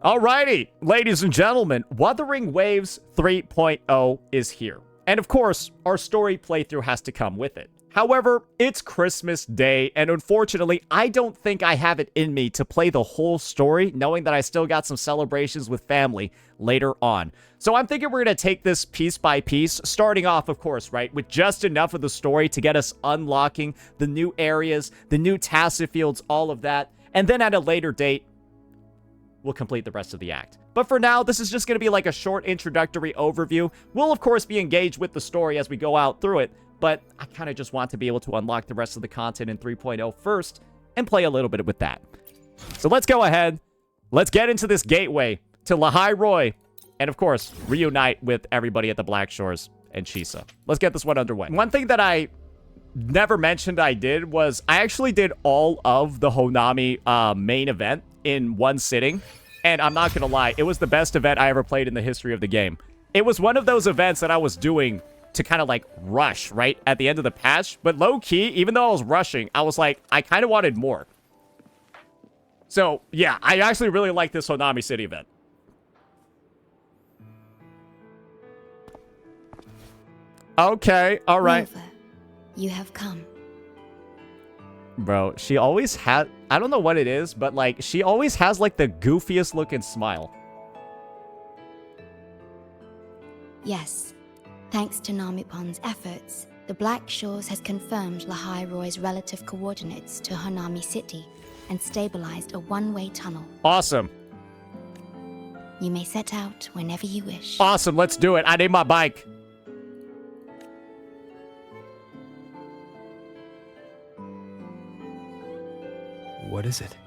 Alrighty, ladies and gentlemen, Wuthering Waves 3.0 is here. And of course, our story playthrough has to come with it. However, it's Christmas Day, and unfortunately, I don't think I have it in me to play the whole story, knowing that I still got some celebrations with family later on. So I'm thinking we're going to take this piece by piece, starting off, of course, right, with just enough of the story to get us unlocking the new areas, the new tacit fields, all of that, and then at a later date, we'll complete the rest of the act. But for now, this is just going to be like a short introductory overview. We'll, of course, be engaged with the story as we go out through it, but I kind of just want to be able to unlock the rest of the content in 3.0 first and play a little bit with that. So let's go ahead. Let's get into this gateway to Lynae Roy and, of course, reunite with everybody at the Black Shores and Chisa. Let's get this one underway. One thing that I never mentioned I did was I actually did all of the Honami main event in one sitting, and I'm not gonna lie, it was the best event I ever played in the history of the game. It was one of those events that I was doing to kind of like rush right at the end of the patch, but low-key, even though I was rushing, I was like, I kind of wanted more. So yeah, I actually really like this Honami City event. Okay, all right. Nova, you have come. Bro, she always had... I don't know what it is, but, like, she always has, like, the goofiest looking smile. Yes. Thanks to Namipon's efforts, the Black Shores has confirmed Lynae Roy's relative coordinates to Honami City and stabilized a one-way tunnel. Awesome. You may set out whenever you wish. Awesome, let's do it. I need my bike. What is it?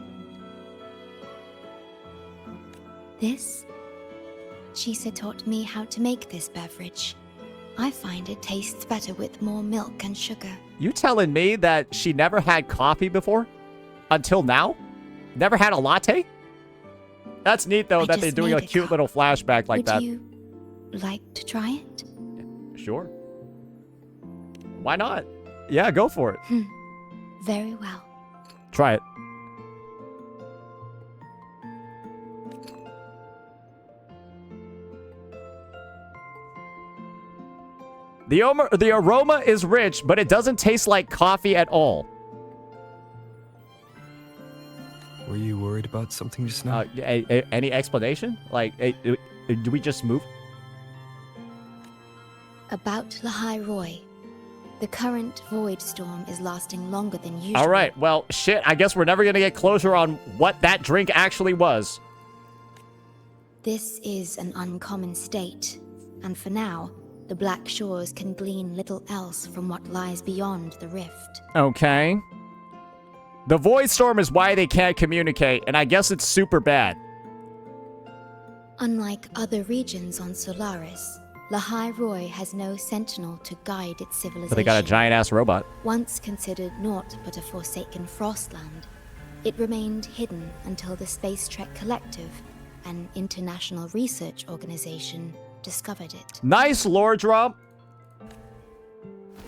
This? Chisa taught me how to make this beverage. I find it tastes better with more milk and sugar. You telling me that she never had coffee before? Until now? Never had a latte? That's neat, though, that they're doing a cute little flashback like that. Would you like to try it? Sure. Why not? Yeah, go for it. Very well. Try it. The aroma is rich, but it doesn't taste like coffee at all. Were you worried about something just now? Any explanation? Like, do we just move? About Lynae Roy. The current Voidstorm is lasting longer than usual. All right, well, shit, I guess we're never going to get closure on what that drink actually was. This is an uncommon state, and for now, the Black Shores can glean little else from what lies beyond the rift. Okay. The Voidstorm is why they can't communicate, and I guess it's super bad. Unlike other regions on Solaris, Lynae Roy has no sentinel to guide its civilization. But they got a giant-ass robot. Once considered naught but a forsaken frostland, it remained hidden until the Space Trek Collective, an international research organization, discovered it. Nice lore drop.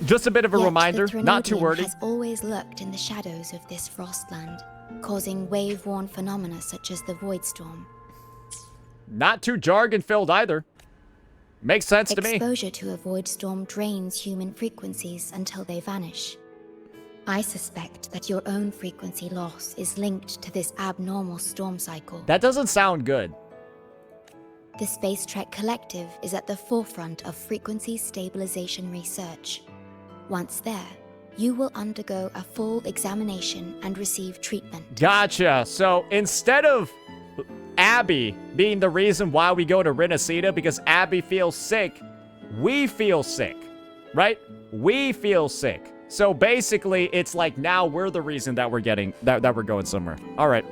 Just a bit of a reminder, not too wordy. Has always lurked in the shadows of this frostland, causing wave-worn phenomena such as the Voidstorm. Not too jargon-filled either. Makes sense to me. Exposure to a Voidstorm drains human frequencies until they vanish. I suspect that your own frequency loss is linked to this abnormal storm cycle. That doesn't sound good. The Space Trek Collective is at the forefront of frequency stabilization research. Once there, you will undergo a full examination and receive treatment. Gotcha. So instead of Abby being the reason why we go to Renacida because Abby feels sick, we feel sick, right? We feel sick. So basically, it's like now we're the reason that we're getting that we're going somewhere. All right.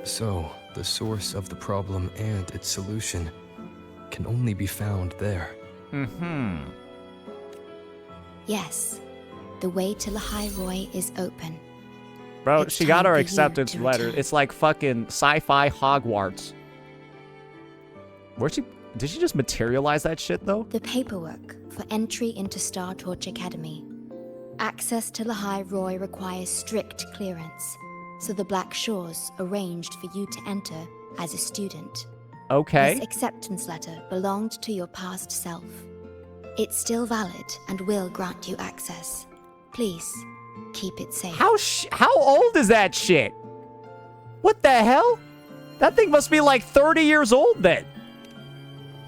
So the source of the problem and its solution can only be found there. Yes, the way to Lynae Roy is open. Bro, It's she got time our for you acceptance to letter. return. It's like fucking sci-fi Hogwarts. Did she just materialize that shit, though? The paperwork for entry into Star Torch Academy. Access to Lynae Roy requires strict clearance, so the Black Shores arranged for you to enter as a student. Okay. This acceptance letter belonged to your past self. It's still valid and will grant you access. Please, keep it safe. How old is that shit? What the hell? That thing must be like 30 years old then.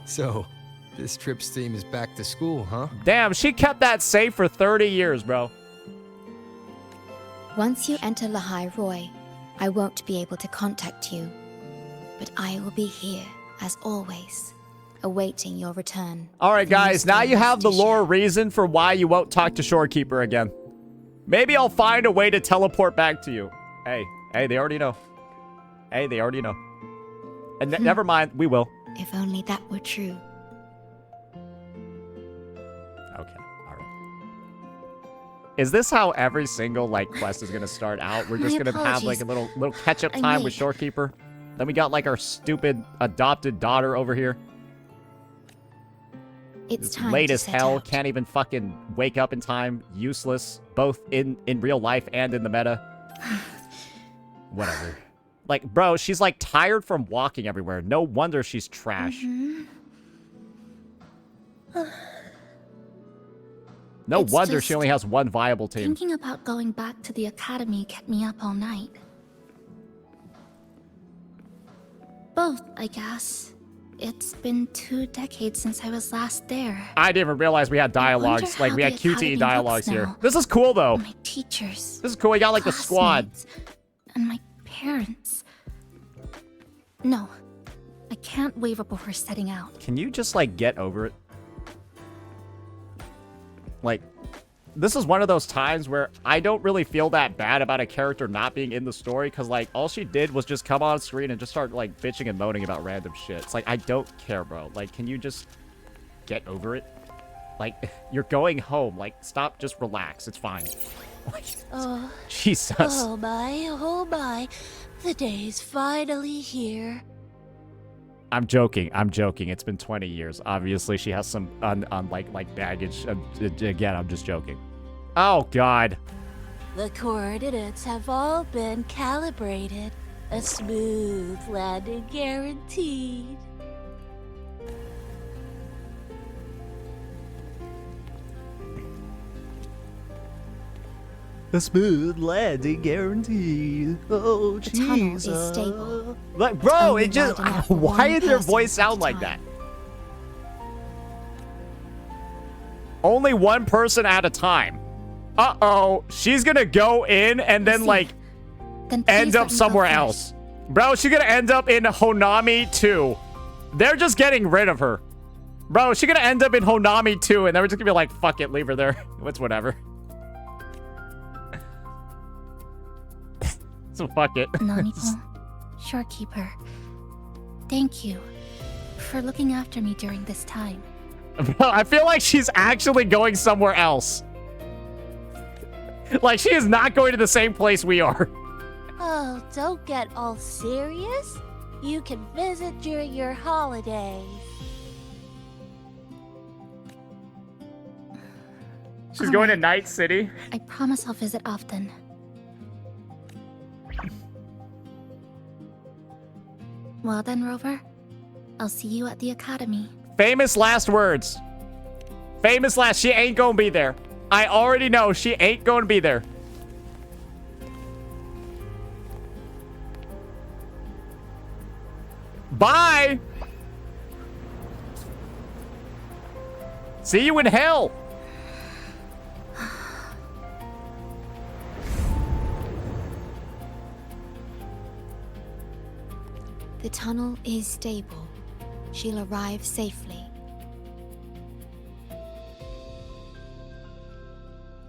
So, this trip's theme is back to school, huh? Damn, she kept that safe for 30 years, bro. Once you enter Lahai Roy, I won't be able to contact you. But I will be here, as always, awaiting your return. Alright, guys, now you have the lore share. reason for why you won't talk to Shorekeeper again. Maybe I'll find a way to teleport back to you. Hey, they already know. Hey, they already know. And never mind, we will. If only that were true. Okay, alright. Is this how every single, like, quest is gonna start out? We're just My gonna have, like, a apologies. little catch-up I'm time with late. Shorekeeper? Then we got, like, our stupid adopted daughter over here. It's It's time late to as set hell, out. can't even fucking wake up in time, useless, both in real life and in the meta. Whatever. Like, bro, she's like tired from walking everywhere. No wonder she's trash. No It's wonder just she only has one viable team. Thinking about going back to the academy kept me up all night. Both, I guess. It's been 2 decades since I was last there. I didn't even realize we had dialogues. wonder Like, how we had the QTE academy dialogues looks here. now. This is cool, though. My teachers. This is cool. We got, like, the squad. classmates, And my parents. No. I can't waver before setting out. Can you just, like, get over it? Like, this is one of those times where I don't really feel that bad about a character not being in the story, because, like, all she did was just come on screen and just start, like, bitching and moaning about random shit. It's like, I don't care, bro. Like, can you just get over it? Like, you're going home. Like, stop, just relax. It's fine. Like, Oh, Jesus. oh my. The day's finally here. I'm joking. It's been 20 years. Obviously, she has some like baggage. Again, I'm just joking. Oh, God. The coordinates have all been calibrated. A smooth landing guaranteed. A smooth landing guaranteed. Oh, The tunnel is stable. Like, bro, only it just... wide enough for Why one did their person voice at a sound like time. that? Only one person at a time. Uh-oh. She's gonna go in and then, see. like, Then please end let up me go somewhere first. else. Bro, she's gonna end up in Honami 2. They're just getting rid of her. Bro, she's gonna end up in Honami 2, and then we're just gonna be like, fuck it, leave her there. It's whatever. So fuck it. Naniko, Shorekeeper, thank you for looking after me during this time. Bro, I feel like she's actually going somewhere else. Like, she is not going to the same place we are. Oh, don't get all serious. You can visit during your holidays. She's going to Night City. I promise I'll visit often. Well then, Rover, I'll see you at the academy. Famous last words. Famous last. She ain't gonna be there. I already know she ain't gonna be there. Bye. See you in hell. The tunnel is stable. She'll arrive safely.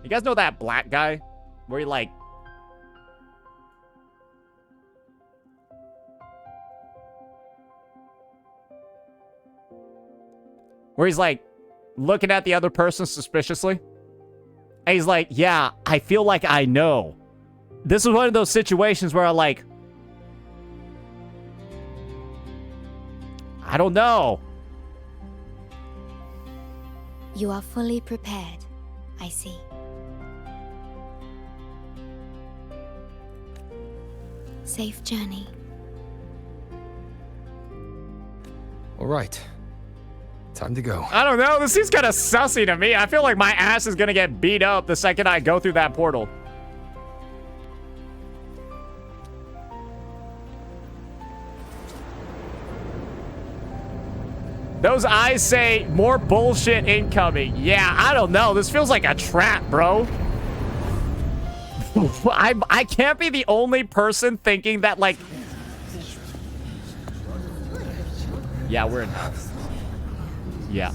You guys know that black guy? Where he like... Where he's like looking at the other person suspiciously. And he's like, yeah, I feel like I know. This is one of those situations where I like... I don't know. You are fully prepared, I see. Safe journey. All right. Time to go. I don't know. This seems kind of sussy to me. I feel like my ass is gonna get beat up the second I go through that portal. Those eyes say more bullshit incoming. Yeah, I don't know. This feels like a trap, bro. I can't be the only person thinking that, like... Yeah, we're in... Yeah,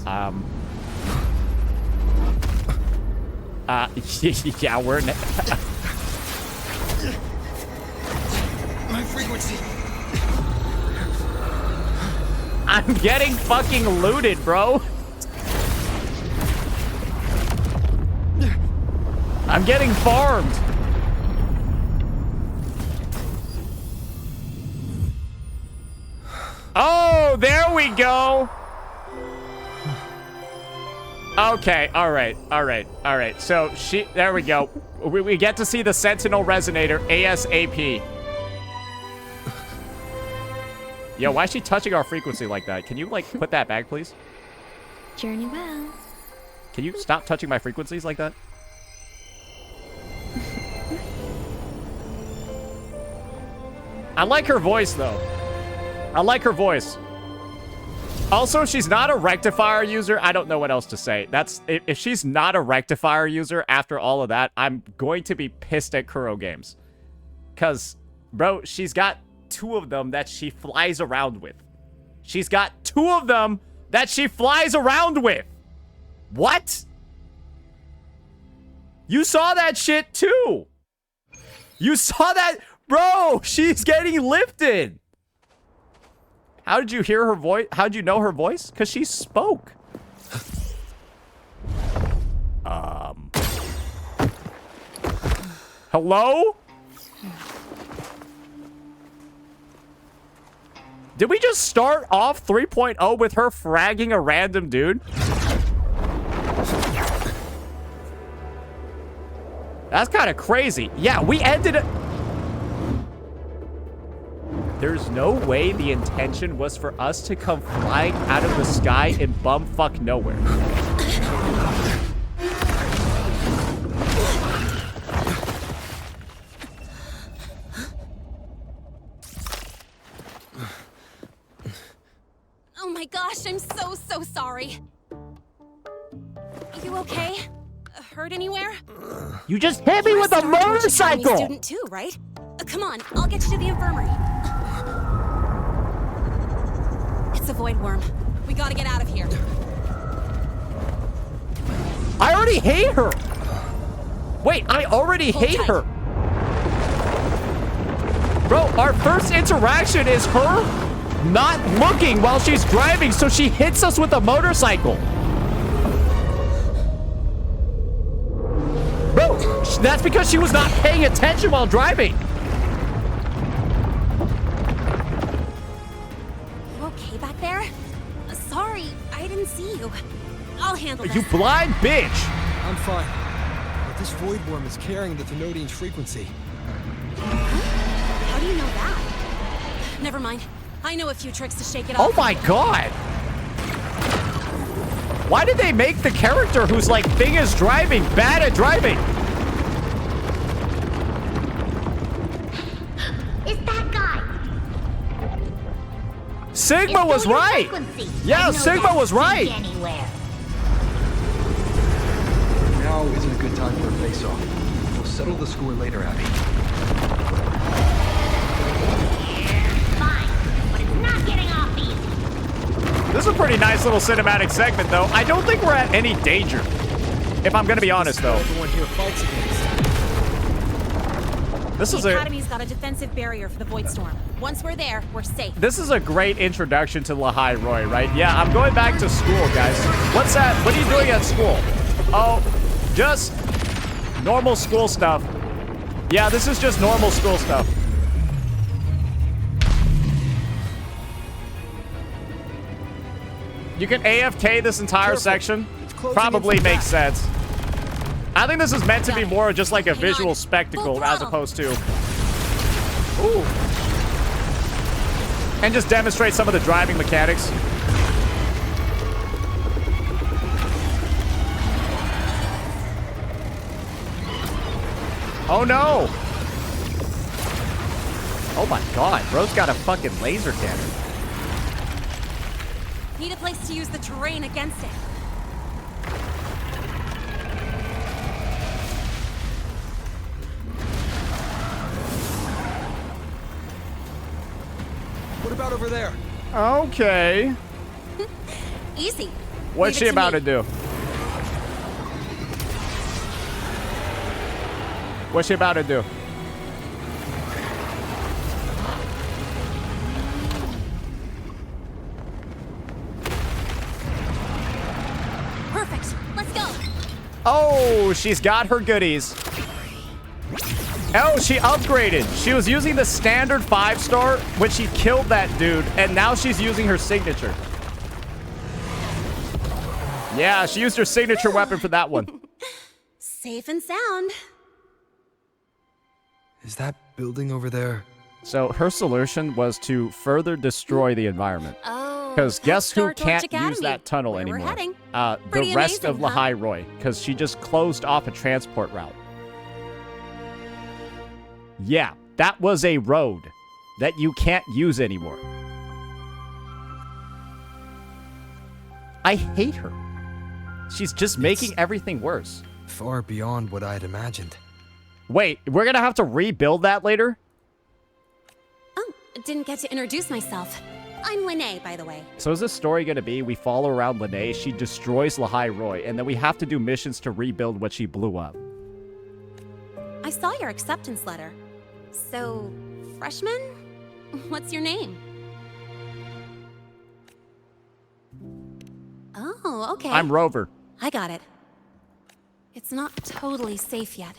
yeah, we're in... My frequency. I'm getting fucking looted, bro. I'm getting farmed. Oh, there we go. Okay, all right. So there we go. We get to see the Sentinel Resonator ASAP. Yo, why is she touching our frequency like that? Can you, like, put that back, please? Journey well. Can you stop touching my frequencies like that? I like her voice, though. I like her voice. Also, she's not a rectifier user. I don't know what else to say. If she's not a rectifier user after all of that, I'm going to be pissed at Kuro Games. Because, bro, she's got 2 of them that she flies around with. She's got 2 of them that she flies around with. What? You saw that shit too. You saw that? Bro, she's getting lifted. How did you hear her voice? How did you know her voice? Because she spoke. Hello? Did we just start off 3.0 with her fragging a random dude? That's kind of crazy. Yeah, we ended it. There's no way the intention was for us to come flying out of the sky in bumfuck nowhere. Oh my gosh, I'm so sorry. You okay? Hurt anywhere? You just hit me with a motorcycle! Student too, right? Come on, I'll get you to the infirmary. It's a Voidworm. We gotta get out of here. I already hate her! Wait, I already hate her! Bro, our first interaction is her not looking while she's driving, so she hits us with a motorcycle. Bro, that's because she was not paying attention while driving. You okay back there? Sorry, I didn't see you. I'll handle this. You blind bitch! I'm fine. But this Voidworm is carrying the Thenodian's frequency. How do you know that? Never mind. I know a few tricks to shake it off. Oh my god! Why did they make the character who's like thing is driving bad at driving? It's that guy. Sigma was right. Yeah, Sigma was right. Anywhere. Now isn't a good time for a face-off. We'll settle the score later, Abby. Fine, but it's not getting off easy. This is a pretty nice little cinematic segment, though. I don't think we're at any danger. If I'm gonna be honest, though. Everyone here fights against. This is The Academy's got a defensive barrier for the Voidstorm. Once we're there, we're safe. This is a great introduction to Lahai Roy, right? Yeah, I'm going back to school, guys. What's that? What are you doing at school? Oh, just normal school stuff. Yeah, this is just normal school stuff. You can AFK this entire section. Probably makes sense. I think this is meant to be more just like a visual spectacle as opposed to... Ooh. And just demonstrate some of the driving mechanics. Oh no! Oh my god, bro's got a fucking laser cannon. Need a place to use the terrain against it. What about over there? Okay. Easy. What's she Leave it about me. to do? What's she about to do? Perfect. Let's go. Oh, she's got her goodies. Oh, she upgraded. She was using the standard 5-star when she killed that dude, and now she's using her signature. Yeah, she used her signature weapon for that one. Safe and sound. Is that building over there? So her solution was to further destroy the environment. Oh. Because guess who Star Torch can't Academy, use that tunnel where we're anymore? heading. The Pretty rest of amazing, huh? Lynae Roy, because she just closed off a transport route. Yeah, that was a road that you can't use anymore. I hate her. She's just making everything worse. Far beyond what I'd imagined. Wait, we're gonna have to rebuild that later? Oh, didn't get to introduce myself. I'm Lynae, by the way. So is this story gonna be we follow around Lynae, she destroys Lynae Roy, and then we have to do missions to rebuild what she blew up? I saw your acceptance letter. So, freshman? What's your name? Oh, okay. I'm Rover. I got it. It's not totally safe yet.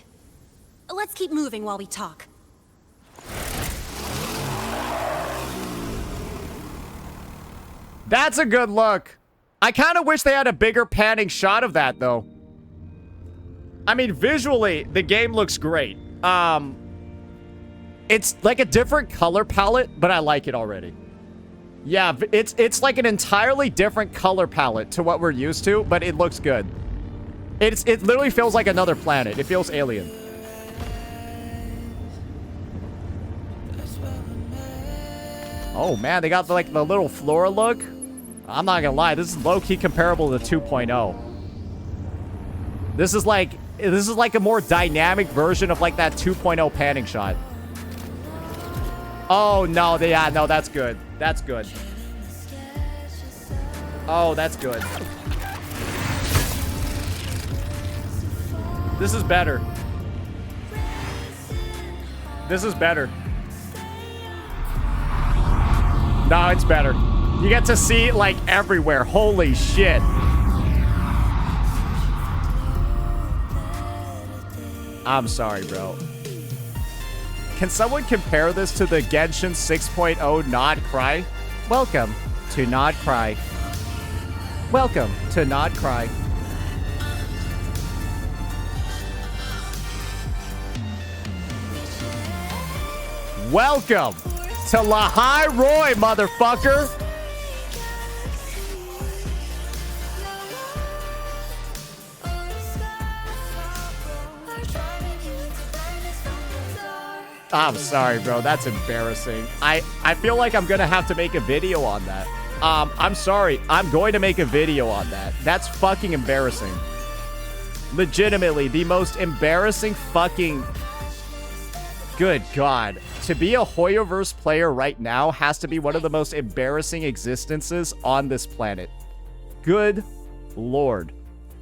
Let's keep moving while we talk. That's a good look. I kind of wish they had a bigger panning shot of that, though. I mean, visually, the game looks great. It's like a different color palette, but I like it already. Yeah, it's like an entirely different color palette to what we're used to, but it looks good. It literally feels like another planet. It feels alien. Oh man, they got like the little flora look. I'm not gonna lie, this is low-key comparable to 2.0. This is like a more dynamic version of like that 2.0 panning shot. Oh no, yeah, no, that's good. That's good. Oh, that's good. This is better. This is better. No, it's better. You get to see it like everywhere. Holy shit. I'm sorry, bro. Can someone compare this to the Genshin 6.0 Nod Cry? Welcome to Nod Cry. Welcome to Nod Cry. Welcome to Lynae Roy, motherfucker. I'm sorry, bro. That's embarrassing. I feel like I'm gonna have to make a video on that. I'm sorry. I'm going to make a video on that. That's fucking embarrassing. Legitimately, the most embarrassing fucking... Good God. To be a Hoyoverse player right now has to be one of the most embarrassing existences on this planet. Good Lord.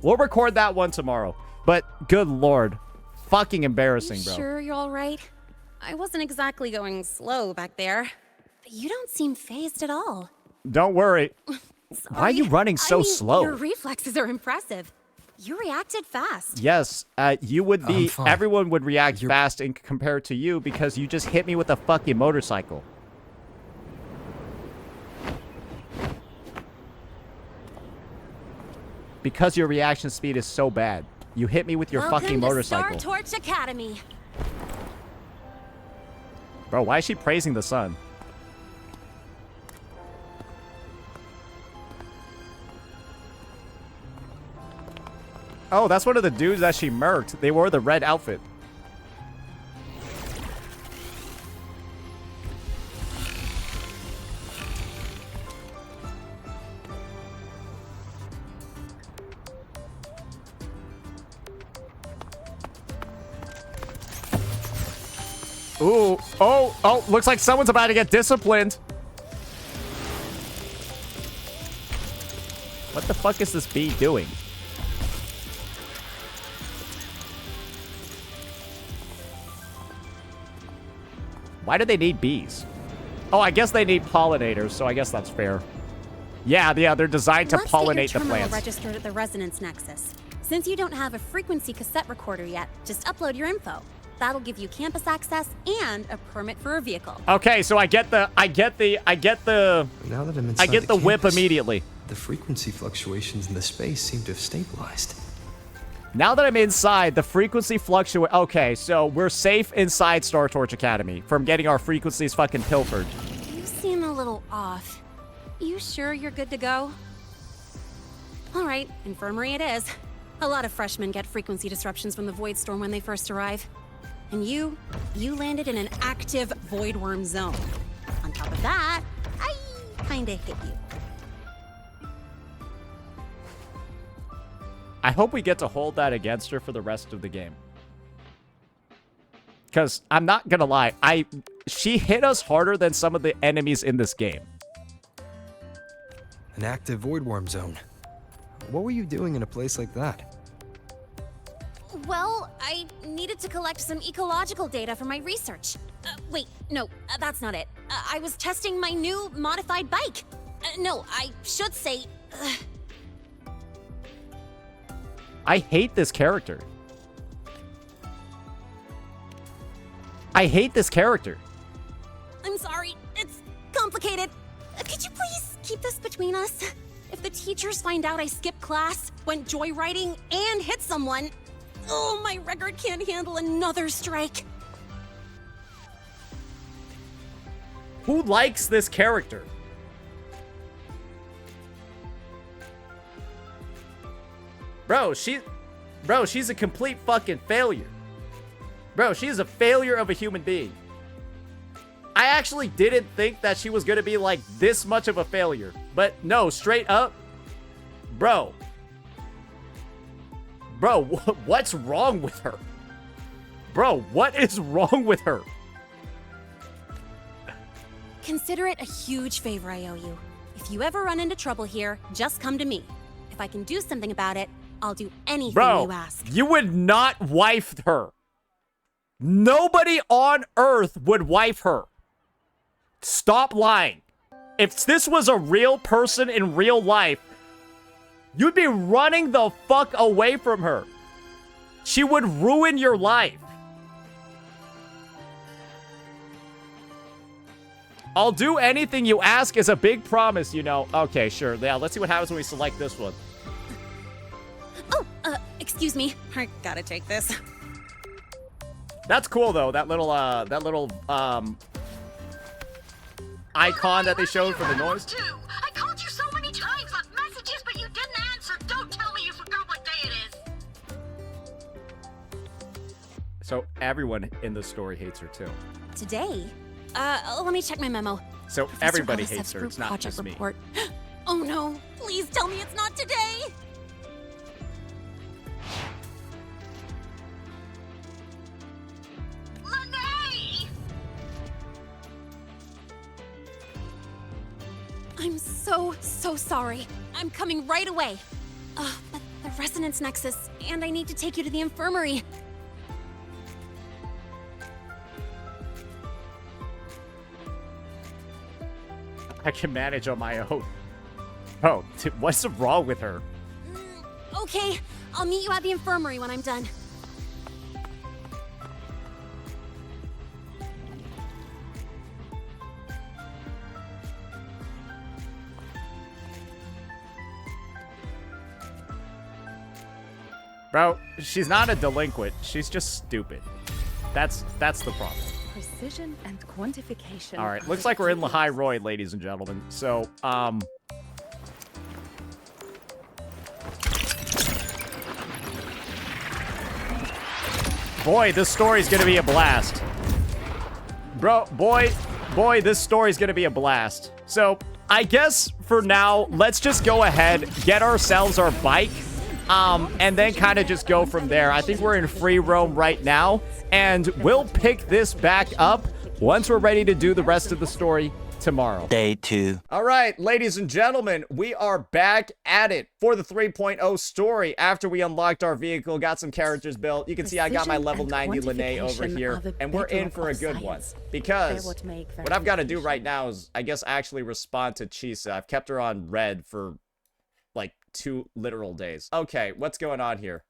We'll record that one tomorrow. But good Lord. Fucking embarrassing, bro. Sure you're all right? I wasn't exactly going slow back there. But you don't seem phased at all. Don't worry. Why are you running so slow? Your reflexes are impressive. You reacted fast. Yes, you would be... I'm fine. Everyone would react fast in compared to you because you just hit me with a fucking motorcycle. Because your reaction speed is so bad. You hit me with your fucking motorcycle. Welcome to Star Torch Academy. Bro, why is she praising the sun? Oh, that's one of the dudes that she murked. They wore the red outfit. Ooh. Oh, looks like someone's about to get disciplined. What the fuck is this bee doing? Why do they need bees? Oh, I guess they need pollinators, so I guess that's fair. Yeah, they're designed to pollinate the plants. Registered at the Resonance Nexus. Since you don't have a frequency cassette recorder yet, just upload your info. That'll give you campus access and a permit for a vehicle. Okay, so I get the Now that I'm inside the whip campus, immediately. The frequency fluctuations in the space seem to have stabilized. Now that I'm inside, the frequency fluctuate. Okay, so we're safe inside Star Torch Academy from getting our frequencies fucking pilfered. You seem a little off. You sure you're good to go? All right, Infirmary it is. A lot of freshmen get frequency disruptions from the Voidstorm when they first arrive. And you landed in an active Voidworm zone. On top of that, I kinda hit you. I hope we get to hold that against her for the rest of the game. Because I'm not gonna lie, she hit us harder than some of the enemies in this game. An active Voidworm zone. What were you doing in a place like that? Well, I needed to collect some ecological data for my research. Wait, no, that's not it. I was testing my new modified bike. No, I should say... I hate this character. I hate this character. I'm sorry, it's complicated. Could you please keep this between us? If the teachers find out I skipped class, went joyriding, and hit someone, oh, my record can't handle another strike. Who likes this character? Bro, she's a complete fucking failure. Bro, she's a failure of a human being. I actually didn't think that she was gonna be like this much of a failure. But no, straight up. Bro, what's wrong with her? Bro, what is wrong with her? Consider it a huge favor I owe you. If you ever run into trouble here, just come to me. If I can do something about it, I'll do anything you ask. You would not wife her. Nobody on Earth would wife her. Stop lying. If this was a real person in real life, you'd be running the fuck away from her. She would ruin your life. I'll do anything you ask is a big promise, you know. Okay, sure. Yeah, let's see what happens when we select this one. Oh, excuse me. I gotta take this. That's cool though. That little icon that they showed for the noise. I called you so many times, left messages, but you didn't answer. Don't tell me you forgot what day it is. So everyone in the story hates her too. Today? Let me check my memo. So Professor everybody Ellis hates has her. It's not project just me. report. Oh no! Please tell me it's not today. Lynae! I'm so sorry. I'm coming right away. But the Resonance Nexus, and I need to take you to the Infirmary. I can manage on my own. Oh, what's wrong with her? Okay, I'll meet you at the Infirmary when I'm done. Bro, she's not a delinquent. She's just stupid. That's the problem. Precision and quantification. All right, looks like we're in Lehigh Royd, ladies and gentlemen. So, boy, this story's gonna be a blast. Bro, boy, this story's gonna be a blast. So, I guess for now, let's just go ahead, get ourselves our bike, and then kind of just go from there. I think we're in free roam right now, and we'll pick this back up once we're ready to do the rest of the story tomorrow. Day 2. All right, ladies and gentlemen, we are back at it for the 3.0 story after we unlocked our vehicle, got some characters built. You can see I got my level 90 Lynae over here, and we're in for a good one. Because what I've got to do right now is, I guess, actually respond to Chisa. I've kept her on red for, like, 2 literal days. Okay, what's going on here?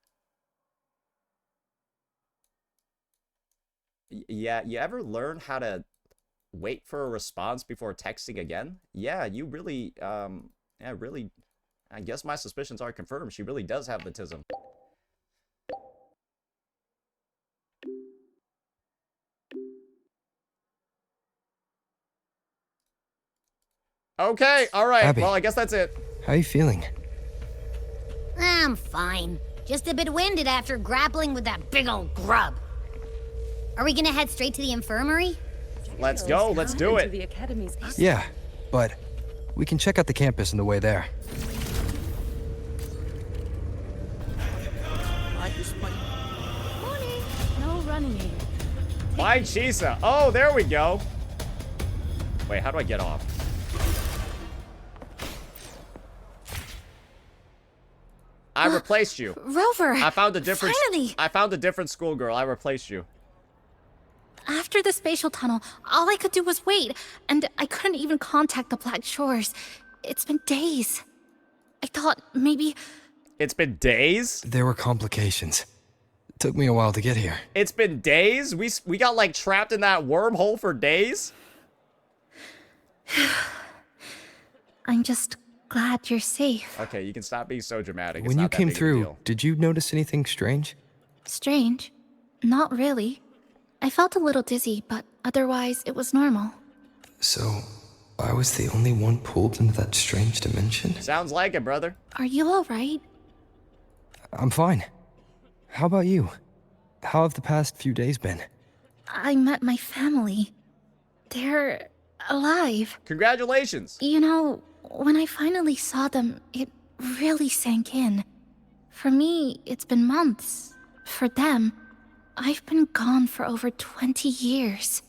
Yeah, you ever learn how to wait for a response before texting again? Yeah, you really, really, I guess my suspicions are confirmed. She really does have the tism. Okay, all right. Abby. Well, I guess that's it. How you feeling? I'm fine. Just a bit winded after grappling with that big old grub. Are we gonna head straight to the infirmary? Let's go. Let's do Into the it. Academy's Yeah, but we can check out the campus on the way there. morning. No running in. Find Chisa. Oh, there we go. Wait, how do I get off? I replaced you. Rover! I found a different. Finally! I found a different schoolgirl. I replaced you. After the spatial tunnel, all I could do was wait, and I couldn't even contact the Black Shores. It's been days. I thought maybe... It's been days? There were complications. It took me a while to get here. It's been days? We got, like, trapped in that wormhole for days? I'm just glad you're safe. Okay, you can stop being so dramatic. It's When you not that came big of a through, deal. did you notice anything strange? Strange? Not really. I felt a little dizzy, but otherwise it was normal. So, I was the only one pulled into that strange dimension? Sounds like it, brother. Are you alright? I'm fine. How about you? How have the past few days been? I met my family. They're alive. Congratulations. You know, when I finally saw them, it really sank in. For me, it's been months. For them, I've been gone for over 20 years.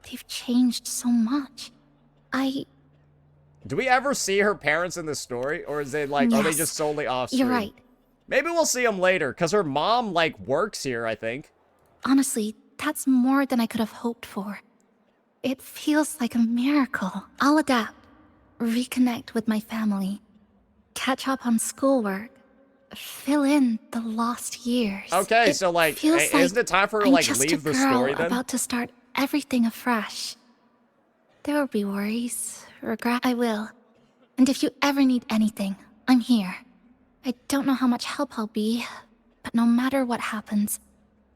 They've changed so much. Do we ever see her parents in this story? Or is it like, are they Yes, just solely off You're screen? right. Maybe we'll see them later, because her mom, like, works here, I think. Honestly, that's more than I could have hoped for. It feels like a miracle. I'll adapt, reconnect with my family, catch up on schoolwork, fill in the lost years. Okay, It so, like, feels isn't it time for her to, I'm like, just leave a the girl story then? about to start everything afresh. There will be worries, regret. I will. And if you ever need anything, I'm here. I don't know how much help I'll be, but no matter what happens,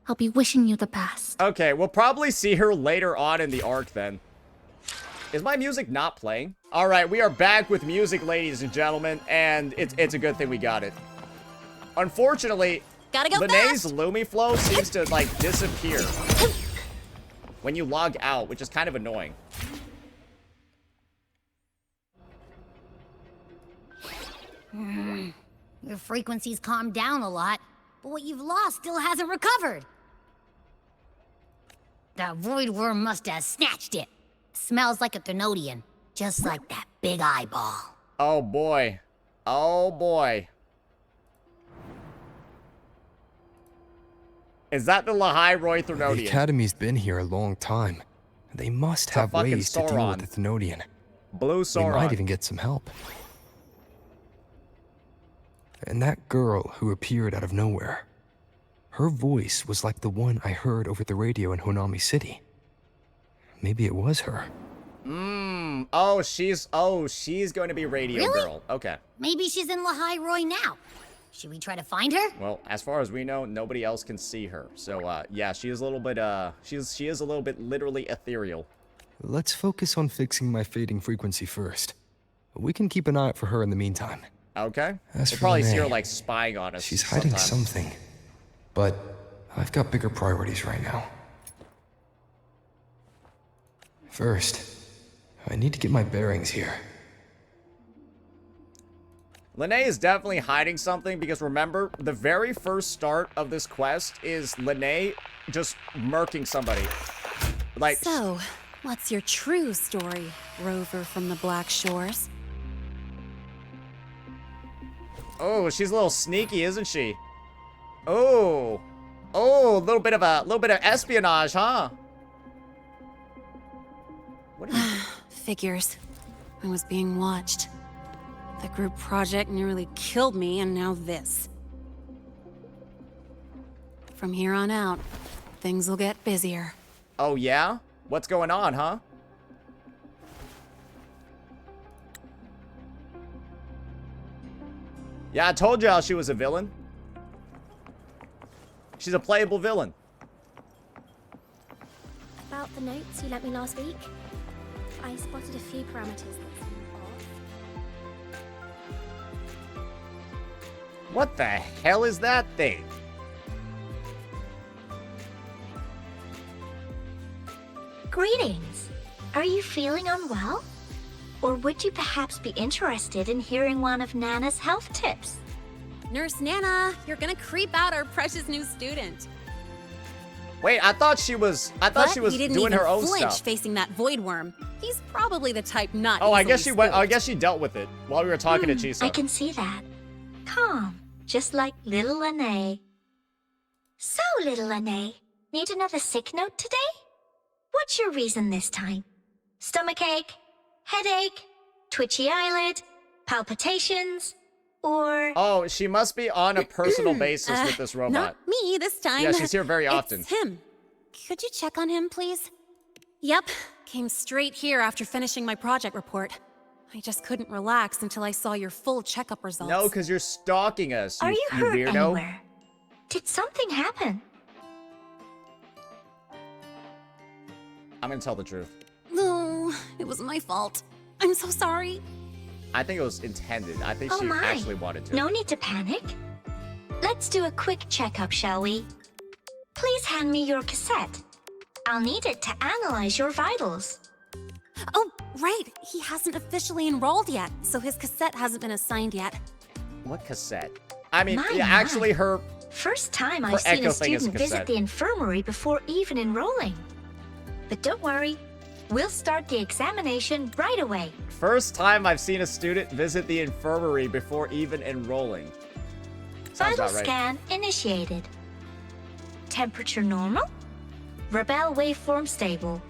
I'll be wishing you the best. Okay, we'll probably see her later on in the arc then. Is my music not playing? All right, we are back with music, ladies and gentlemen, and it's a good thing we got it. Unfortunately, Gotta go Lynae's fast! Lumiflow seems to, like, disappear when you log out, which is kind of annoying. Your frequency's calmed down a lot, but what you've lost still hasn't recovered. That Voidworm must have snatched it. Smells like a Thenodian, just like that big eyeball. Oh, boy. Oh, boy. Is that the Lahairoi The Thenodian? Academy's been here a long time. They must It's a have fucking ways to deal Sauron. with the Thenodian. Blue We Sauron. might even get some help. And that girl who appeared out of nowhere. Her voice was like the one I heard over the radio in Honami City. Maybe it was her. Oh, she's going to be Radio Really? Girl. Okay. Maybe she's in Lahairoi now. Should we try to find her? Well, as far as we know, nobody else can see her. So, yeah, she is a little bit, she is a little bit literally ethereal. Let's focus on fixing my fading frequency first. We can keep an eye out for her in the meantime. Okay. As We'll for probably see her, Lynae, like, spying on us She's hiding sometime. something. But I've got bigger priorities right now. First, I need to get my bearings here. Lynae is definitely hiding something because remember, the very first start of this quest is Lynae just murking somebody. Like, So, what's your true story, rover from the Black Shores? oh, she's a little sneaky, isn't she? Oh, oh, a little bit of espionage, huh? What are you? Figures. I was being watched. The group project nearly killed me, and now this. From here on out, things will get busier. Oh yeah? What's going on, huh? Yeah, I told y'all she was a villain. She's a playable villain. About the notes you lent me last week, I spotted a few parameters that seem off. What the hell is that thing? Greetings. Are you feeling unwell? Or would you perhaps be interested in hearing one of Nana's health tips? Nurse Nana, you're gonna creep out our precious new student. Wait, I thought she was He didn't doing even her own flinch stuff. facing that Voidworm. He's probably the type not. Oh, I easily guess she went. I spooked. guess she dealt with it while we were talking to Chisa. I can see that. Calm, just like little Lynae. So, little Lynae, need another sick note today? What's your reason this time? Stomachache? Headache? Twitchy eyelid? Palpitations? Or... Oh, she must be on a personal basis with this robot. Not me this time. Yeah, she's here very often. It's him. Could you check on him, please? Yep. Came straight here after finishing my project report. I just couldn't relax until I saw your full checkup results. No, because you're stalking us, Are you hurt weirdo. anywhere? Did something happen? I'm gonna tell the truth. No, it was my fault. I'm so sorry. I think it was intended. I think Oh she my. actually wanted to. No need to panic. Let's do a quick checkup, shall we? Please hand me your cassette. I'll need it to analyze your vitals. Oh, right. He hasn't officially enrolled yet, so his cassette hasn't been assigned yet. What cassette? I mean, My, yeah, actually, her. First time Her I've seen Echo a thing is a student visit cassette. the infirmary before even enrolling. But don't worry, we'll start the examination right away. First time I've seen a student visit the infirmary before even enrolling. Sounds Vital about right. scan initiated. Temperature normal. Rebel waveform stable.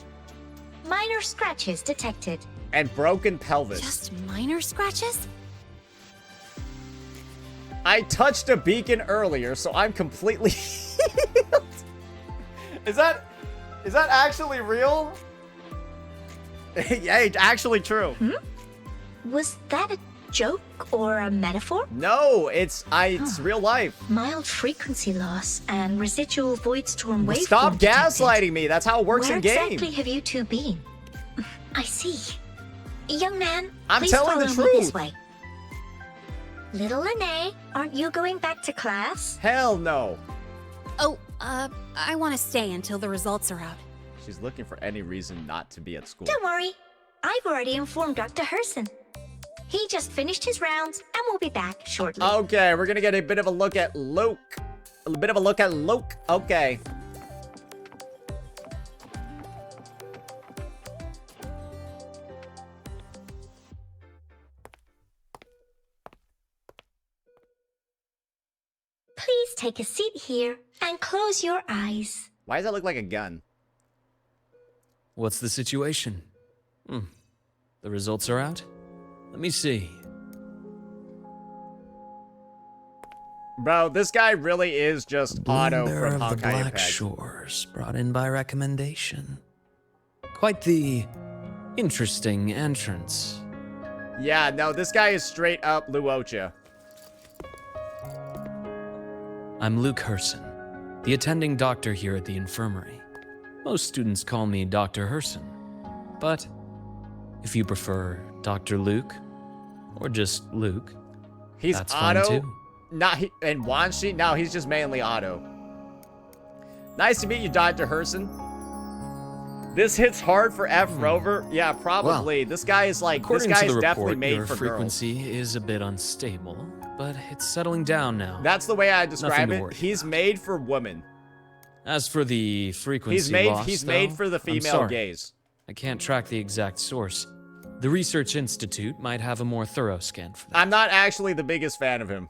Minor scratches detected. And broken pelvis. Just minor scratches? I touched a beacon earlier, so I'm completely healed. Is that actually real? Yeah, it's actually true. Was that a joke or a metaphor? No, it's real life. Mild frequency loss and residual Voidstorm waveform Stop detected. gaslighting me. That's how it works Where in game. exactly have you two been? I see. Young man, I'm please telling the follow me this truth. way. Little Lynae, aren't you going back to class? Hell no. Oh, I want to stay until the results are out. She's looking for any reason not to be at school. Don't worry. I've already informed Dr. Herson. He just finished his rounds and will be back shortly. Okay, we're gonna get a bit of a look at Luke. A bit of a look at Luke. Okay. Please take a seat here and close your eyes. Why does that look like a gun? What's the situation? The results are out? Let me see. Bro, this guy really is just Otto Blender from of the Honkai Black Impact. Shores, brought in by recommendation. Quite the interesting entrance. Yeah, no, this guy is straight up Luocha. I'm Luke Herson, the attending doctor here at the infirmary. Most students call me Dr. Herson, but if you prefer Dr. Luke, or just Luke, He's that's fine Otto. too. And Wanshi? No, he's just mainly Otto. Nice to meet you, Dr. Herson. This hits hard for F. Rover. Yeah, probably. Well, this guy is like, this according guy to is the definitely report, made your for frequency is a bit unstable, but it's settling down now. That's the way I describe Nothing to it. worry He's about. made for women. As for the frequency loss, He's made though, for the I'm female sorry. gaze. I can't track the exact source. The Research Institute might have a more thorough scan for that. I'm not actually the biggest fan of him.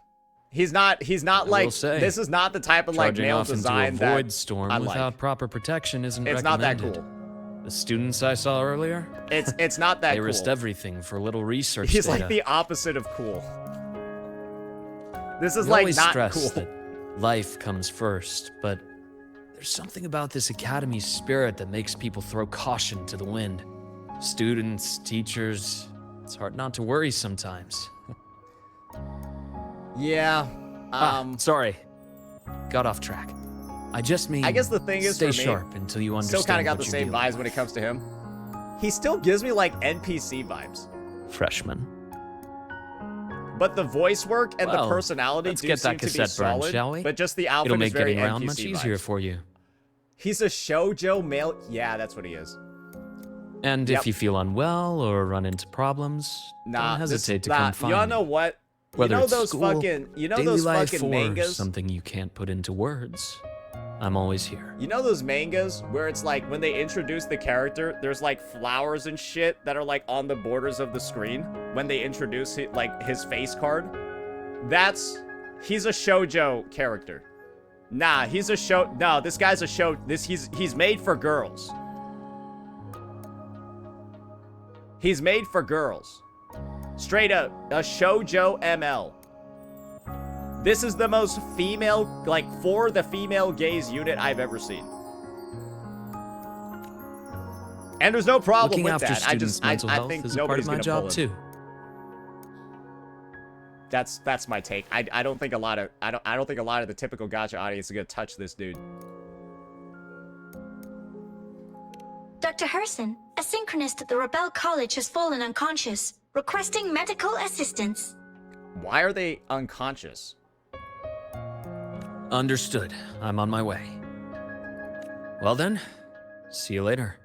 He's not I like, will say, this is not the type of like Charging male off design into a that Voidstorm I without like. proper protection isn't It's not that recommended. cool. The students I saw earlier, It's not that they cool. risked everything for a little research He's data. like the opposite of cool. This is We like always not stress cool. that life comes first, but there's something about this academy's spirit that makes people throw caution to the wind. Students, teachers, it's hard not to worry sometimes. Yeah. Sorry. Got off track. I just mean, I guess the thing is stay for me, sharp until you understand still kind of got what the you're same dealing vibes when it comes to him. He still gives me like NPC vibes. with. Freshman. But the voice work and Well, the personality let's do get seem that to be cassette burned, solid. shall we? But just the outfit It'll is make very getting around NPC much easier vibes. for you. He's a shoujo male. Yeah, that's what he is. And Yep. if you feel unwell or run into problems, Nah, don't this- hesitate to nah, come find y'all me. know what? Whether you know it's those school, fucking, you know daily those life, fucking or mangas. something you can't put into words. I'm always here. You know those mangas where it's like when they introduce the character, there's like flowers and shit that are like on the borders of the screen when they introduce it, like his face card. He's a shoujo character. Nah, no, this guy's a show. He's made for girls. He's made for girls. Straight up, a shoujo ML. This is the most female, like, for the female gaze unit I've ever seen. And there's no problem Looking with after that. students' mental I health think is a part nobody's of my gonna job pull him. too. That's my take. I don't think a lot of the typical gacha audience is gonna touch this dude. Dr. Herson, a synchronist at the Rebel College has fallen unconscious, requesting medical assistance. Why are they unconscious? Understood. I'm on my way. Well then, see you later.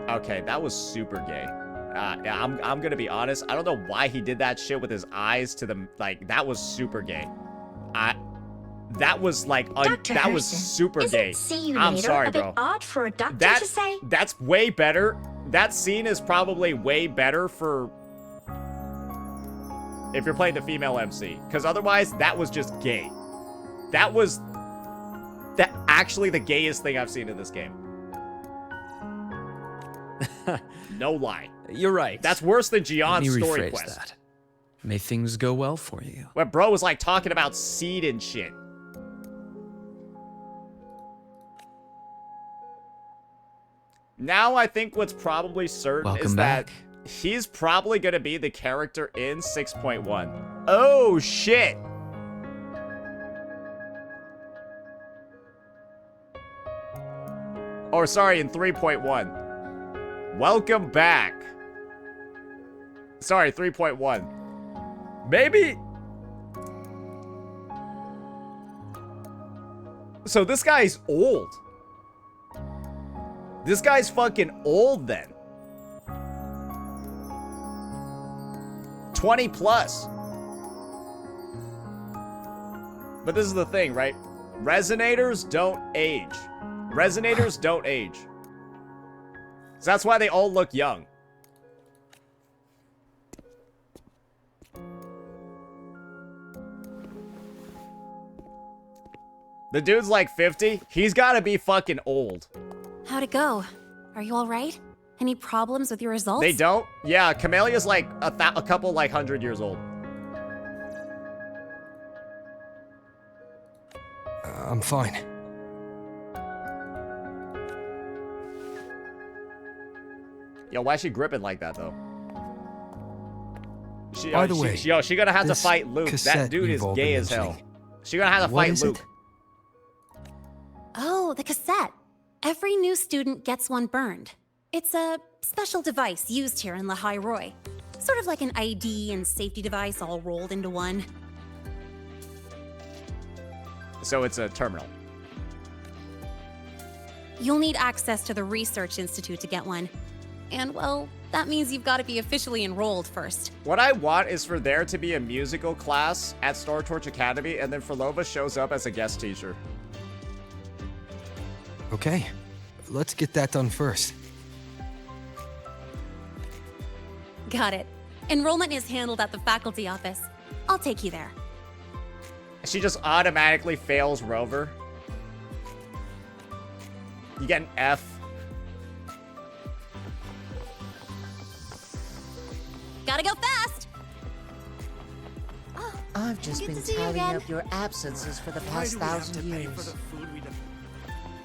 Okay, that was super gay. Yeah, I'm gonna be honest. I don't know why he did that shit with his eyes to the like. That was super gay. That was like that was super gay. See you I'm later sorry, a bit bro. odd for a doctor to say? That's way better. That scene is probably way better for if you're playing the female MC, because otherwise that was just gay. That was actually the gayest thing I've seen in this game. No lie. You're right. That's worse than Let me Gion's story rephrase quest. that. May things go well for you. Where bro was like talking about seed and shit. Now I think what's probably certain Welcome is back. that he's probably gonna be the character in 6.1. Oh shit! Or sorry, in 3.1. Welcome back. Sorry, 3.1. Maybe. So this guy's old. This guy's fucking old then. 20 plus. But this is the thing, right? Resonators don't age. Resonators don't age. So that's why they all look young. The dude's like 50. He's gotta be fucking old. How'd it go? Are you all right? Any problems with your results? They don't? Yeah, Camelia's like a couple like 100 years old. I'm fine. Yo, why is she gripping like that though? By the way, she gonna have to this fight Luke. That cassette dude is you've all gay been as hell. mentioning, She gonna have to what fight is Luke. it? Oh, the cassette. Every new student gets one burned. It's a special device used here in Lehigh Roy. Sort of like an ID and safety device all rolled into one. So it's a terminal. You'll need access to the Research Institute to get one. And, well, that means you've got to be officially enrolled first. What I want is for there to be a musical class at Star Torch Academy, and then Frolova shows up as a guest teacher. Okay, let's get that done first. Got it. Enrollment is handled at the faculty office. I'll take you there. She just automatically fails Rover. You get an F. Gotta go fast! I've just been tallying up your absences for the past 1,000 years.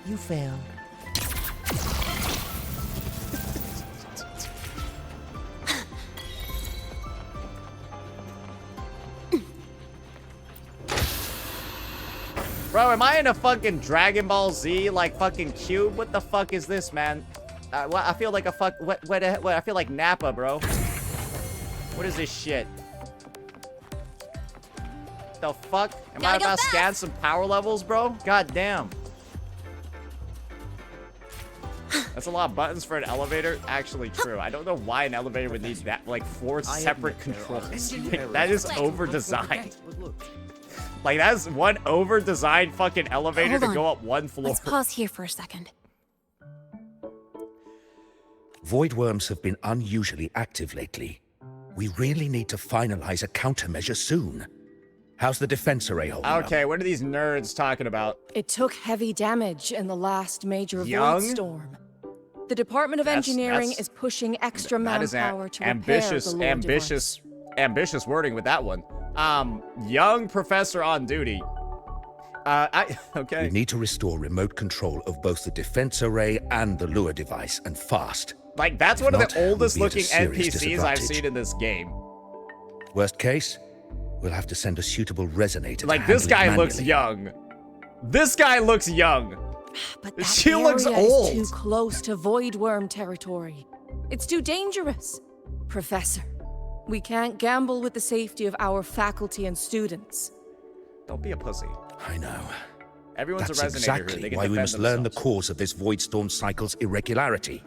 You failed. Bro, am I in a fucking Dragon Ball Z, like, fucking cube? What the fuck is this, man? I feel like a what, I feel like Nappa, bro. What is this shit? The fuck? Am I about to scan some power levels, bro? God damn. That's a lot of buttons for an elevator. Actually true. I don't know why an elevator would need that, like, 4 separate controls. Like, that is over-designed. Like, that's one over-designed fucking elevator to go up one floor. Let's pause here for a second. Voidworms have been unusually active lately. We really need to finalize a countermeasure soon. How's the defense array holding up? Okay, what are these nerds talking about? It took heavy damage in the last major Young? Voidstorm. The Department of Engineering is pushing extra manpower to ambitious, repair the Lord device. ambitious wording with that one. Young professor on duty. Okay. We need to restore remote control of both the defense array and the lure device, and fast. Like, that's one of the oldest looking NPCs I've disadvantage. seen in this game. Worst case, we'll have to send a suitable resonator. Like, to this guy handle it looks manually. young. This guy looks young. But that She looks area old. is too close to Voidworm territory. It's too dangerous. Professor, we can't gamble with the safety of our faculty and students. Don't be a pussy. I know. Everyone's That's a resonator exactly here. They can why we defend must learn the themselves. cause of this Voidstorm cycle's irregularity.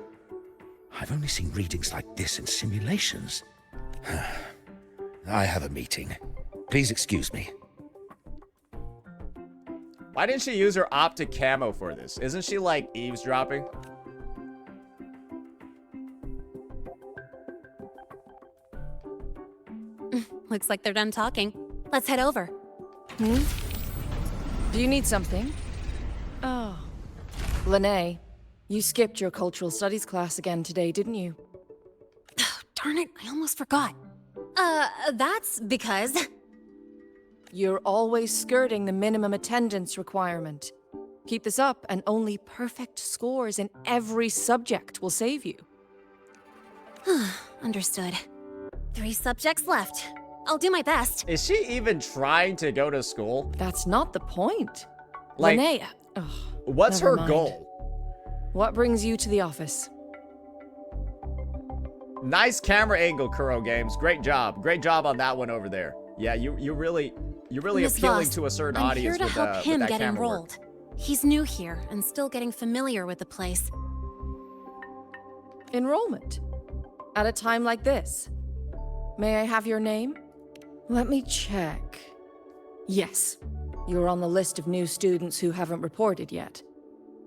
I've only seen readings like this in simulations. I have a meeting. Please excuse me. Why didn't she use her optic camo for this? Isn't she, like, eavesdropping? Looks like they're done talking. Let's head over. Do you need something? Oh. Lynae, you skipped your cultural studies class again today, didn't you? Darn it, I almost forgot. That's because... You're always skirting the minimum attendance requirement. Keep this up, and only perfect scores in every subject will save you. Understood. 3 subjects left. I'll do my best. Is she even trying to go to school? That's not the point. Like, Lynae, what's never her mind. goal? What brings you to the office? Nice camera angle, Kuro Games. Great job. Great job on that one over there. Yeah, you're really Miss appealing Voss, to a certain I'm audience here to with, help with him that get camera work. enrolled. He's new here and still getting familiar with the place. Enrollment? At a time like this? May I have your name? Let me check. Yes, you're on the list of new students who haven't reported yet.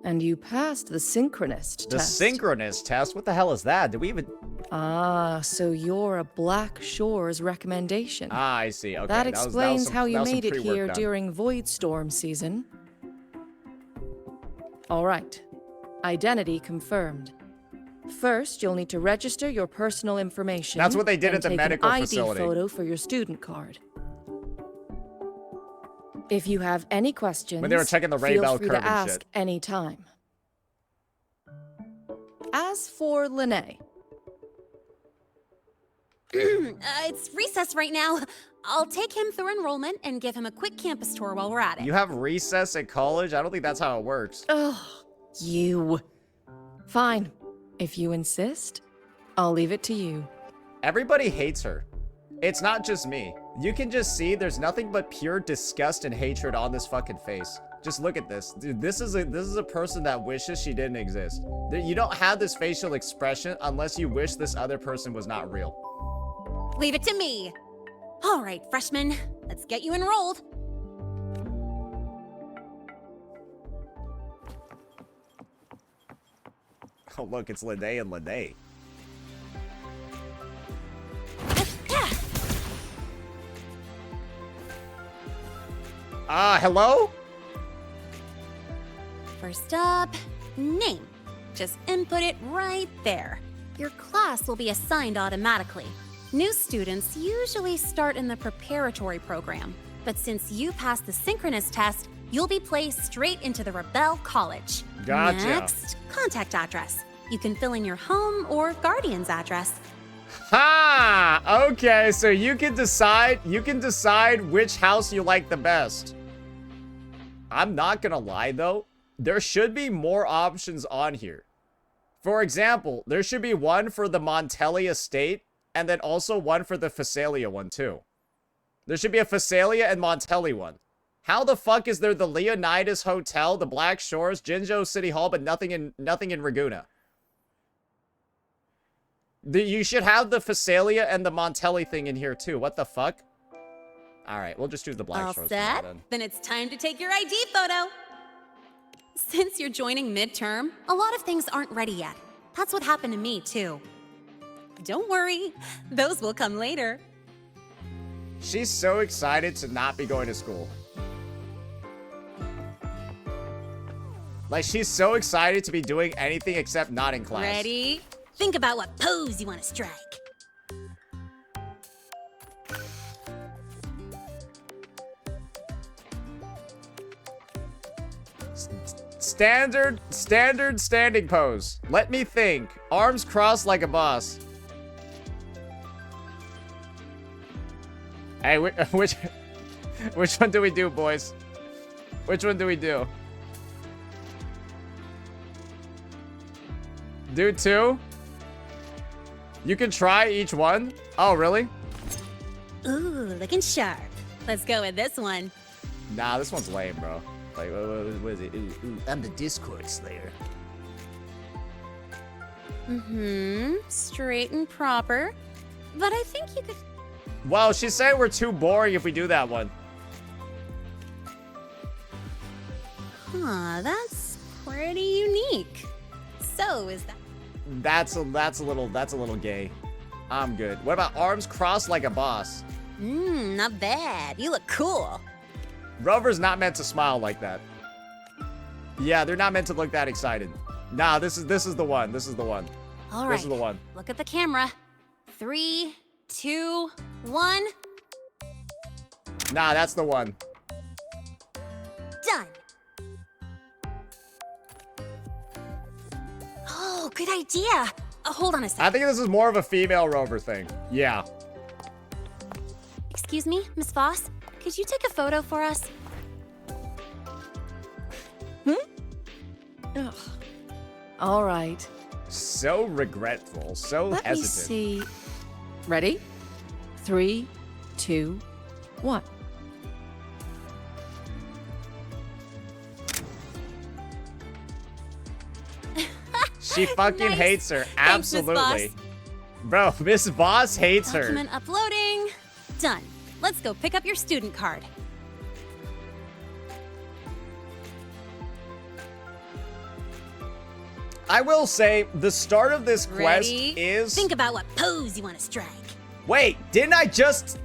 And you passed the synchronist The test. synchronous test? What the hell is that? Did we even... Ah, so you're a Black Shores recommendation. Ah, I see. Okay. That was explains some- how that you was some made it pre-work here done. during Voidstorm season. All right. Identity confirmed. First, you'll need to register your personal information. That's what they did and at the take medical an ID facility. photo for your student card. If you have any questions, When they were checking the Ray feel Bell free curve to and ask shit. anytime. As for Lynae, It's recess right now. I'll take him through enrollment and give him a quick campus tour while we're at it. You have recess at college? I don't think that's how it works. oh, you. Fine. If you insist, I'll leave it to you. Everybody hates her. It's not just me. You can just see there's nothing but pure disgust and hatred on this fucking face. Just look at this. Dude, this is a person that wishes she didn't exist. You don't have this facial expression unless you wish this other person was not real. Leave it to me. All right, freshmen, let's get you enrolled. Oh, look, it's Lynae and Lynae. Hello? First up, name. Just input it right there. Your class will be assigned automatically. New students usually start in the preparatory program, but since you passed the synchronous test, you'll be placed straight into the Rebel College. Gotcha. Next, contact address. You can fill in your home or guardian's address. Ha! Okay, so you can decide which house you like the best. I'm not gonna lie though, there should be more options on here. For example, there should be one for the Montelli estate, and then also one for the Phasalia one too. There should be a Phasalia and Montelli one. How the fuck is there the Leonidas Hotel, the Black Shores, Jinzhou City Hall, but nothing in Raguna? You should have the Phasalia and the Montelli thing in here too. What the fuck? All right, we'll just do the Black All Shores. set? Then it's time to take your ID photo. Since you're joining midterm, a lot of things aren't ready yet. That's what happened to me too. Don't worry, those will come later. She's so excited to not be going to school. Like, she's so excited to be doing anything except not in class. Ready? Think about what pose you want to strike. Standard standing pose. Let me think. Arms crossed like a boss. Hey, which one do we do, boys? Which one do we do? Do two? You can try each one? Oh, really? Ooh, looking sharp. Let's go with this one. Nah, this one's lame, bro. Like, what is it? Ooh, I'm the Discord Slayer. Straight and proper. But I think you could... Well, she's saying we're too boring if we do that one. Huh, that's pretty unique. So, is that... That's a little gay. I'm good. What about arms crossed like a boss? Not bad. You look cool. Rover's not meant to smile like that. Yeah, they're not meant to look that excited. Nah, this is the one. This is the one. All right. This is the one. Look at the camera. 3, 2, 1. Nah, that's the one. Done. Oh, good idea. Hold on a second. I think this is more of a female Rover thing. Yeah. Excuse me, Miss Voss? Could you take a photo for us? Ugh. All right. So regretful. So Let hesitant. me see. Ready? 3, 2, 1. She fucking Nice. hates her. Thanks, Miss Absolutely. Voss. Bro, Miss Voss hates her. Document uploading. Done. Let's go pick up your student card. I will say, the start of this quest Ready? is... Think about what pose you want to strike. Wait, didn't I just...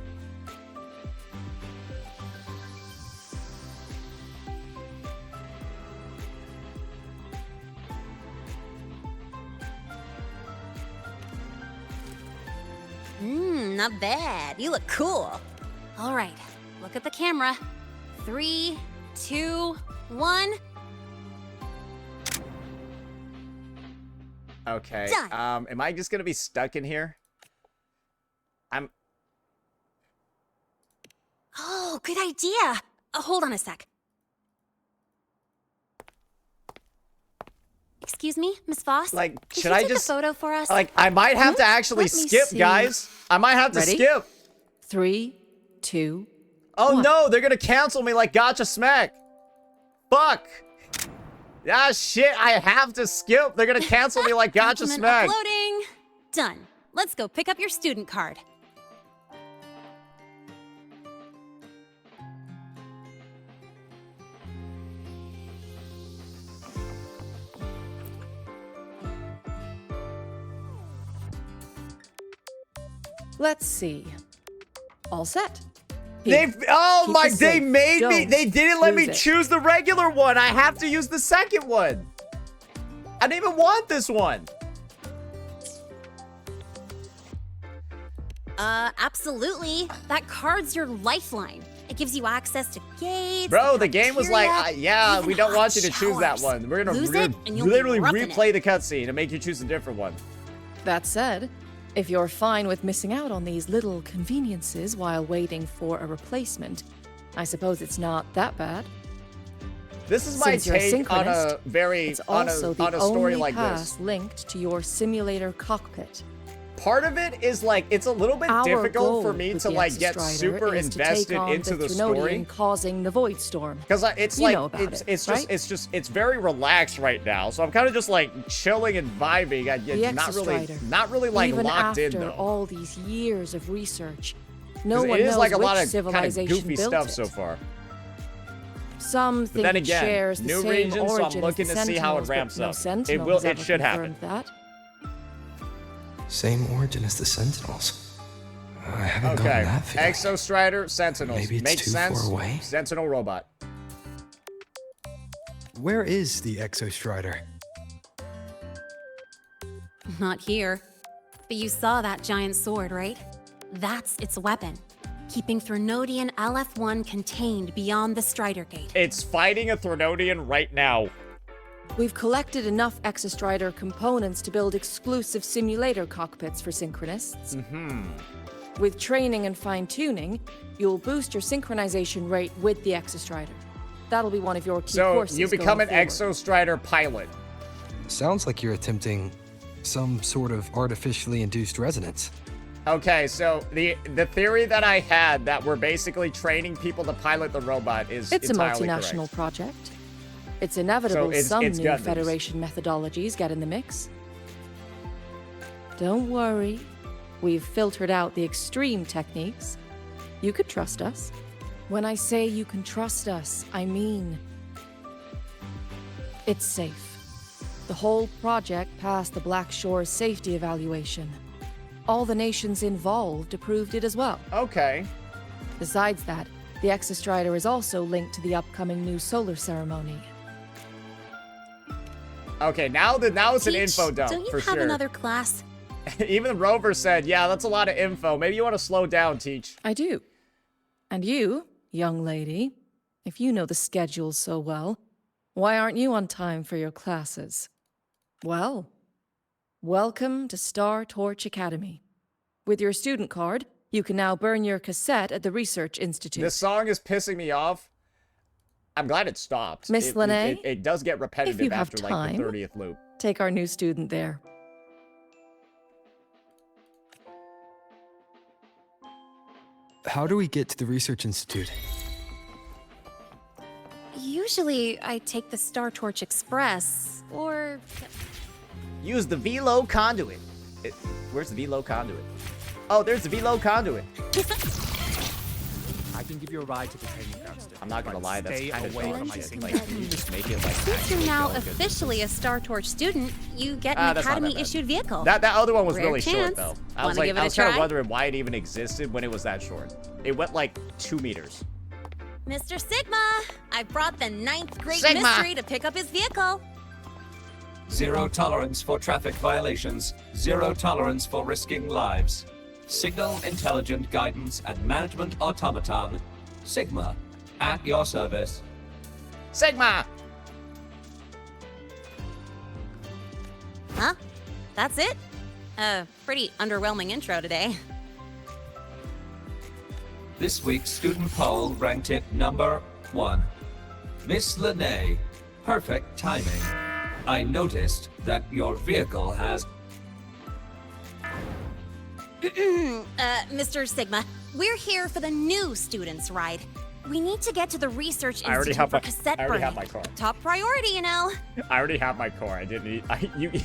Not bad. You look cool. All right, look at the camera. 3, 2, 1. Okay, Done. am I just gonna be stuck in here? Oh, good idea. Hold on a sec. Excuse me, Miss Voss? Like, Could should you I take just... a photo for us? Like, I might have to actually Let me skip, see. guys. I might have to Ready? skip. 3, 2, Oh 1. no, they're gonna cancel me like Gotcha Smack. fuck? Ah, shit, I have to skip. They're gonna cancel me like Gotcha Document Smack. Uploading. Done. Let's go pick up your student card. Let's see. All set. They Here, oh keep my it they safe. made me Don't they didn't let me lose it. choose the regular one. I have to use the second one. I didn't even want this one. Absolutely. That card's your lifeline. It gives you access to gates. Bro, the game was like, cafeteria, yeah, even we don't hot want you to choose that showers. one. We're gonna Lose it, and you'll be literally roughing it. replay the cutscene and make you choose a different one. That said, if you're fine with missing out on these little conveniences while waiting for a replacement, I suppose it's not that bad. This is my Since you're take on a synchronist, very it's on also a the story only like pass this. linked to your simulator cockpit. Part of it is like it's a little bit Our difficult for goal me with to the like get Exostrider super is to take invested on into the story. Thrunodian causing the Voidstorm. Because it's You like know about it's it, it's right? it's very relaxed right now, so I'm kind of just like chilling and vibing. The Not really like Even locked after in though. all these years of research, 'Cause no one it is knows like a which lot of kind of civilization goofy built stuff it. so far. Some But think then it again, shares the new same region, so I'm origin looking as to the see how it Sentinels, ramps but no up. Sentinel It will. has It ever should happen. confirmed that. Same origin as the Sentinels. I haven't gotten Okay, that feeling. Exostrider, Sentinels. Maybe it's Makes too sense. far away? Sentinel robot. Where is the Exostrider? Not here. But you saw that giant sword, right? That's its weapon. Keeping Thrunodian LF1 contained beyond the Strider Gate. It's fighting a Thrunodian right now. We've collected enough Exostrider components to build exclusive simulator cockpits for synchronists. With training and fine-tuning, you'll boost your synchronization rate with the Exostrider. That'll be one of your key So courses you become going an forward. Exostrider pilot. Sounds like you're attempting some sort of artificially induced resonance. Okay, so the theory that I had that we're basically training people to pilot the robot is It's a entirely multinational correct. project. It's inevitable So it's some good new news. Federation methodologies get in the mix. Don't worry. We've filtered out the extreme techniques. You could trust us. When I say you can trust us, I mean it's safe. The whole project passed the Black Shore safety evaluation. All the nations involved approved it as well. Okay. Besides that, the Exostrider is also linked to the upcoming new solar ceremony. Okay, now it's an Teach, info dump don't you for have sure. another class? Even Rover said, yeah, that's a lot of info. Maybe you want to slow down, Teach. I do. And you, young lady, if you know the schedule so well, why aren't you on time for your classes? Well, welcome to Star Torch Academy. With your student card, you can now burn your cassette at the Research Institute. This song is pissing me off. I'm glad it stopped. Miss It- Lynae, it does get repetitive you have after like time, the 30th loop. take our new student there. How do we get to the Research Institute? Usually, I take the Star Torch Express, or... Use the Velo conduit. Where's the Velo conduit? Oh, there's the Velo conduit. I can give you a ride to Containment downstairs. I'm not gonna But lie, that's stay kind of away dog from my shit. single Like, can you just make it like Since you're actually now go? 'Cause officially a Star Torch student, you get Ah, an that's not that bad. Academy-issued vehicle. That other one was Rare really short chance. though. I Wanna was like, give it I a was kind of try? wondering why it even existed when it was that short. It went like 2 meters. Mr. Sigma, I brought the 9th grade Sigma. mystery to pick up his vehicle. Zero tolerance for traffic violations. Zero tolerance for risking lives. Signal Intelligent Guidance and Management Automaton. Sigma. At your service. Sigma! Huh? That's it? Pretty underwhelming intro today. This week's student poll ranked it number 1. Miss Lynae. Perfect timing. I noticed that your vehicle has... Mr. Sigma, we're here for the new students' ride. We need to get to the research I already institute have for my. cassette I already have burning. my car. Top priority, you know. I already have my car. I didn't need.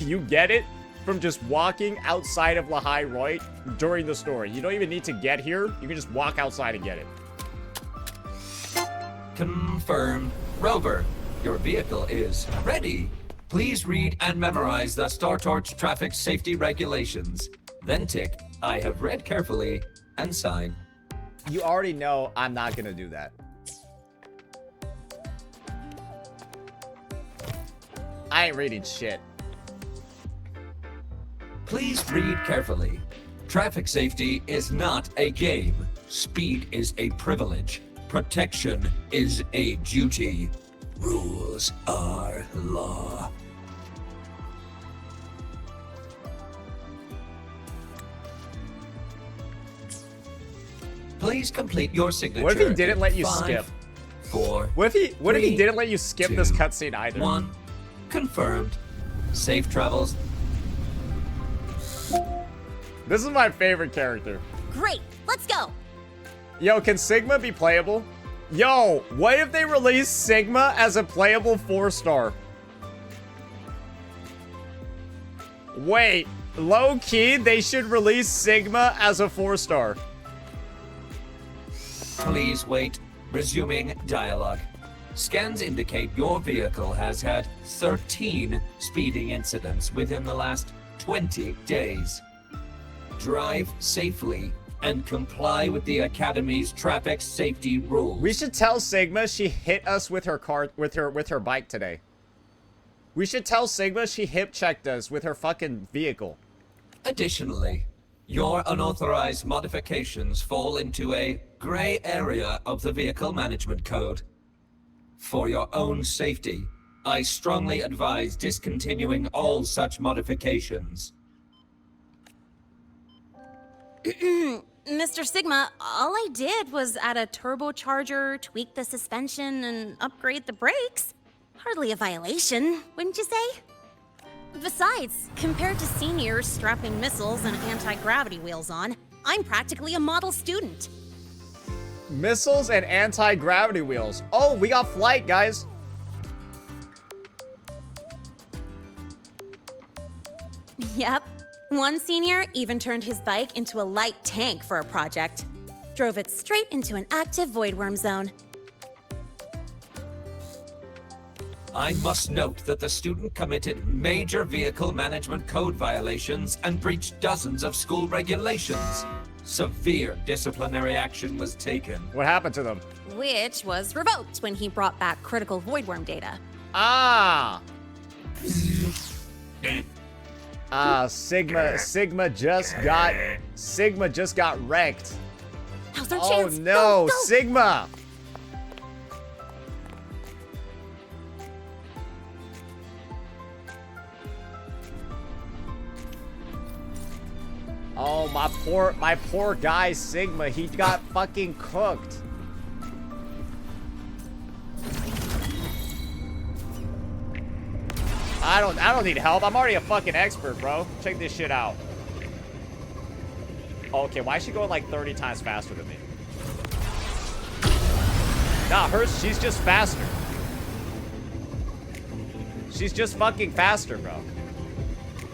You get it from just walking outside of Lynae Roy during the story. You don't even need to get here. You can just walk outside and get it. Confirmed. Rover, your vehicle is ready. Please read and memorize the Star Torch traffic safety regulations. Then tick, I have read carefully, and sign. You already know I'm not gonna do that. I ain't reading shit. Please read carefully. Traffic safety is not a game. Speed is a privilege. Protection is a duty. Rules are law. Please complete your signature. What if he didn't let you 5, skip? 4. What if he didn't let you skip 2, this cutscene either? 1. Confirmed. Safe travels. This is my favorite character. Great, let's go. Yo, can Sigma be playable? Yo, what if they release Sigma as a playable 4-star? Wait, low-key, they should release Sigma as a 4-star. Please wait. Resuming dialogue. Scans indicate your vehicle has had 13 speeding incidents within the last 20 days. Drive safely and comply with the Academy's traffic safety rules. We should tell Sigma she hit us with her car with her bike today. We should tell Sigma she hip checked us with her fucking vehicle. Additionally, your unauthorized modifications fall into a gray area of the Vehicle Management Code. For your own safety, I strongly advise discontinuing all such modifications. Mr. Sigma, all I did was add a turbocharger, tweak the suspension, and upgrade the brakes. Hardly a violation, wouldn't you say? Besides, compared to seniors strapping missiles and anti-gravity wheels on, I'm practically a model student. Missiles and anti-gravity wheels. Oh, we got flight, guys. Yep. One senior even turned his bike into a light tank for a project. Drove it straight into an active Voidworm zone. I must note that the student committed major Vehicle Management Code violations and breached dozens of school regulations. Severe disciplinary action was taken. What happened to them? Which was revoked when he brought back critical Voidworm data. Ah! Sigma just got wrecked. Now's our Oh chance. no, Go, go. Sigma! Oh, my poor guy Sigma, he got fucking cooked. I don't need help. I'm already a fucking expert, bro. Check this shit out. Okay, why is she going like 30 times faster than me? Nah, she's just faster. She's just fucking faster, bro.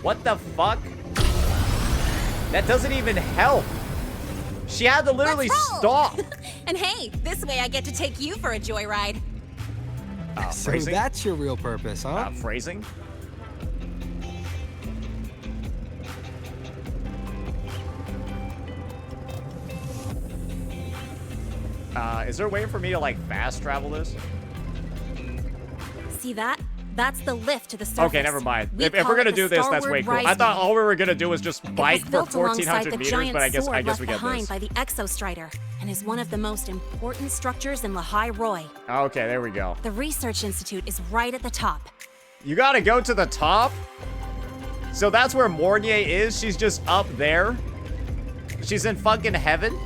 What the fuck? That doesn't even help. She had to literally stop. And hey, this way I get to take you for a joyride. So Phrasing? that's your real purpose, huh? Phrasing? Is there a way for me to like fast travel this? See that? That's the lift to the surface. Okay, never mind. We If call we're it gonna the do this, that's way Starward cool. I thought Rise all we were gonna do was just bike It was for built alongside 1,400 the meters, giant but I guess sword we left get behind this. by the Exostrider, and is one of the most important structures in Lynae Roy. Okay, there we go. The Research Institute is right at the top. You gotta go to the top? So that's where Mornier is? She's just up there? She's in fucking heaven?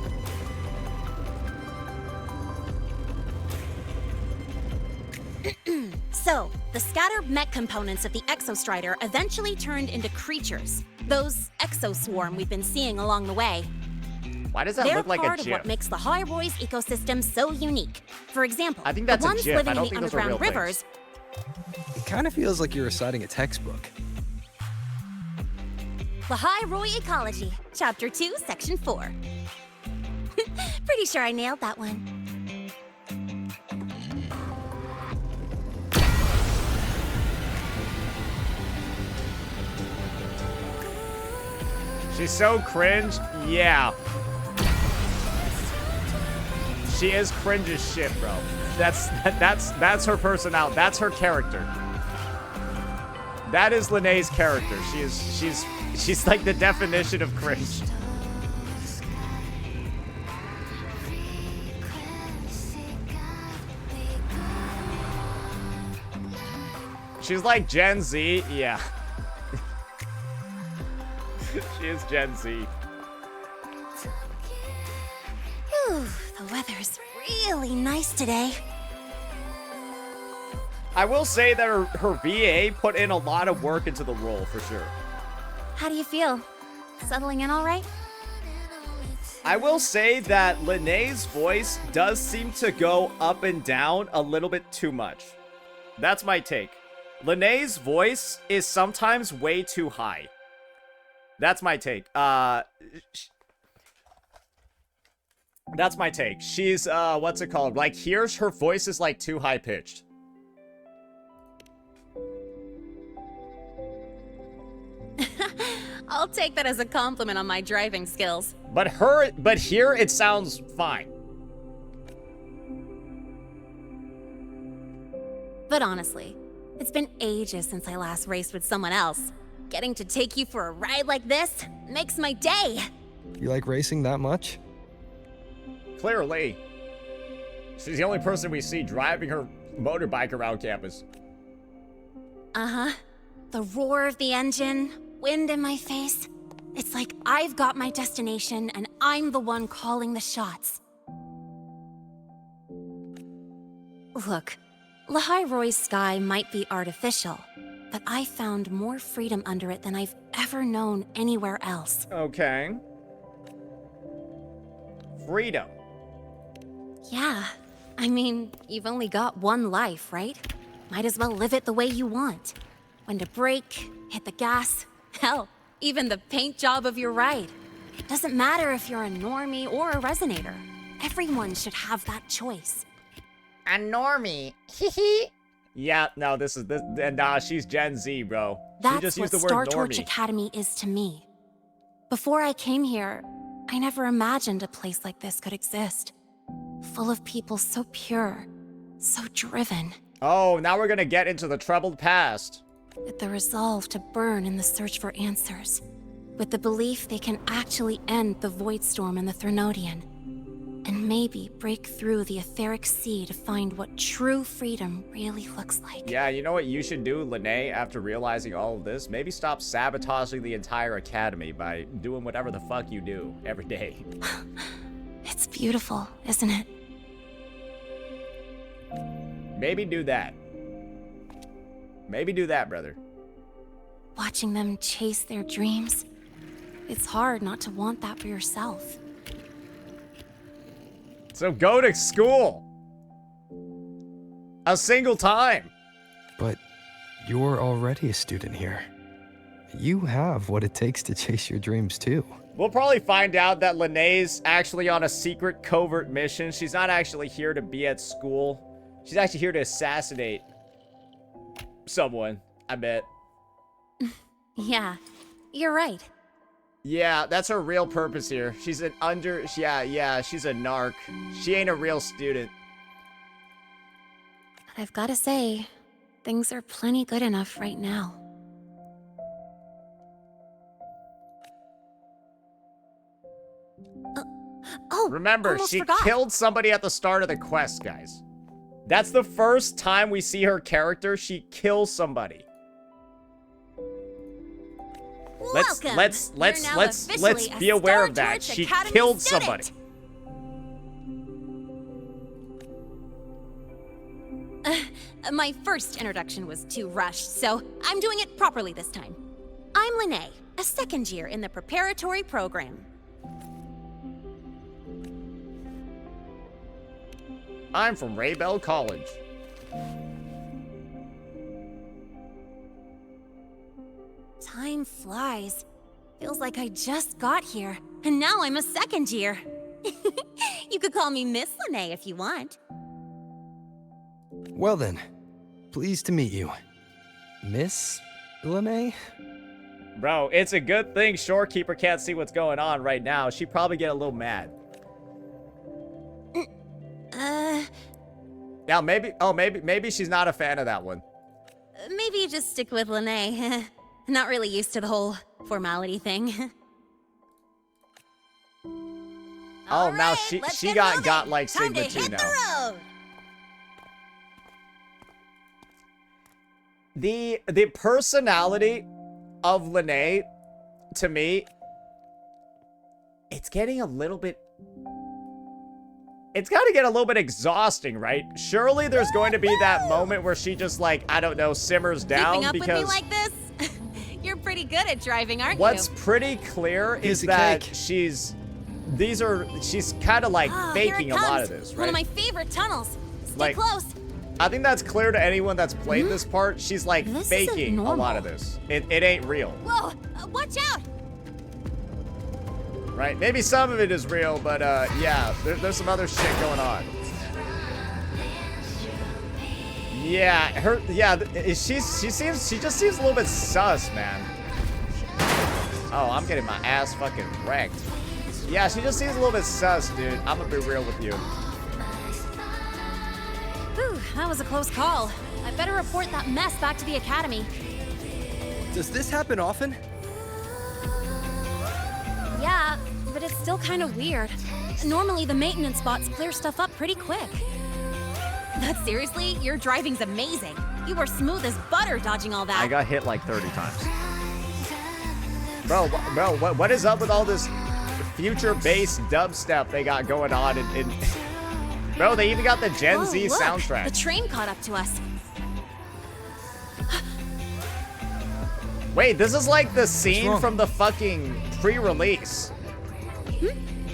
So, the scattered mech components of the Exostrider eventually turned into creatures. Those exoswarm we've been seeing along the way. Why does that They're look like a part of GIF? what makes the High Roy's ecosystem so unique. For example, I think that's the a ones GIF. living I don't in the think those are real underground things. rivers. It kind of feels like you're reciting a textbook. The High Roy Ecology, Chapter 2, Section 4. Pretty sure I nailed that one. She's so cringe. Yeah. She is cringe as shit, bro. That's her personality. That's her character. That is Lynae's character. She's like the definition of cringe. She's like Gen Z. Yeah. She is Gen Z. Whew, the weather's really nice today. I will say that her VA put in a lot of work into the role, for sure. How do you feel? Settling in all right? I will say that Lynae's voice does seem to go up and down a little bit too much. That's my take. Lynae's voice is sometimes way too high. That's my take. That's my take. She's, what's it called? Like, here, her voice is, like, too high-pitched. I'll take that as a compliment on my driving skills. But here, it sounds fine. But honestly, it's been ages since I last raced with someone else. Getting to take you for a ride like this makes my day. You like racing that much? Clearly. She's the only person we see driving her motorbike around campus. Uh-huh. The roar of the engine, wind in my face. It's like I've got my destination and I'm the one calling the shots. Look, Lahai Roy's sky might be artificial, but I found more freedom under it than I've ever known anywhere else. Okay. Freedom. Yeah. I mean, you've only got one life, right? Might as well live it the way you want. When to brake, hit the gas, hell, even the paint job of your ride. It doesn't matter if you're a normie or a resonator. Everyone should have that choice. A normie. Hee. Yeah, no, she's Gen Z, bro. She That's just what used the Star word Torch normie. Academy is to me. Before I came here, I never imagined a place like this could exist. Full of people so pure, so driven. Oh, now we're gonna get into the troubled past. With the resolve to burn in the search for answers. With the belief they can actually end the Voidstorm and the Threnodian. And maybe break through the etheric sea to find what true freedom really looks like. Yeah, you know what you should do, Lynae, after realizing all of this? Maybe stop sabotaging the entire academy by doing whatever the fuck you do every day. It's beautiful, isn't it? Maybe do that. Maybe do that, brother. Watching them chase their dreams. It's hard not to want that for yourself. So go to school. A single time. But you're already a student here. You have what it takes to chase your dreams too. We'll probably find out that Lynae's actually on a secret covert mission. She's not actually here to be at school. She's actually here to assassinate someone, I bet. Yeah, you're right. Yeah, that's her real purpose here. She's an she's a narc. She ain't a real student. But I've gotta say, things are plenty good enough right now. Remember, almost she forgot. killed somebody at the start of the quest, guys. That's the first time we see her character. She kills somebody. Let's be aware of that. She killed somebody. My first introduction was too rushed, so I'm doing it properly this time. I'm Lynae, a second year in the preparatory program. I'm from Raybell College. Time flies. Feels like I just got here, and now I'm a second year. You could call me Miss Lynae if you want. Well then, pleased to meet you. Miss Lynae? Bro, it's a good thing Shorekeeper can't see what's going on right now. She'd probably get a little mad. Yeah, maybe she's not a fan of that one. Maybe you just stick with Lynae. Not really used to the whole formality thing. Oh, now she got like Sigma too now. The personality of Lynae, to me, it's getting a little bit. It's got to get a little bit exhausting, right? Surely there's going to be that moment where she just like, I don't know, simmers down. Keeping up because with me like this? You're pretty good at driving, aren't what's you? pretty clear is that she's kind of like faking a lot of this, right? One of my favorite tunnels. Stay Like, close. I think that's clear to anyone that's played this part. She's like This faking isn't a lot of this. It ain't real, Whoa! Watch out! right? Maybe some of it is real, but yeah, there's some other shit going on. Yeah, she just seems a little bit sus, man. Oh, I'm getting my ass fucking wrecked. Yeah, she just seems a little bit sus, dude. I'm gonna be real with you. Whew, that was a close call. I better report that mess back to the academy. Does this happen often? Yeah, but it's still kind of weird. Normally the maintenance bots clear stuff up pretty quick. But seriously, your driving's amazing. You were smooth as butter dodging all that. I got hit like 30 times. Bro, what is up with all this future-based dubstep they got going on? Bro, they even got the Gen Z look, soundtrack. The train caught up to us. Wait, this is like the scene from the fucking pre-release.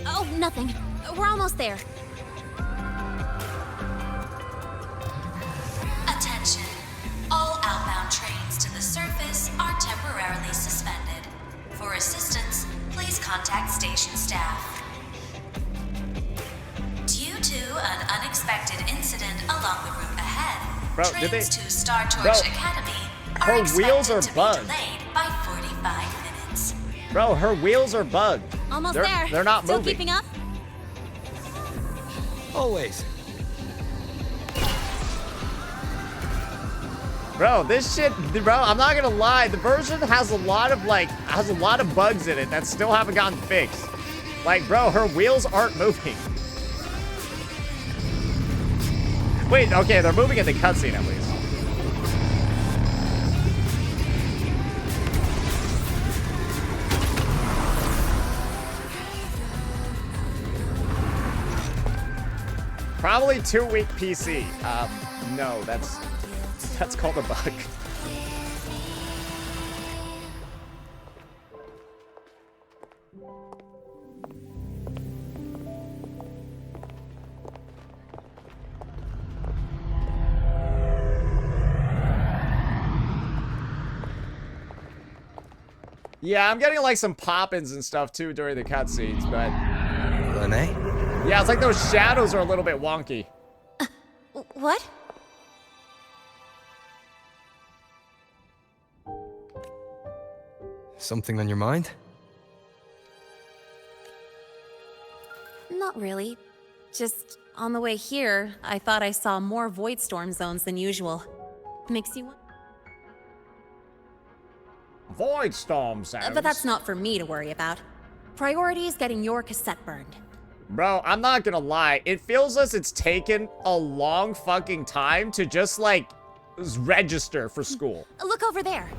Oh, nothing. We're almost there. Attention. All outbound trains to the surface are temporarily suspended. For assistance, please contact station staff. Due to an unexpected incident along the route ahead, Bro, trains to Star Torch Bro, Academy are her expected wheels are to be bugged. delayed by 45 minutes. Bro, her wheels are bugged. Almost they're, there. They're not Still moving. keeping up? Always. Bro, this shit, bro, I'm not gonna lie. The version has a lot of bugs in it that still haven't gotten fixed. Like, bro, her wheels aren't moving. Wait, okay, they're moving in the cutscene at least. Probably too weak PC. No, that's called a bug. Yeah, I'm getting like some pop-ins and stuff too during the cutscenes, but Lynae? yeah, it's like those shadows are a little bit wonky. What? Something on your mind? Not really. Just on the way here, I thought I saw more Voidstorm zones than usual. Makes you wonder. Voidstorm sounds. But that's not for me to worry about. Priority is getting your cassette burned. Bro, I'm not gonna lie. It feels as it's taken a long fucking time to just like register for school. Look over there.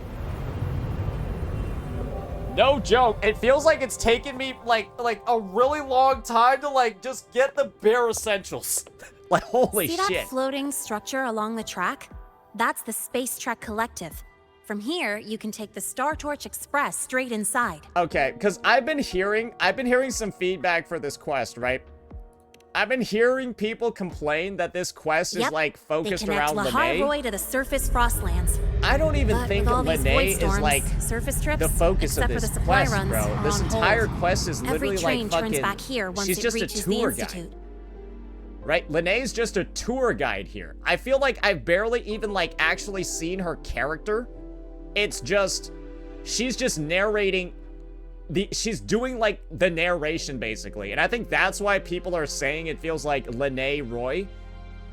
No joke. It feels like it's taken me like a really long time to like just get the bare essentials. Like holy See shit. that floating structure along the track? That's the Space Trek Collective. From here, you can take the Star Torch Express straight inside. Okay, because I've been hearing some feedback for this quest, right? I've been hearing people complain that this quest is like focused around Lynae. Lynae. Roy to the surface Frostlands. I don't even But think with all these Lynae is like surface trips, the focus of except for this the supply quest, runs, bro. are This on entire hold. quest is Every literally train like fucking. turns back here once she's it just a reaches the tour Institute. guide. Right? Lynae's just a tour guide here. I feel like I've barely even like actually seen her character. It's just she's just narrating she's doing like the narration basically. And I think that's why people are saying it feels like Lynae Roy.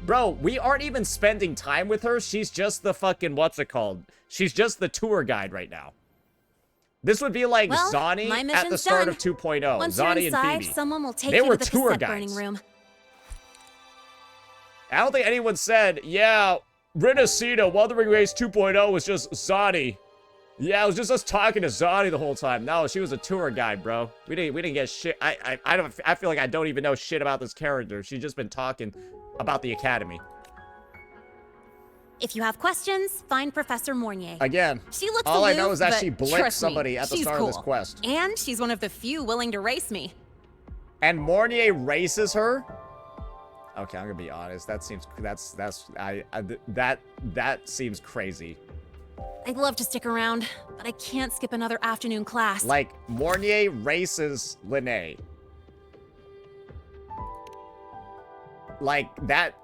Bro, we aren't even spending time with her. She's just the fucking what's it called? She's just the tour guide right now. This would be like Zani at the start of 2.0. Once Zani you're inside, and Phoebe. someone will take They you were to the tour cassette burning guides. room. I don't think anyone said, yeah, Renacida, Wuthering Waves 2.0 was just Zani. Yeah, it was just us talking to Zani the whole time. No, she was a tour guide, bro. We didn't get shit. I feel like I don't even know shit about this character. She's just been talking about the academy. If you have questions, find Professor Mornier. Again, She looks all I know aloof, is that but she blipped trust me, somebody at the she's start cool. of this quest. And she's one of the few willing to race me. And Mornier races her? Okay, I'm gonna be honest. That seems that seems crazy. I'd love to stick around, but I can't skip another afternoon class. Like Mornier races Lynae. Like that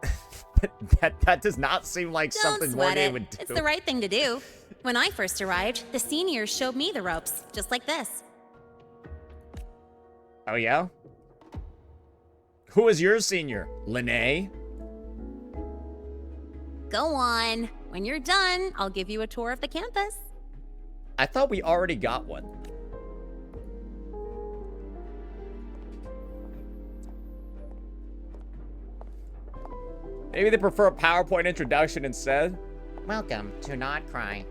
that does not seem like Don't something sweat Mornier it. would do. It's the right thing to do. When I first arrived, the seniors showed me the ropes, just like this. Oh yeah? Who is your senior? Lynae? Go on. When you're done, I'll give you a tour of the campus. I thought we already got one. Maybe they prefer a PowerPoint introduction instead. Welcome to Not Cry.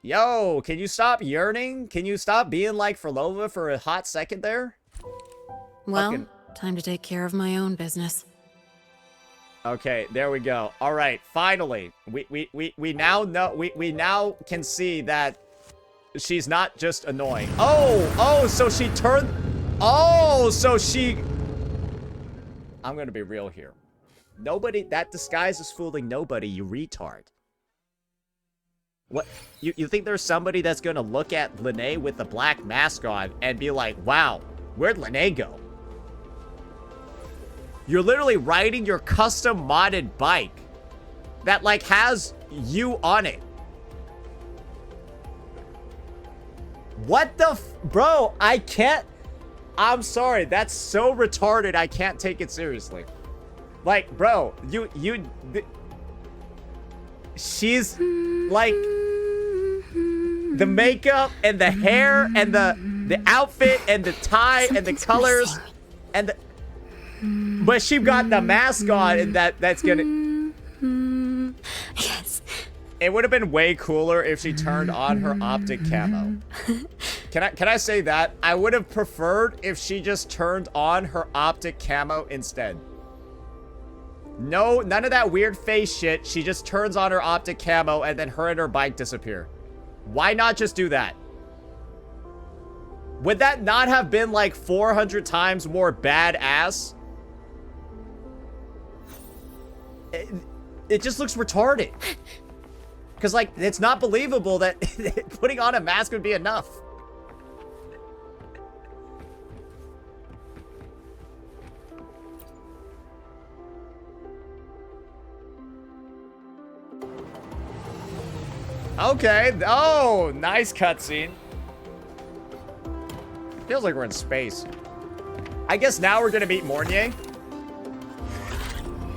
Yo, can you stop yearning? Can you stop being like Frolova for a hot second there? Well, time to take care of my own business. Okay, there we go. All right, finally, we now know we now can see that she's not just annoying. Oh, so she turned. Oh, so she. I'm gonna be real here. Nobody. That disguise is fooling nobody. You retard. What? You think there's somebody that's gonna look at Lynae with the black mask on and be like, "Wow, where'd Lynae go?" You're literally riding your custom modded bike that like has you on it. What the bro, I can't. I'm sorry, that's so retarded. I can't take it seriously. Like, bro, she's like the makeup and the hair and the outfit and the tie and the colors and the but she got the mask on, and that's gonna. Yes. It would have been way cooler if she turned on her optic camo. Can I say that? I would have preferred if she just turned on her optic camo instead. No, none of that weird face shit. She just turns on her optic camo, and then her and her bike disappear. Why not just do that? Would that not have been like 400 times more badass? It just looks retarded. Because, like, it's not believable that putting on a mask would be enough. Okay. Oh, nice cutscene. Feels like we're in space. I guess now we're gonna meet Mornier.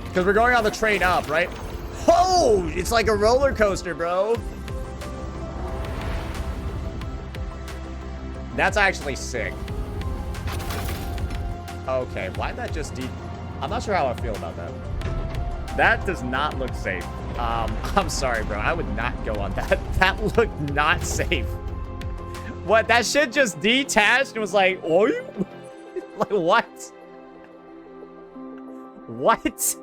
Because we're going on the train up, right? Oh, it's like a roller coaster, bro. That's actually sick. Okay, why'd that just I'm not sure how I feel about that. That does not look safe. I'm sorry, bro. I would not go on that. That looked not safe. What? That shit just detached and was like, oh, like what? What?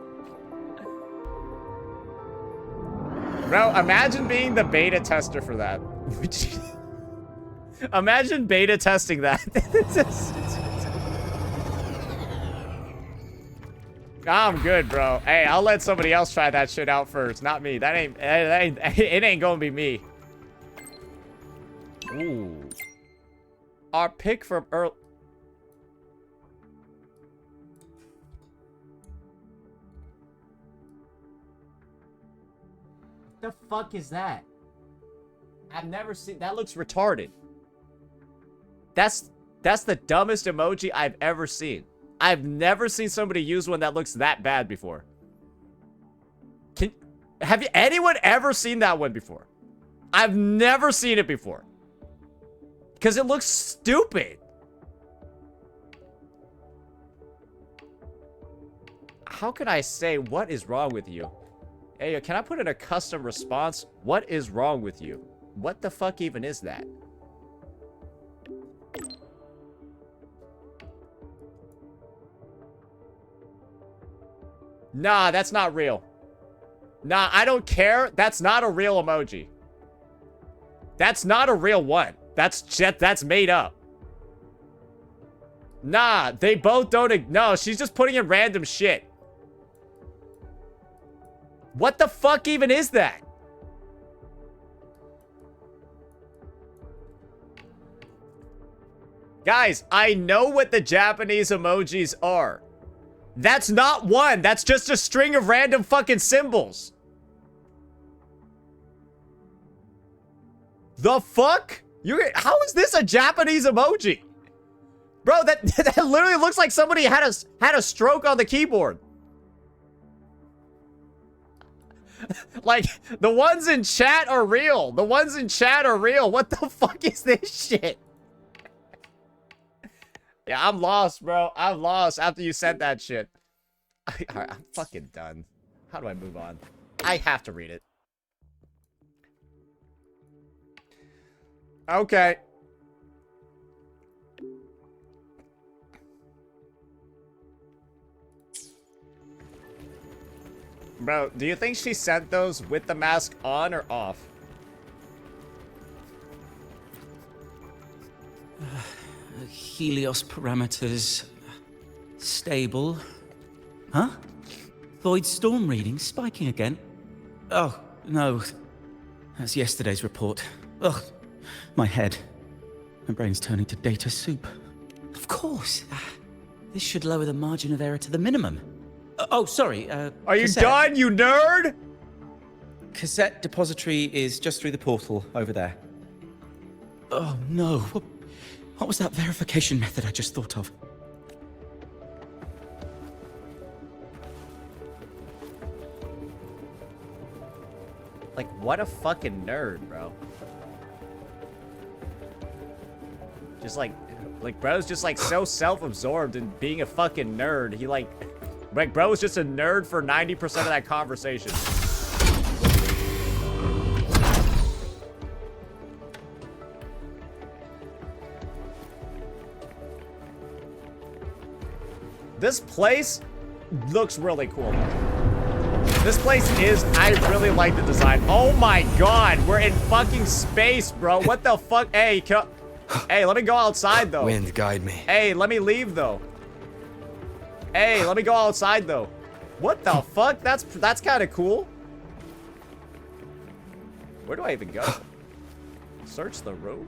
Bro, imagine being the beta tester for that. Imagine beta testing that. I'm good, bro. Hey, I'll let somebody else try that shit out first, not me. It ain't gonna be me. Ooh. Our pick from early. The fuck is that? I've never seen that. Looks retarded. That's the dumbest emoji I've ever seen. I've never seen somebody use one that looks that bad before. Have anyone ever seen that one before? I've never seen it before. Because it looks stupid. How can I say what is wrong with you? Hey, can I put in a custom response? What is wrong with you? What the fuck even is that? Nah, that's not real. Nah, I don't care. That's not a real emoji. That's not a real one. That's made up. Nah, they both don't. No, she's just putting in random shit. What the fuck even is that? Guys, I know what the Japanese emojis are. That's not one. That's just a string of random fucking symbols. The fuck? How is this a Japanese emoji? Bro, that literally looks like somebody had a stroke on the keyboard. Like, the ones in chat are real. The ones in chat are real. What the fuck is this shit? Yeah, I'm lost, bro. I'm lost after you said that shit. Alright, I'm fucking done. How do I move on? I have to read it. Okay. Bro, do you think she sent those with the mask on or off? Helios parameters stable. Huh? Voidstorm reading spiking again? Oh, no. That's yesterday's report. Ugh, my head. My brain's turning to data soup. Of course. This should lower the margin of error to the minimum. Oh, sorry. Are you done, you nerd? Cassette depository is just through the portal over there. Oh, no. What was that verification method I just thought of? Like, what a fucking nerd, bro. Just like bro's just like so self-absorbed in being a fucking nerd. He like bro is just a nerd for 90% of that conversation. This place looks really cool. This place is, I really like the design. Oh my god, we're in fucking space, bro. What the fuck? Hey, hey, let me go outside, though. Wind, guide me. Hey, let me leave, though. Hey, let me go outside, though. What the fuck? That's kind of cool. Where do I even go? Search the road?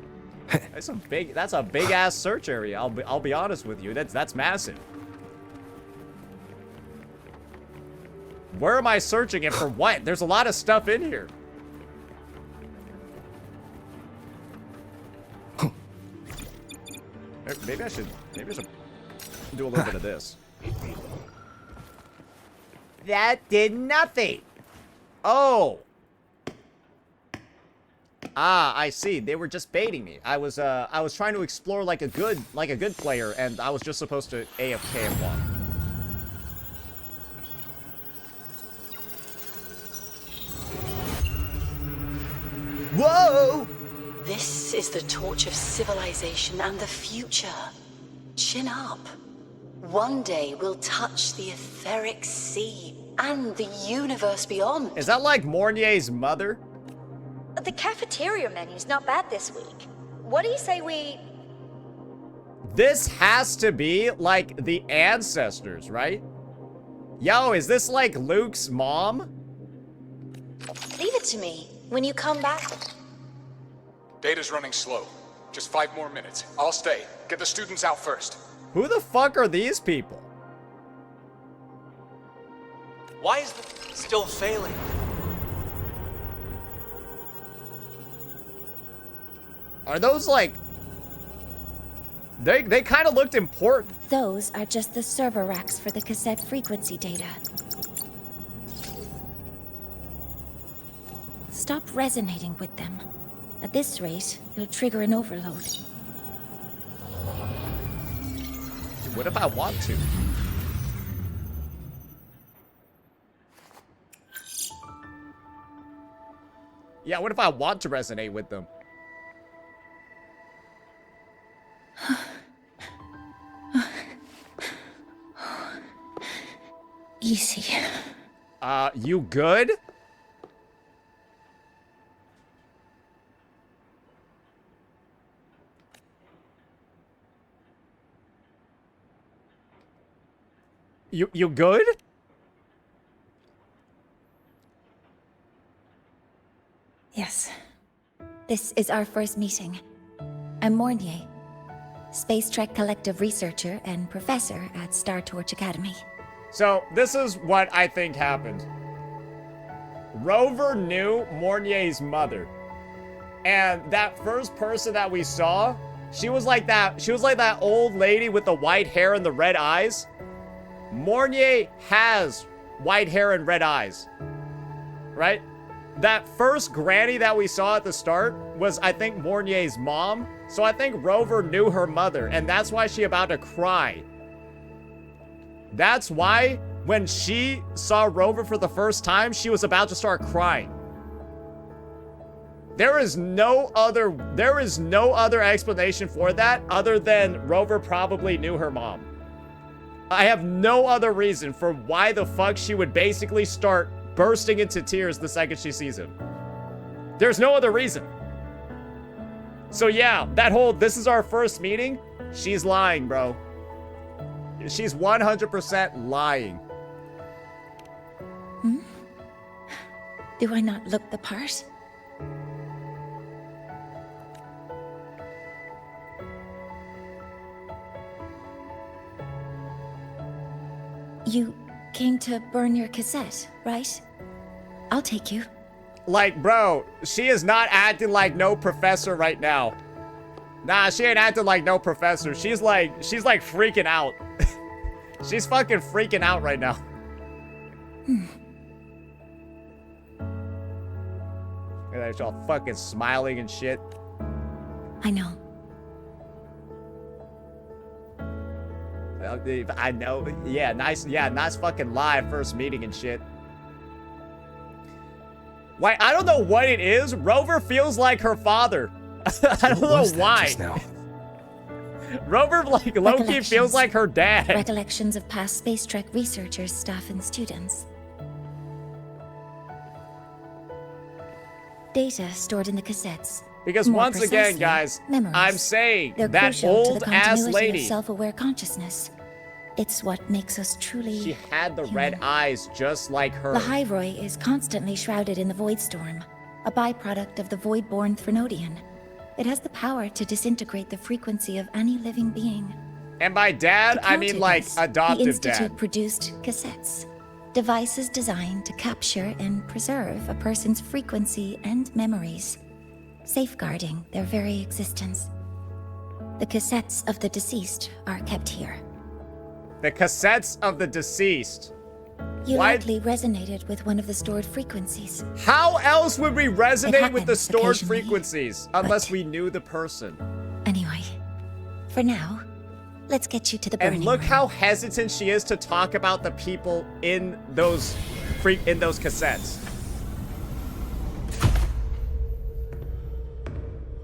That's a big ass search area. I'll be honest with you. That's massive. Where am I searching and for what? There's a lot of stuff in here. Maybe I should do a little bit of this. That did nothing. Oh. Ah, I see. They were just baiting me. I was trying to explore like a good player, and I was just supposed to AFK and walk. Whoa! This is the torch of civilization and the future. Chin up. One day we'll touch the etheric sea. and the universe beyond. Is that like Mornier's mother? The cafeteria menu's not bad this week. What do you say we... This has to be like the ancestors, right? Yo, is this like Luke's mom? Leave it to me. When you come back... Data's running slow. Just 5 more minutes. I'll stay. Get the students out first. Who the fuck are these people? Why is it still failing? Are those like... They kind of looked important. Those are just the server racks for the cassette frequency data. Stop resonating with them. At this rate, you'll trigger an overload. What if I want to? Yeah, what if I want to resonate with them? Easy. You good? You good? Yes. This is our first meeting. I'm Mornier, Space Trek Collective researcher and professor at Star Torch Academy. So, this is what I think happened. Rover knew Mornier's mother. And that first person that we saw, she was like that old lady with the white hair and the red eyes. Mornier has white hair and red eyes. Right? That first granny that we saw at the start was, I think, Mornier's mom. So I think Rover knew her mother, and that's why she about to cry. That's why when she saw Rover for the first time, she was about to start crying. There is no other explanation for that other than Rover probably knew her mom. I have no other reason for why the fuck she would basically start bursting into tears the second she sees him. There's no other reason. So yeah, that whole this is our first meeting, she's lying, bro. She's 100% lying. Hmm? Do I not look the part? You came to burn your cassette, right? I'll take you. Like, bro, she is not acting like no professor right now. Nah, she ain't acting like no professor. She's like freaking out. She's fucking freaking out right now. And she's all fucking smiling and shit. I know. I know. Yeah, nice fucking live first meeting and shit. Why, I don't know what it is. Rover feels like her father. I don't know why. Rover, like, low-key feels like her dad. Recollections of past Space Trek researchers, staff, and students. Data stored in the cassettes. Because More once again, precisely, guys, memories. I'm saying They're that crucial to the old-ass continuity lady, of self-aware consciousness. It's what makes us truly she had the red eyes just like her. The Hyroi is constantly shrouded in the Voidstorm, a byproduct of the Voidborn Threnodian. It has the power to disintegrate the frequency of any living being. And by dad, I mean like The adoptive Institute dad. produced cassettes, devices designed to capture and preserve a person's frequency and memories, safeguarding their very existence. The cassettes of the deceased are kept here. The cassettes of the deceased. You Why- likely resonated with one of the stored frequencies. How else would we resonate with the happens stored occasionally, frequencies unless we knew the person? Anyway, for now, let's get you to the burning And look room. how hesitant she is to talk about the people in those cassettes.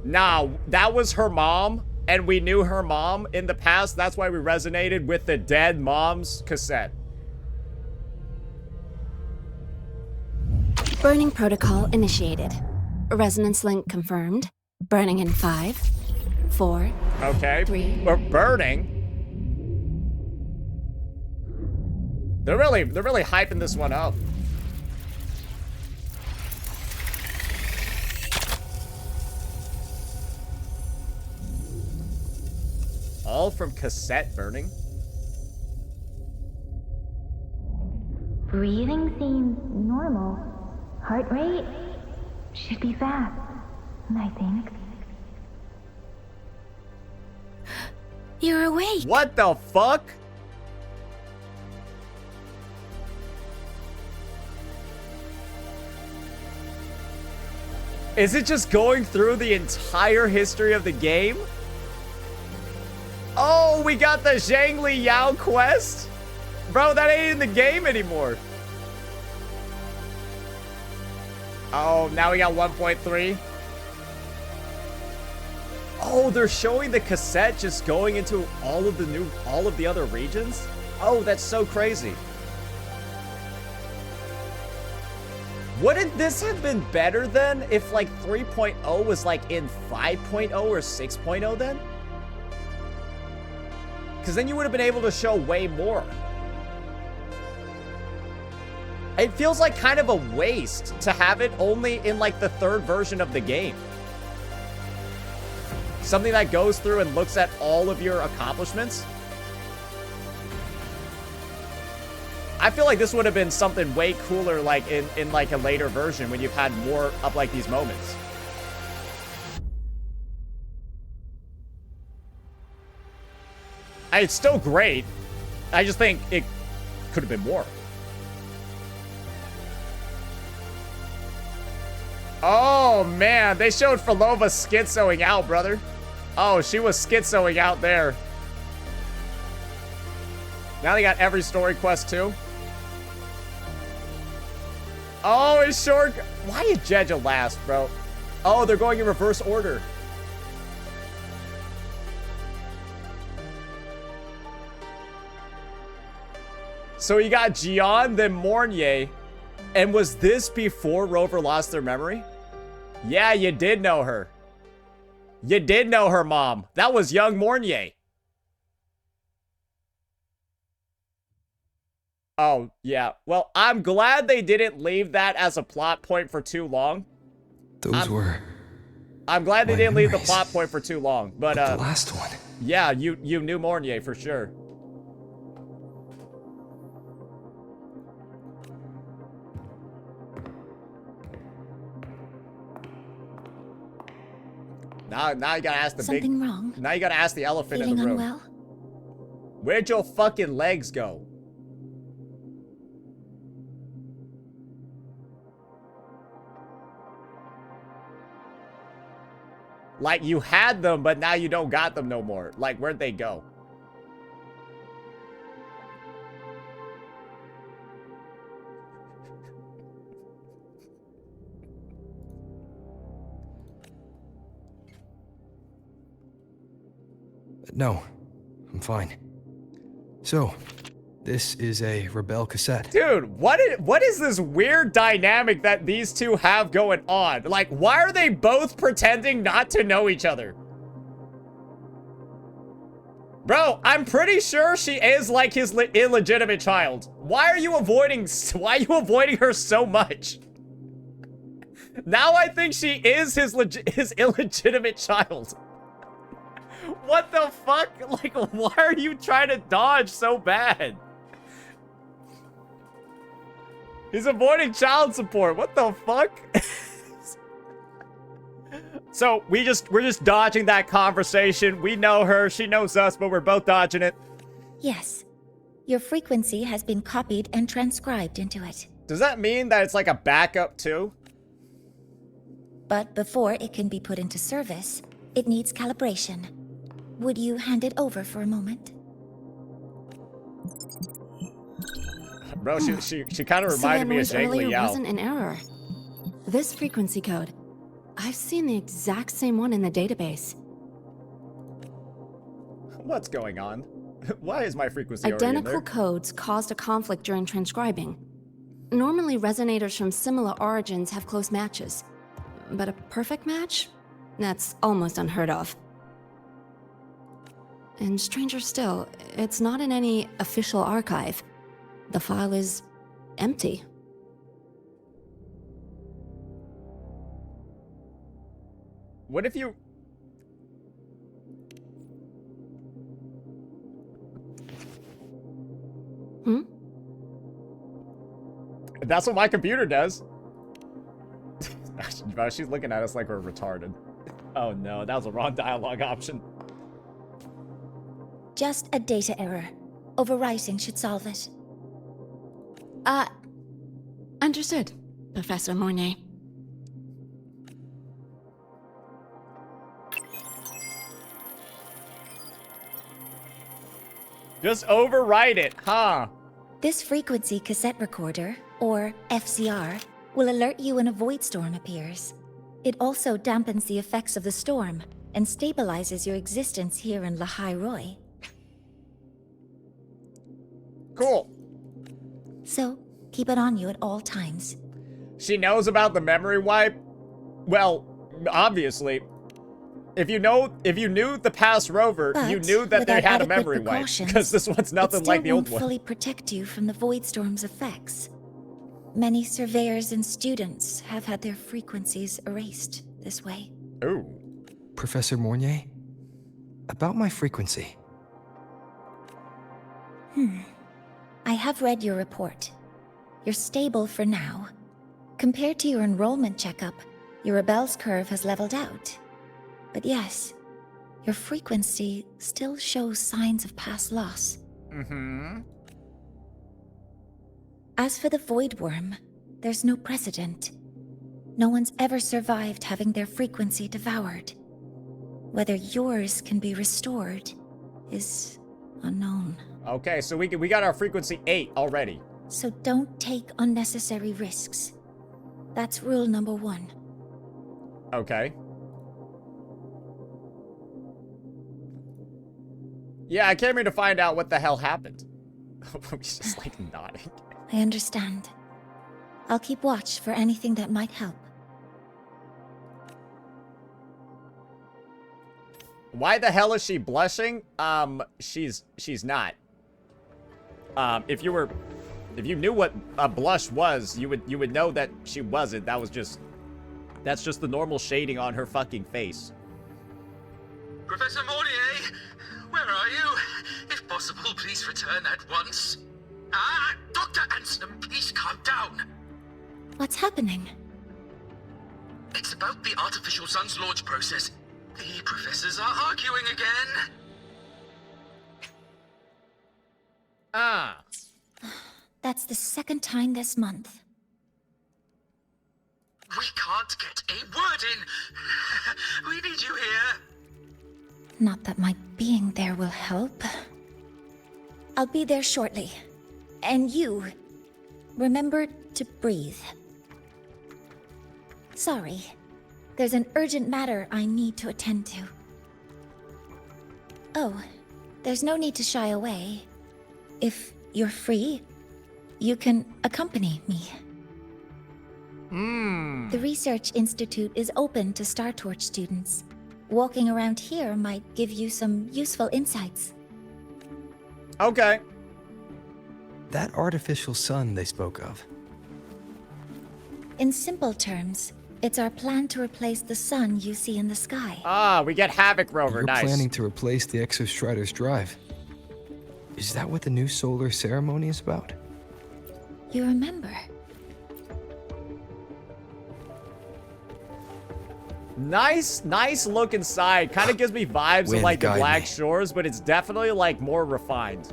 Nah, that was her mom, and we knew her mom in the past. That's why we resonated with the dead mom's cassette. Burning protocol initiated. Resonance link confirmed. Burning in 5, 4. Okay. 3. We're burning. They're really hyping this one up. All from Cassette burning. Breathing seems normal. Heart rate should be fast, I think. You're awake. What the fuck? Is it just going through the entire history of the game? Oh, we got the Zhangli Yao quest? Bro, that ain't in the game anymore. Oh, now we got 1.3. Oh, they're showing the cassette just going into all of the other regions? Oh, that's so crazy. Wouldn't this have been better then if like 3.0 was like in 5.0 or 6.0 then? Because then you would have been able to show way more. It feels like kind of a waste to have it only in like the third version of the game. Something that goes through and looks at all of your accomplishments. I feel like this would have been something way cooler like in like a later version when you've had more of like these moments. It's still great. I just think it could have been more. Oh, man. They showed Frolova schizoing out, brother. Oh, she was schizoing out there. Now they got every story quest, too. Oh, it's short. Why is Jeja last, bro? Oh, they're going in reverse order. So you got Jian, then Mornier. And was this before Rover lost their memory? Yeah, you did know her. You did know her mom. That was young Mornier. Oh, yeah. Well, I'm glad they didn't leave that as a plot point for too long. I'm glad they didn't leave the plot point for too long. But the last one. Yeah, you knew Mornier for sure. Now you gotta ask the Something wrong? Now you gotta ask the elephant in the room. Unwell? Where'd your fucking legs go? Like, you had them, but now you don't got them no more. Like, where'd they go? No, I'm fine. So, this is a Rebel cassette. Dude, what is this weird dynamic that these two have going on? Like, why are they both pretending not to know each other? Bro, I'm pretty sure she is like his illegitimate child. Why are you avoiding her so much? Now I think she is his illegitimate child. What the fuck? Like, why are you trying to dodge so bad? He's avoiding child support. What the fuck? So, we're just dodging that conversation. We know her, she knows us, but we're both dodging it. Yes. Your frequency has been copied and transcribed into it. Does that mean that it's like a backup too? But before it can be put into service, it needs calibration. Would you hand it over for a moment? Bro, she kind of reminded me of Zhangli Yao. Wasn't an error. This frequency code, I've seen the exact same one in the database. What's going on? Why is my frequency already in Identical there? codes caused a conflict during transcribing. Normally, resonators from similar origins have close matches. But a perfect match? That's almost unheard of. And stranger still, it's not in any official archive. The file is empty. What if you... Hmm? That's what my computer does. She's looking at us like we're retarded. Oh no, that was a wrong dialogue option. Just a data error. Overwriting should solve it. Understood, Professor Mornay. Just overwrite it, huh? This frequency cassette recorder, or FCR, will alert you when a Voidstorm appears. It also dampens the effects of the storm and stabilizes your existence here in Lynae Roy. Cool. So, keep it on you at all times. She knows about the memory wipe? Well, obviously. If you knew the past rover, But you knew that they without had a adequate memory wipe. precautions, Because this one's nothing it like the still old won't one. fully protect you from the Voidstorm's effects. Many surveyors and students have had their frequencies erased this way. Ooh. Professor Mornier? About my frequency. I have read your report. You're stable for now. Compared to your enrollment checkup, your rebel's curve has leveled out. But yes, your frequency still shows signs of past loss. Mm-hmm. As for the Voidworm, there's no precedent. No one's ever survived having their frequency devoured. Whether yours can be restored is unknown. Okay, so we got our frequency 8 already. So don't take unnecessary risks. That's rule number 1. Okay. Yeah, I came here to find out what the hell happened. He's just like nodding. I understand. I'll keep watch for anything that might help. Why the hell is she blushing? She's not. If you knew what a blush was, you would know that she wasn't. That's just the normal shading on her fucking face. Professor Mornier, where are you? If possible, please return at once. Dr. Anson, please calm down. What's happening? It's about the artificial sun's launch process. The professors are arguing again. That's the second time this month. We can't get a word in. We need you here. Not that my being there will help. I'll be there shortly. And you, remember to breathe. Sorry. There's an urgent matter I need to attend to. Oh, there's no need to shy away. If you're free, you can accompany me. The Research Institute is open to Star Torch students. Walking around here might give you some useful insights. Okay. That artificial sun they spoke of. In simple terms, it's our plan to replace the sun you see in the sky. We get Havoc Rover, You're nice. planning to replace the Exostrider's drive. Is that what the new solar ceremony is about? You remember? Nice look inside. Kind of gives me vibes of Wind, like the guide Black me. Shores, but it's definitely like more refined.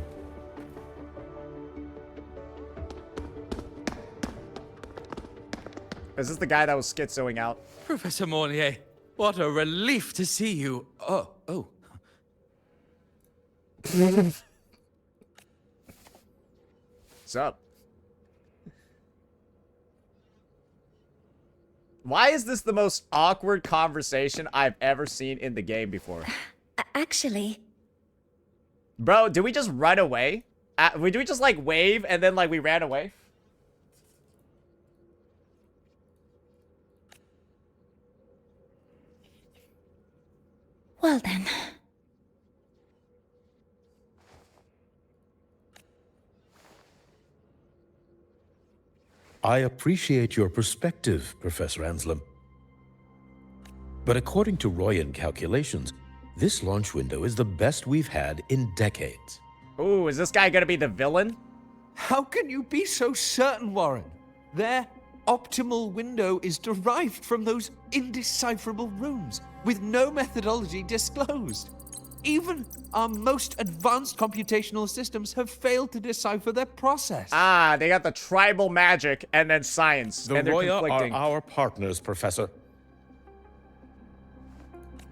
Is this the guy that was schizoing out? Professor Mornier, what a relief to see you. Oh. What's up? Why is this the most awkward conversation I've ever seen in the game before? Actually... Bro, did we just run away? Did we just like wave and then like we ran away? Well then. I appreciate your perspective, Professor Anslem. But according to Royan calculations, this launch window is the best we've had in decades. Ooh, is this guy gonna be the villain? How can you be so certain, Warren? Their optimal window is derived from those indecipherable runes, with no methodology disclosed. Even our most advanced computational systems have failed to decipher their process. Ah, they got the tribal magic and then science, The and they're Roya conflicting. are our partners, Professor.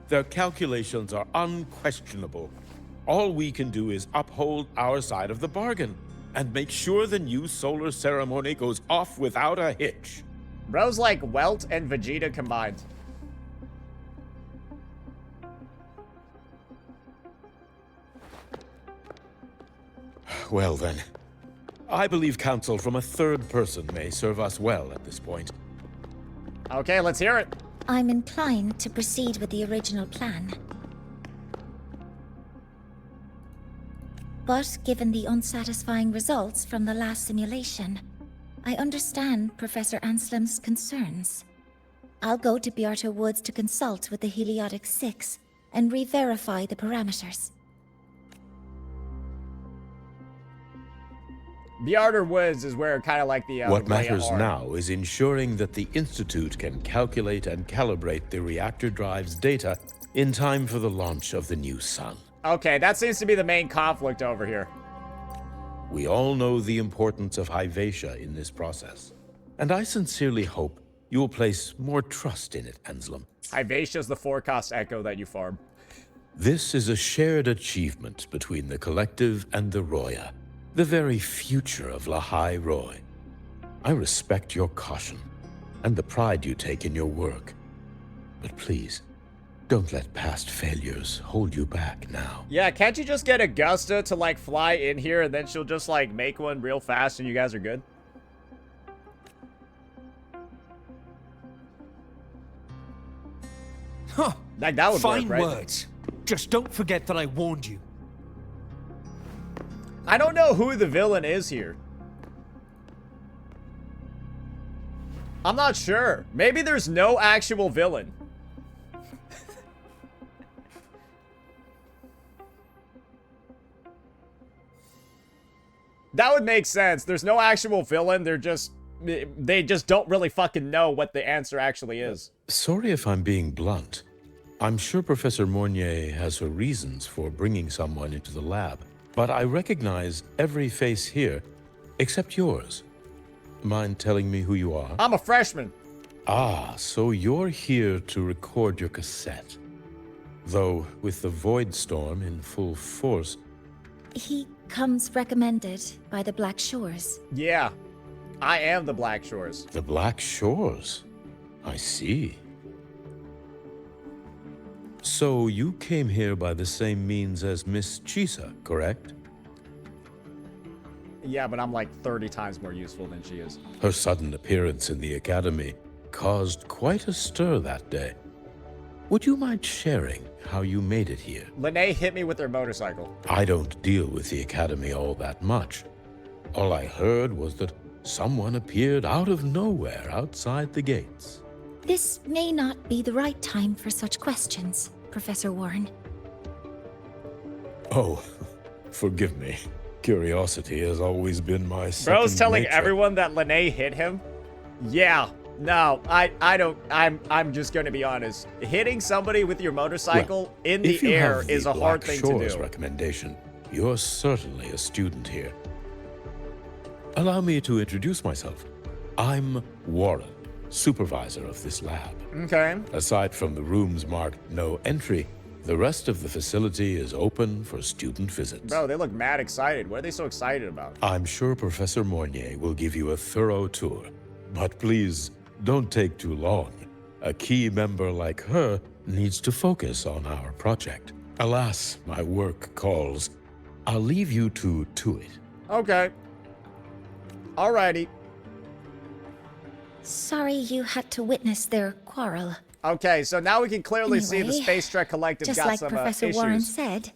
Their calculations are unquestionable. All we can do is uphold our side of the bargain and make sure the new solar ceremony goes off without a hitch. Bro's like Welt and Vegeta combined. Well then, I believe counsel from a third person may serve us well at this point. Okay, let's hear it. I'm inclined to proceed with the original plan. But given the unsatisfying results from the last simulation, I understand Professor Anslem's concerns. I'll go to Beata Woods to consult with the Heliotic Six and re-verify the parameters. Beata Woods is where kind of like the What the Roya matters are. now is ensuring that the Institute can calculate and calibrate the reactor drive's data in time for the launch of the new sun. Okay, that seems to be the main conflict over here. We all know the importance of Hyvatia in this process, and I sincerely hope you will place more trust in it, Anslem. Hyvatia's the forecast echo that you farm. This is a shared achievement between the Collective and the Roya, the very future of Lahai Roy. I respect your caution and the pride you take in your work, but please, don't let past failures hold you back now. Yeah, can't you just get Augusta to like fly in here and then she'll just like make one real fast and you guys are good? Huh. Like that would Fine work, right? words. Just don't forget that I warned you. I don't know who the villain is here. I'm not sure. Maybe there's no actual villain. That would make sense. There's no actual villain. They just don't really fucking know what the answer actually is. Sorry if I'm being blunt. I'm sure Professor Mornier has her reasons for bringing someone into the lab, but I recognize every face here except yours. Mind telling me who you are? I'm a freshman. Ah, so you're here to record your cassette. Though, with the Voidstorm in full force... He comes recommended by the Black Shores. Yeah, I am the Black Shores. The Black Shores? I see. So you came here by the same means as Miss Chisa, correct? Yeah, but I'm like 30 times more useful than she is. Her sudden appearance in the academy caused quite a stir that day. Would you mind sharing how you made it here? Lynae hit me with her motorcycle. I don't deal with the academy all that much. All I heard was that someone appeared out of nowhere outside the gates. This may not be the right time for such questions, Professor Warren. Oh, forgive me. Curiosity has always been my second Bro's telling nature. everyone that Lynae hit him? Yeah. No, I don't. I'm just going to be honest. Hitting somebody with your motorcycle in the If you air have is the a hard Black thing Shores to do. recommendation, you're certainly a student here. Allow me to introduce myself. I'm Warren, supervisor of this lab. Okay. Aside from the rooms marked no entry, the rest of the facility is open for student visits. Bro, they look mad excited. What are they so excited about? I'm sure Professor Mornier will give you a thorough tour, but please don't take too long. A key member like her needs to focus on our project. Alas, my work calls. I'll leave you to it. Okay. Alrighty. Sorry you had to witness their quarrel. Okay, so now we can clearly see the Anyway, Space Trek Collective just got like some Professor issues. Warren said,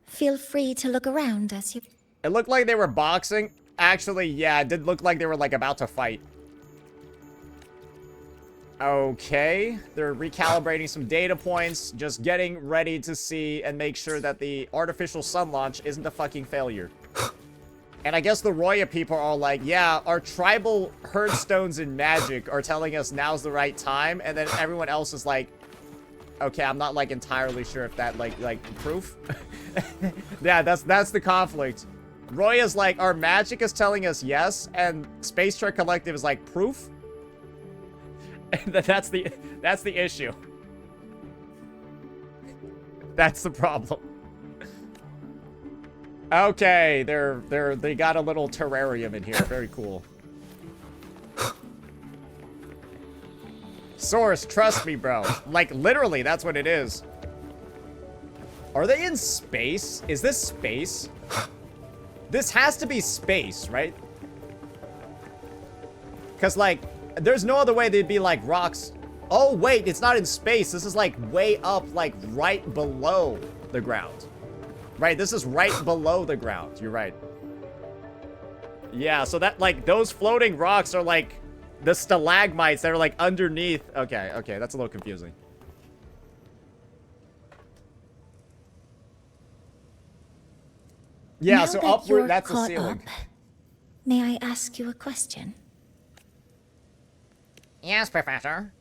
feel free to look around as you... It looked like they were boxing. Actually, yeah, it did look like they were, like, about to fight. Okay, they're recalibrating some data points, just getting ready to see and make sure that the artificial sun launch isn't a fucking failure. And I guess the Roya people are like, yeah, our tribal herdstones in magic are telling us now's the right time, and then everyone else is like, okay, I'm not, like, entirely sure if that, like proof? Yeah, that's the conflict. Roya's like, our magic is telling us yes, and Space Trek Collective is like, proof? And that's the issue. That's the problem. Okay, they got a little terrarium in here. Very cool. Source, trust me, bro. Like, literally, that's what it is. Are they in space? Is this space? This has to be space, right? Because, like, there's no other way they'd be, like, rocks. Oh, wait, it's not in space. This is, like, way up, like, right below the ground. Right, this is right below the ground. You're right. Yeah, so that, like, those floating rocks are, like, the stalagmites that are, like, underneath. Okay, that's a little confusing. Yeah, Now so that upward, you're that's the caught ceiling. up, may I ask you a question? Yes, Professor.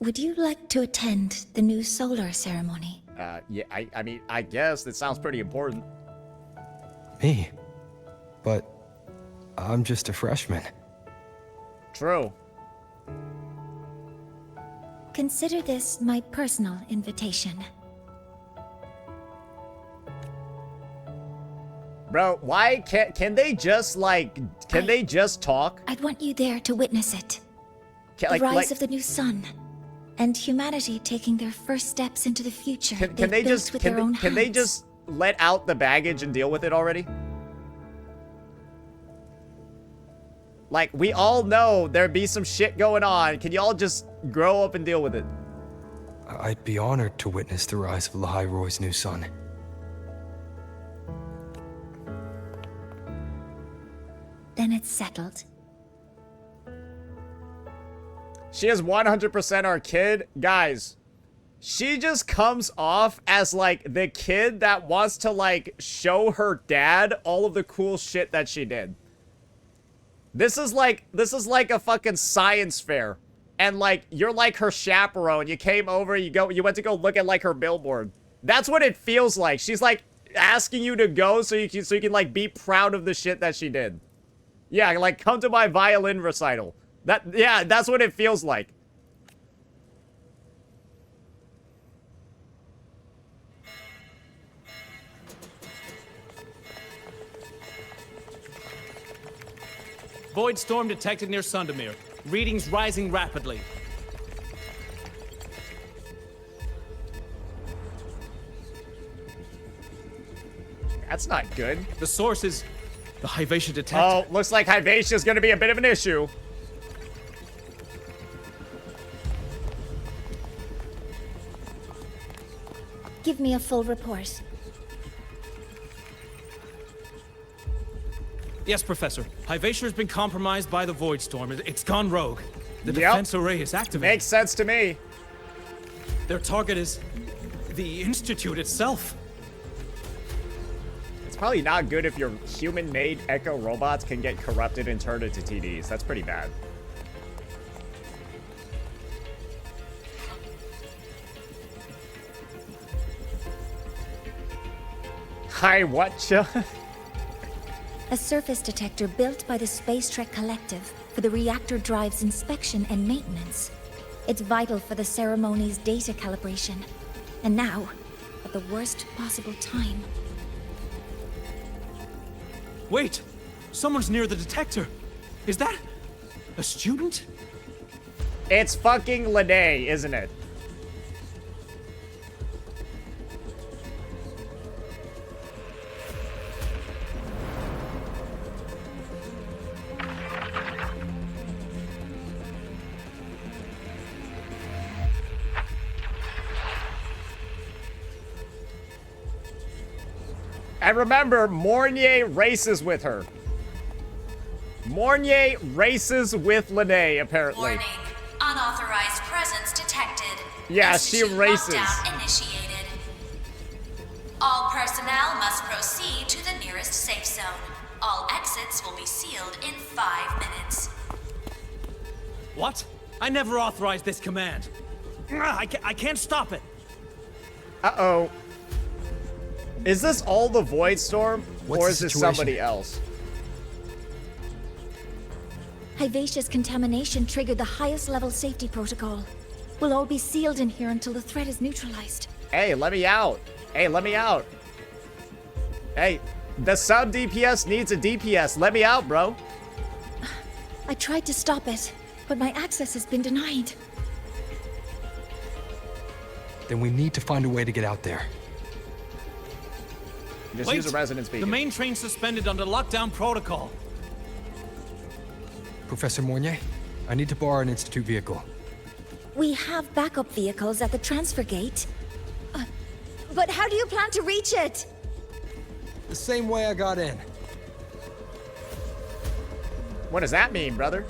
Would you like to attend the new solar ceremony? Yeah, I mean, I guess that sounds pretty important. Me? But I'm just a freshman. True. Consider this my personal invitation. Bro, why can they just, like, they just talk? I'd want you there to witness it. Can, The rise of the new sun, and humanity taking their first steps into the future. Can they just can they just let out the baggage and deal with it already? Like, we all know there'd be some shit going on. Can y'all just grow up and deal with it? I'd be honored to witness the rise of Lynae Roy's new son. Then it's settled. She is 100% our kid. Guys, she just comes off as, like, the kid that wants to, like, show her dad all of the cool shit that she did. This is like a fucking science fair. And, like, you're like her chaperone. You came over, you went to go look at, like, her billboard. That's what it feels like. She's, like, asking you to go so you can, like, be proud of the shit that she did. Yeah, like, come to my violin recital. Yeah, that's what it feels like. Voidstorm detected near Sundermere. Readings rising rapidly. That's not good. The source is the Havasi detector. Oh, looks like Havasi is going to be a bit of an issue. Give me a full report. Yes, Professor. Havasi has been compromised by the Voidstorm. It's gone rogue. The defense array is activated. Makes sense to me. Their target is the Institute itself. It's probably not good if your human-made echo robots can get corrupted and turned into TDs. That's pretty bad. Hi, whatcha? A surface detector built by the Space Trek Collective for the reactor drive's inspection and maintenance. It's vital for the ceremony's data calibration. And now, at the worst possible time. Wait! Someone's near the detector. Is that a student? It's fucking Lynae, isn't it? And remember, Mornier races with her. Mornier races with Lynae, apparently. Warning. Unauthorized presence detected. Yeah, she Institute races. lockdown initiated. All personnel must proceed to the nearest safe zone. All exits will be sealed in 5 minutes. What? I never authorized this command. I can't stop it. Uh-oh. Is this all the Voidstorm? What's or the is this situation? somebody else? Havasia's contamination triggered the highest level safety protocol. We'll all be sealed in here until the threat is neutralized. Hey, let me out. Hey, let me out. Hey, the sub DPS needs a DPS. Let me out, bro. I tried to stop it, but my access has been denied. Then we need to find a way to get out there. Just Wait, use a resonance beacon. the main train's suspended under lockdown protocol. Professor Mornier, I need to borrow an Institute vehicle. We have backup vehicles at the transfer gate. But how do you plan to reach it? The same way I got in. What does that mean, brother?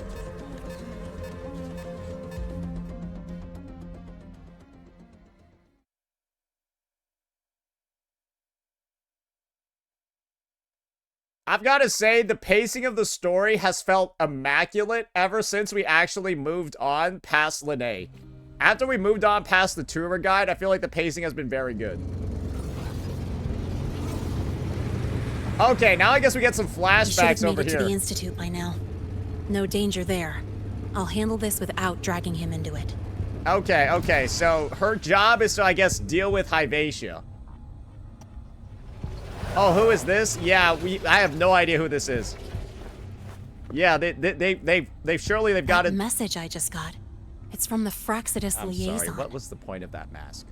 I've got to say, the pacing of the story has felt immaculate ever since we actually moved on past Lynae. After we moved on past the tour guide, I feel like the pacing has been very good. Okay, now I guess we get some flashbacks over made it here. to the Institute by now. No danger there. I'll handle this without dragging him into it. Okay, okay, so her job is to, I guess, deal with Hyvatia. Oh, who is this? Yeah, I have no idea who this is. Yeah, they've surely got it. That message I just got. It's from the Fraxidus liaison. Sorry, what was the point of that mask?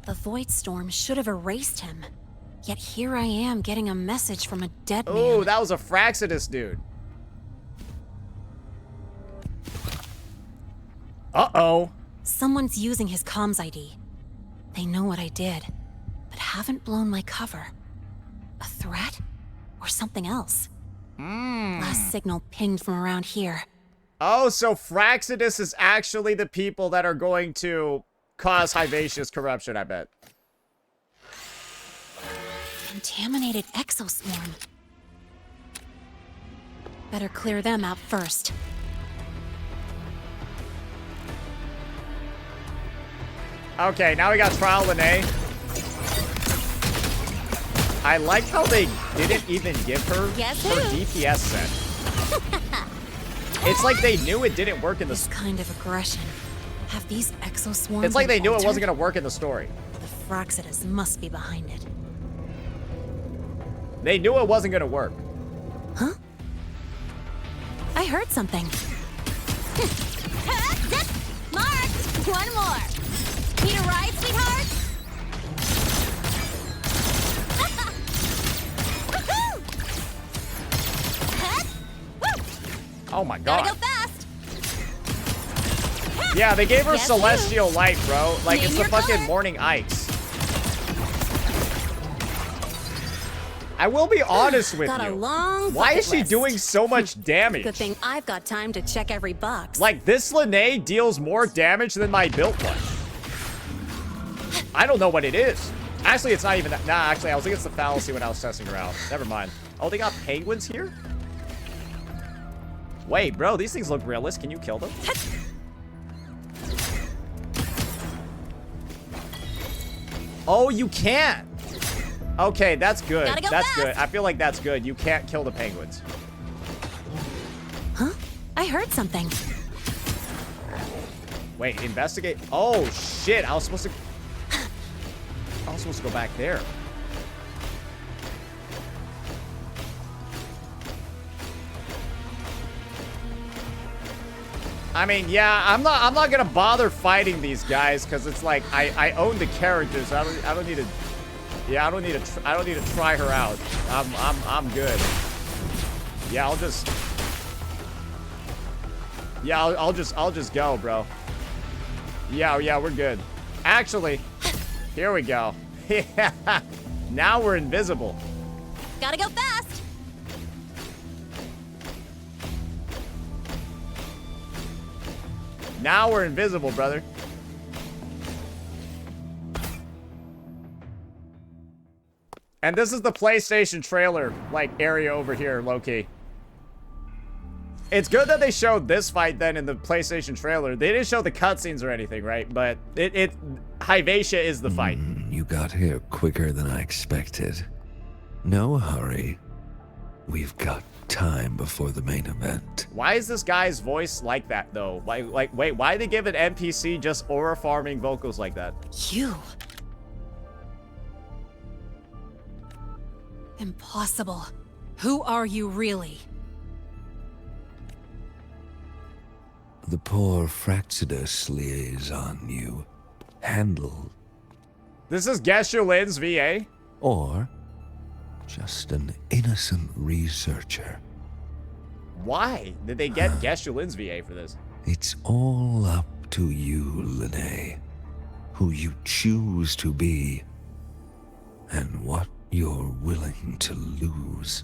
The Voidstorm should have erased him. Yet here I am getting a message from a dead man. Oh, that was a Fraxidus dude. Uh-oh. Someone's using his comms ID. They know what I did, but haven't blown my cover. A threat? Or something else? Last signal pinged from around here. Oh, so Fraxidus is actually the people that are going to cause Hyvatia's corruption, I bet. Contaminated exoswarm. Better clear them out first. Okay, now we got Trial Lynae. I like how they didn't even give her Guess her who? DPS set. It's like they knew it didn't work in the This kind of aggression. Have these exoswarms It's like they knew it wasn't altered? going to work in the story. The Fraxidus must be behind it. They knew it wasn't going to work. Huh? I heard something. Marked! One more. Need a ride, sweetheart? Oh my Gotta god. go fast. Yeah, they gave her Guess Celestial Light, bro. Like, Name it's the your fucking color. Morning Ice. I will be honest with Got a you. long Why is bucket she list. doing so much damage? Good thing I've got time to check every box. Like, this Lynae deals more damage than my built one. I don't know what it is. Actually, it's not even that. Nah, actually, I was thinking it's the fallacy when I was testing her out. Never mind. Oh, they got penguins here? Wait, bro, these things look realistic. Can you kill them? Oh, you can. Okay, that's good. Gotta go That's fast. good. I feel like that's good. You can't kill the penguins. Huh? I heard something. Wait, investigate. Oh, shit. I was supposed to go back there. I mean, yeah, I'm not gonna bother fighting these guys because it's like I own the characters. I don't need to. Yeah, I don't need to try her out. I'm good. Yeah, I'll just. Yeah, I'll just go, bro. Yeah, we're good. Actually, here we go. Yeah. Now we're invisible. Gotta go fast. Now we're invisible, brother. And this is the PlayStation trailer, like, area over here, low-key. It's good that they showed this fight then in the PlayStation trailer. They didn't show the cutscenes or anything, right? But Hyvatia is the fight. You got here quicker than I expected. No hurry. We've got time before the main event. Why is this guy's voice like that, though? Wait, why did they give an NPC just aura farming vocals like that? You. Impossible. Who are you really? The poor Fraxidus liaison you handle. This is Geshulin's VA? Or just an innocent researcher. Why did they get Geshulin's VA for this? It's all up to you, Lynae. Who you choose to be, and what you're willing to lose.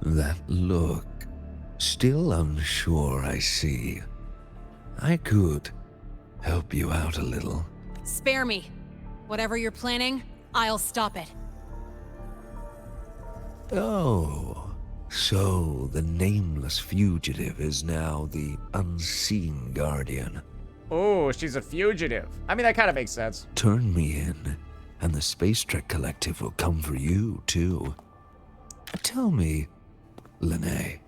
That look. Still unsure, I see. I could help you out a little. Spare me. Whatever you're planning, I'll stop it. Oh, so the nameless fugitive is now the unseen guardian. Oh, she's a fugitive. I mean, that kind of makes sense. Turn me in, and the Space Trek Collective will come for you, too. Tell me, Lynae,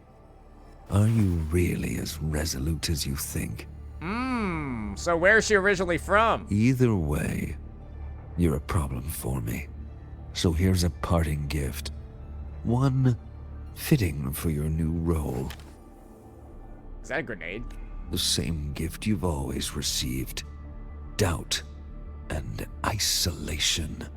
are you really as resolute as you think? So where's she originally from? Either way, you're a problem for me. So here's a parting gift. One fitting for your new role. Is that a grenade? The same gift you've always received. Doubt and isolation.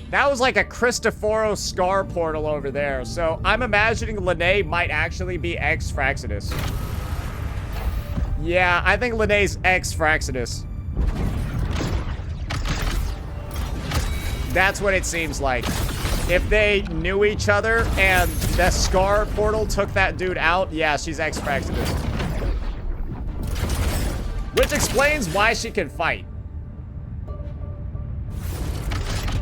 That was like a Cristoforo Scar portal over there, so I'm imagining Lynae might actually be ex-Fraxidus. Yeah, I think Lynae's ex-Fraxidus. That's what it seems like. If they knew each other and the Scar portal took that dude out, yeah, she's ex-Fraxidus. Which explains why she can fight.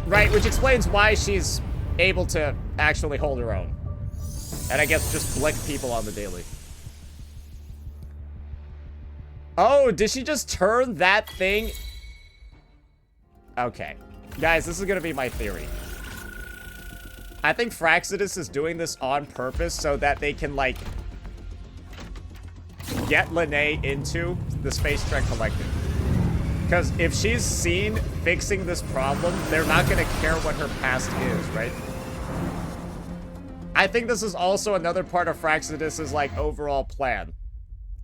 Right, which explains why she's able to actually hold her own. And I guess just flick people on the daily. Oh, did she just turn that thing? Okay. Guys, this is gonna be my theory. I think Fraxidus is doing this on purpose so that they can, like, get Lynae into the Space Trek Collective. Because if she's seen fixing this problem, they're not going to care what her past is, right? I think this is also another part of Fraxidus's, like, overall plan.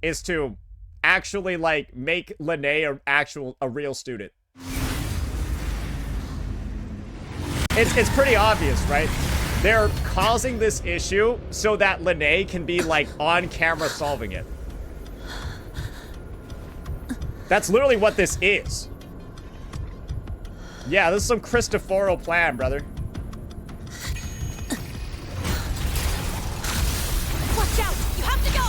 Is to actually, like, make Lynae a real student. It's pretty obvious, right? They're causing this issue so that Lynae can be, like, on camera solving it. That's literally what this is. Yeah, this is some Cristoforo plan, brother. Watch out! You have to go!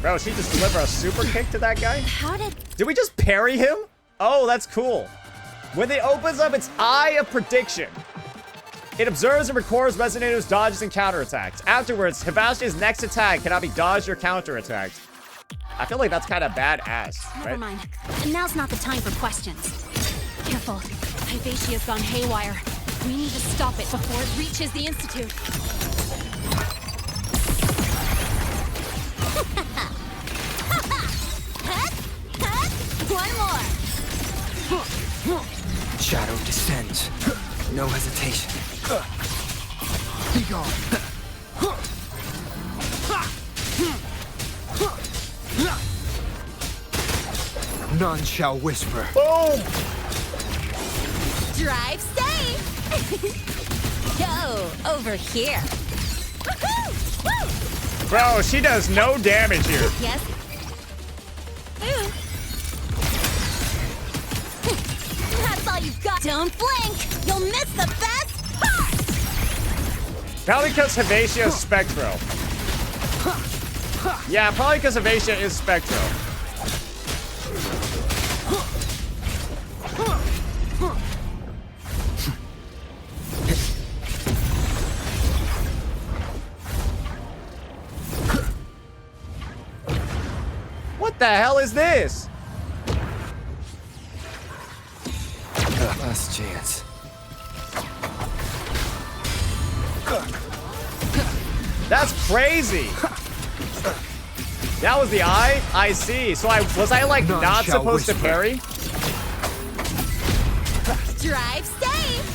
Bro, she just delivered a super kick to that guy? How did we just parry him? Oh, that's cool. When it opens up its Eye of Prediction, it observes and records Resonators' dodges and counterattacks. Afterwards, Havasi's next attack cannot be dodged or counterattacked. I feel like that's kind of badass, right? Never mind. Now's not the time for questions. Careful. Hyvatia's gone haywire. We need to stop it before it reaches the Institute. One more! Shadow descends. No hesitation. Be gone. None shall whisper. Boom! Drive safe! Go over here. Woohoo! Bro, she does no damage here. Yes. Ooh. That's all you've got. Don't blink. You'll miss the best part. Probably because Havasi is Spectro. Yeah, probably because Havasi is Spectro. What the hell is this? Last chance. That's crazy. That was the eye? I see. So was I like None not shall supposed to whisper. parry? Drive safe.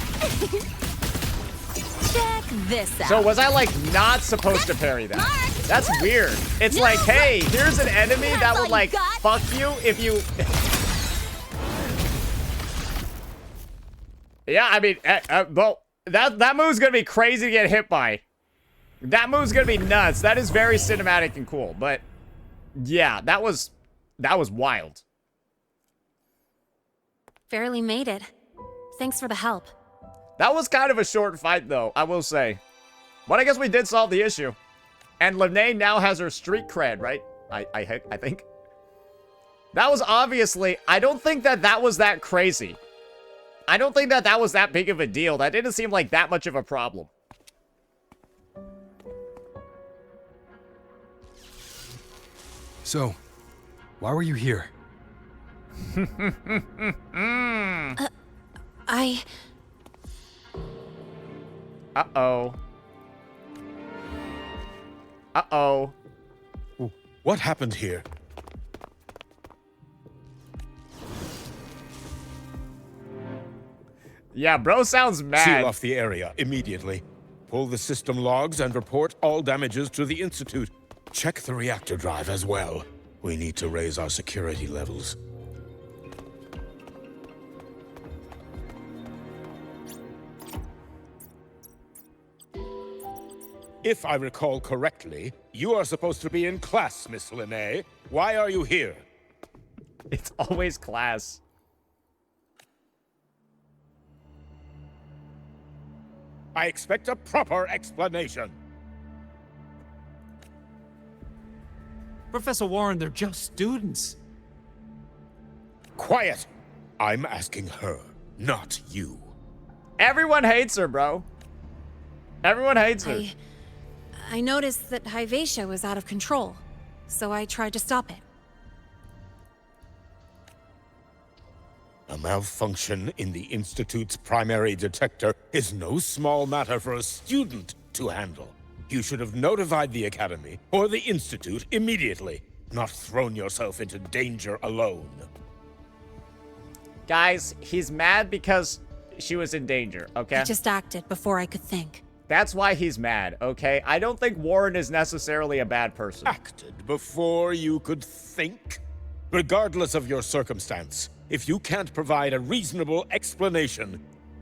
Check this out. So was I like not supposed to parry that? That's weird. It's like, hey, here's an enemy that would like fuck you if you... Yeah, I mean, well, that move's gonna be crazy to get hit by. That move's gonna be nuts. That is very cinematic and cool, but yeah, that was wild. Barely made it. Thanks for the help. That was kind of a short fight, though, I will say. But I guess we did solve the issue. And Lynae now has her street cred, right? I think. That was obviously... I don't think that was that crazy. I don't think that was that big of a deal. That didn't seem like that much of a problem. So, why were you here? Uh-oh. Uh-oh. What happened here? Yeah, bro sounds mad. Seal off the area immediately. Pull the system logs and report all damages to the Institute. Check the reactor drive as well. We need to raise our security levels. If I recall correctly, you are supposed to be in class, Miss Lynae. Why are you here? It's always class. I expect a proper explanation. Professor Warren, they're just students. Quiet! I'm asking her, not you. Everyone hates her, bro. Everyone hates her. I noticed that Havasi was out of control, so I tried to stop it. A malfunction in the Institute's primary detector is no small matter for a student to handle. You should have notified the Academy or the Institute immediately, not thrown yourself into danger alone. Guys, he's mad because she was in danger, okay? I just acted before I could think. That's why he's mad, okay? I don't think Warren is necessarily a bad person. Acted before you could think? Regardless of your circumstance, if you can't provide a reasonable explanation,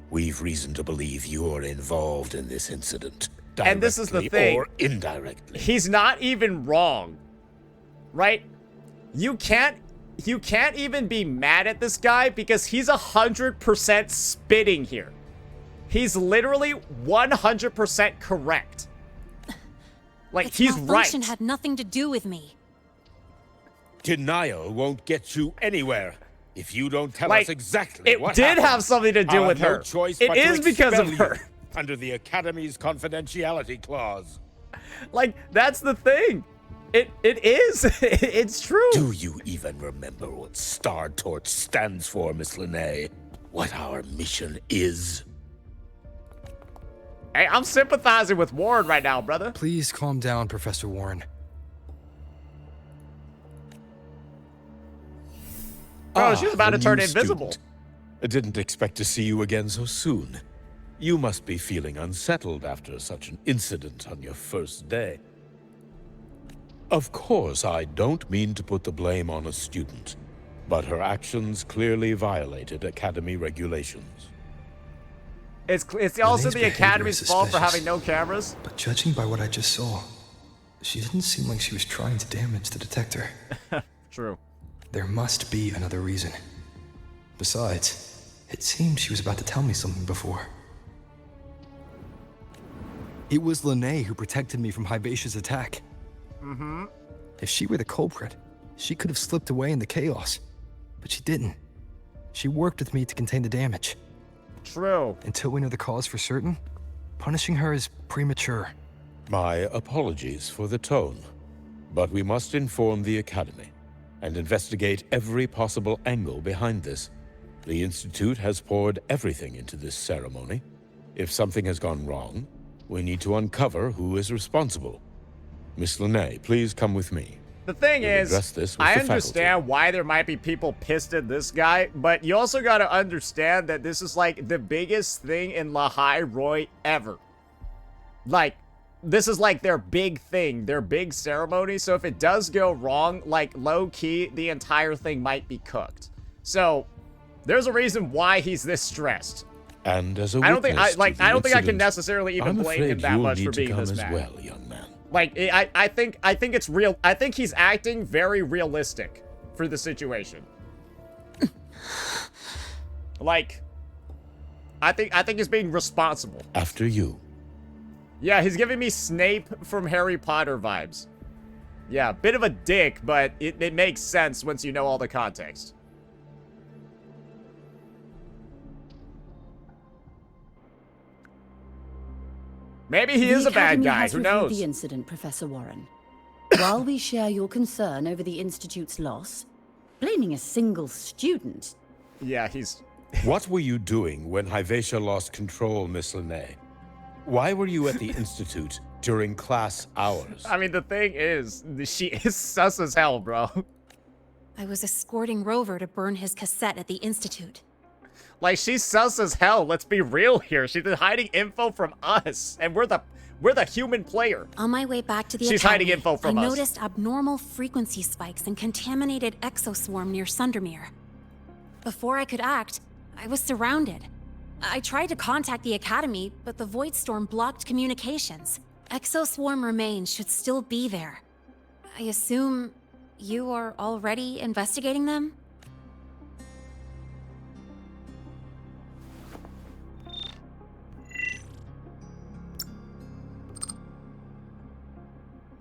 we've reason to believe you're involved in this incident. And this is the thing. Or indirectly. He's not even wrong. Right? You can't even be mad at this guy because he's 100% spitting here. He's literally 100% correct. Like, Its he's right. malfunction had nothing to do with me. Denial won't get you anywhere. If you don't tell us exactly what did happened, have something to do I'll with have her. No choice It but to is because of expel her. you under the Academy's confidentiality clause. Like, that's the thing. It is. It's true. Do you even remember what Star Torch stands for, Miss Lynae? What our mission is? Hey, I'm sympathizing with Warren right now, brother. Please calm down, Professor Warren. Oh, she's about to the turn new invisible. student. I didn't expect to see you again so soon. You must be feeling unsettled after such an incident on your first day. Of course, I don't mean to put the blame on a student. but her actions clearly violated Academy regulations. It's also Lynae's the behavior Academy's is fault for suspicious. having no cameras. But judging by what I just saw, she didn't seem like she was trying to damage the detector. True. There must be another reason. Besides, it seemed she was about to tell me something before. It was Lynae who protected me from Havasi's attack. Mm-hmm. If she were the culprit, she could have slipped away in the chaos. But she didn't. She worked with me to contain the damage. True. Until we know the cause for certain, punishing her is premature. My apologies for the tone, but we must inform the Academy and investigate every possible angle behind this. The Institute has poured everything into this ceremony. If something has gone wrong, we need to uncover who is responsible. Miss Lynae, please come with me. The thing We'll is, address this with I the understand why there might be people pissed at this guy, but you also gotta understand that this is like the biggest thing in Lahai Roi ever. Like, this is like their big thing, their big ceremony, so if it does go wrong, like low-key, the entire thing might be cooked. So, there's a reason why he's this stressed. And as a I don't think I witness to I the don't think I can incident, necessarily even I'm blame him afraid that you'll much need for to being come this as mad. well, young man. Like, I think it's real. I think he's acting very realistic for the situation. Like, I think he's being responsible. After you. Yeah, he's giving me Snape from Harry Potter vibes. Yeah, bit of a dick, but it makes sense once you know all the context. Maybe he is a bad guy, who knows? The incident, Professor Warren. While we share your concern over the Institute's loss, blaming a single student... Yeah, he's... What were you doing when Havasi lost control, Miss Lynae? Why were you at the Institute during class hours? I mean, the thing is, she is sus as hell, bro. I was escorting Rover to burn his cassette at the Institute. Like, she's sus as hell, let's be real here. She's been hiding info from us, and we're the human player. On my way back to the She's Academy, hiding info from I us. noticed abnormal frequency spikes and contaminated exoswarm near Sundermere. Before I could act, I was surrounded. I tried to contact the Academy, but the Voidstorm blocked communications. Exoswarm remains should still be there. I assume you are already investigating them?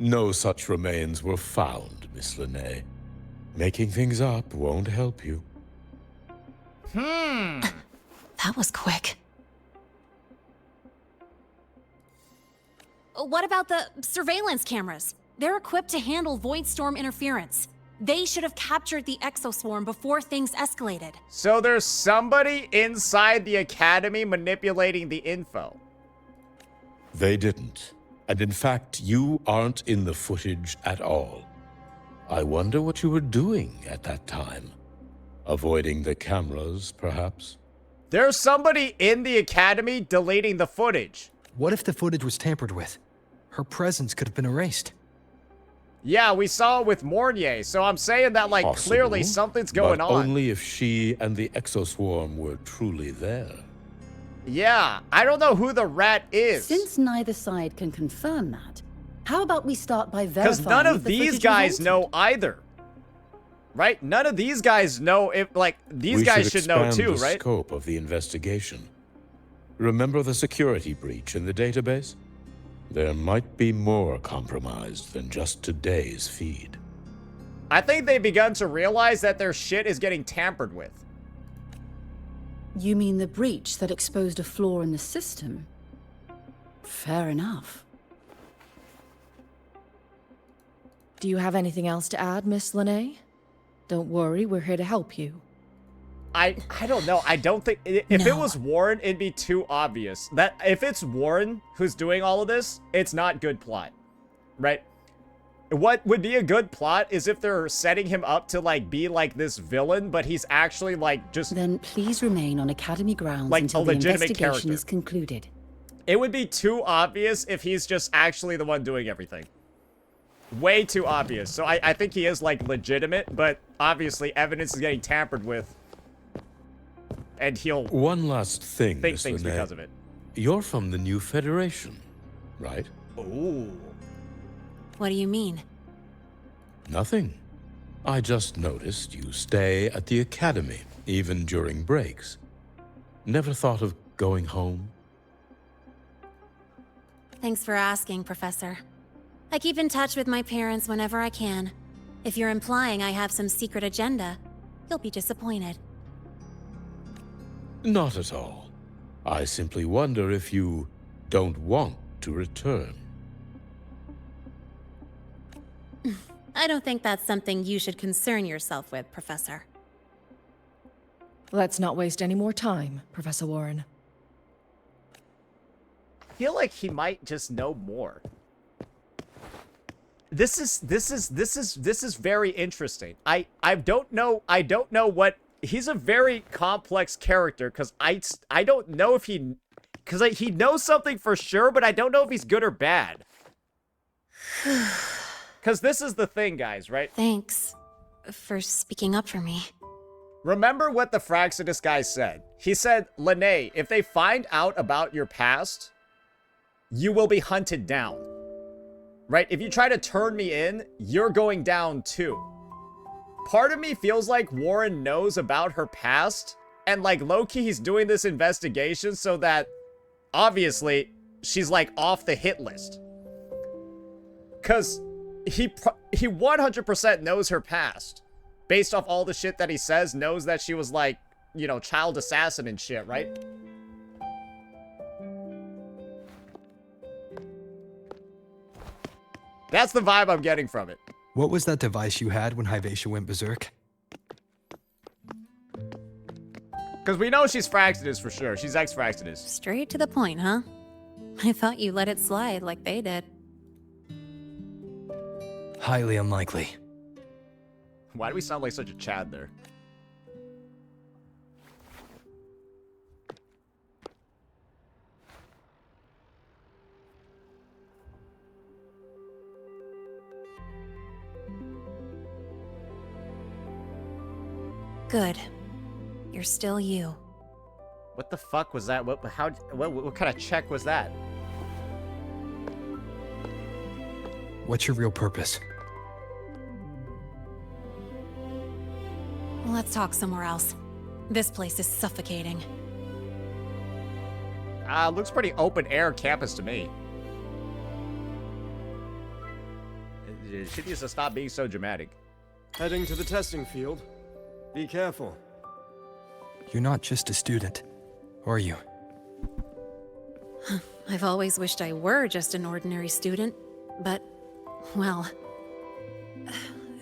No such remains were found, Miss Lynae. Making things up won't help you. That was quick. What about the surveillance cameras? They're equipped to handle Voidstorm interference. They should have captured the exoswarm before things escalated. So there's somebody inside the Academy manipulating the info. They didn't. And in fact, you aren't in the footage at all. I wonder what you were doing at that time. Avoiding the cameras, perhaps? There's somebody in the Academy deleting the footage. What if the footage was tampered with? Her presence could have been erased. Yeah, we saw it with Mornier, so I'm saying that, like, Possible, clearly something's going but on. only if she and the exoswarm were truly there. Yeah, I don't know who the rat is. Since neither side can confirm that, how about we start by verifying Because none of if the these footage guys was know either. Right? None of these guys know if, like, these guys should know expand too, the right? scope of the investigation. Remember the security breach in the database? There might be more compromised than just today's feed. I think they've begun to realize that their shit is getting tampered with. You mean the breach that exposed a flaw in the system? Fair enough. Do you have anything else to add, Miss Lynae? Don't worry, we're here to help you. I don't know. I don't think... If it was Warren, it'd be too obvious. That if it's Warren who's doing all of this, it's not good plot. Right? What would be a good plot is if they're setting him up to, like, be, like, this villain, but he's actually, like, just... Then please remain on Academy grounds like until a the legitimate investigation character. is concluded. It would be too obvious if he's just actually the one doing everything. Way too obvious. So I think he is, like, legitimate, but obviously evidence is getting tampered with. And he'll... One last thing, think Miss things Lynae. because of it. You're from the new Federation, right? Ooh. What do you mean? Nothing. I just noticed you stay at the Academy, even during breaks. Never thought of going home? Thanks for asking, Professor. I keep in touch with my parents whenever I can. If you're implying I have some secret agenda, you'll be disappointed. Not at all. I simply wonder if you don't want to return. I don't think that's something you should concern yourself with, Professor. Let's not waste any more time, Professor Warren. I feel like he might just know more. This is very interesting. I don't know what he's a very complex character because I don't know if he he knows something for sure, but I don't know if he's good or bad. Because this is the thing, guys, right? Thanks for speaking up for me. Remember what the Fraxidus guy said. He said, Lynae, if they find out about your past, you will be hunted down. Right? If you try to turn me in, you're going down too. Part of me feels like Warren knows about her past, and like low-key he's doing this investigation so that, obviously, she's like off the hit list. Because he 100% knows her past. Based off all the shit that he says, knows that she was like, you know, child assassin and shit, right? That's the vibe I'm getting from it. What was that device you had when Hyvatia went berserk? Because we know she's Fraxidus for sure. She's ex-Fraxidus. Straight to the point, huh? I thought you let it slide like they did. Highly unlikely. Why do we sound like such a Chad there? Good. You're still you. What the fuck was that? What kind of check was that? What's your real purpose? Let's talk somewhere else. This place is suffocating. Looks pretty open air campus to me. She needs to stop being so dramatic. Heading to the testing field. Be careful. You're not just a student, are you? I've always wished I were just an ordinary student, but, well...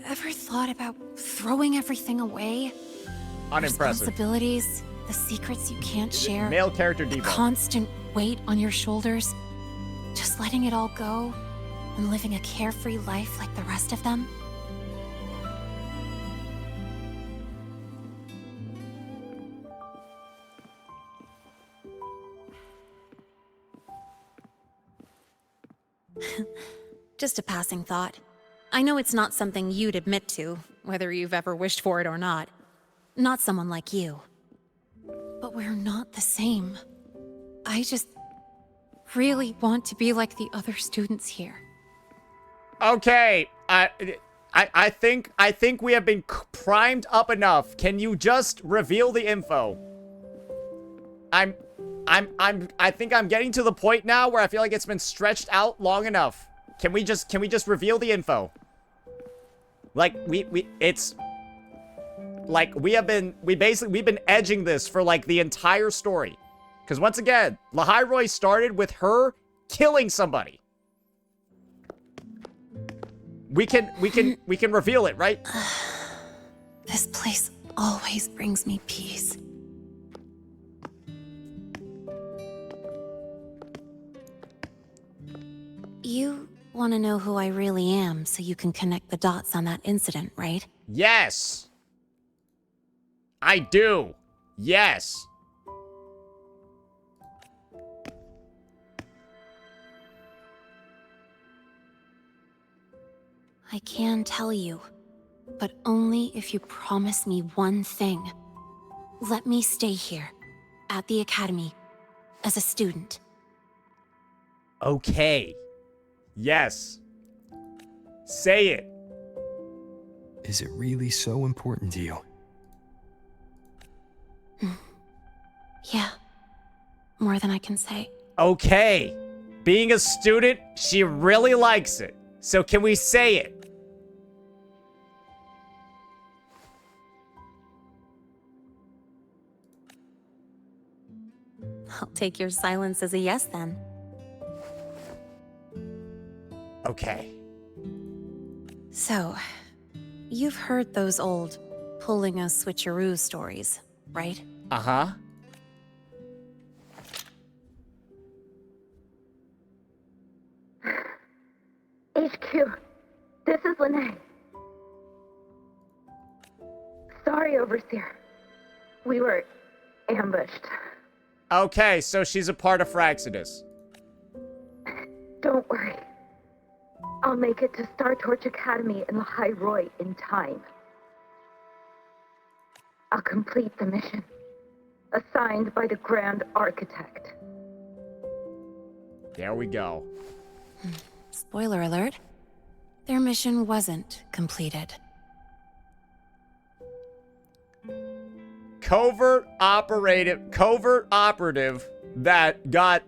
Ever thought about throwing everything away? Unimpressive. Responsibilities, the secrets you can't share. Male character the debuff. Constant weight on your shoulders. Just letting it all go and living a carefree life like the rest of them. Just a passing thought. I know it's not something you'd admit to, whether you've ever wished for it or not. Not someone like you. But we're not the same. I just really want to be like the other students here. Okay, I think we have been primed up enough. Can you just reveal the info? I think I'm getting to the point now where I feel like it's been stretched out long enough. Can we just reveal the info? Like we've been edging this for like the entire story. Because once again, Lahairoi started with her killing somebody. We can reveal it, right? This place always brings me peace. You want to know who I really am so you can connect the dots on that incident, right? Yes. I do. Yes. I can tell you, but only if you promise me one thing. Let me stay here, at the Academy, as a student. Okay. Yes. Say it. Is it really so important to you? Yeah. More than I can say. Okay. Being a student, she really likes it. So can we say it? I'll take your silence as a yes then. Okay. So, you've heard those old pulling a switcheroo stories, right? Uh-huh. HQ, this is Lynae. Sorry, Overseer. We were ambushed. Okay, so she's a part of Fraxidus. Don't worry. I'll make it to Star Torch Academy in Lahai Roy in time. I'll complete the mission, assigned by the Grand Architect. There we go. Spoiler alert. Their mission wasn't completed. Covert operative that got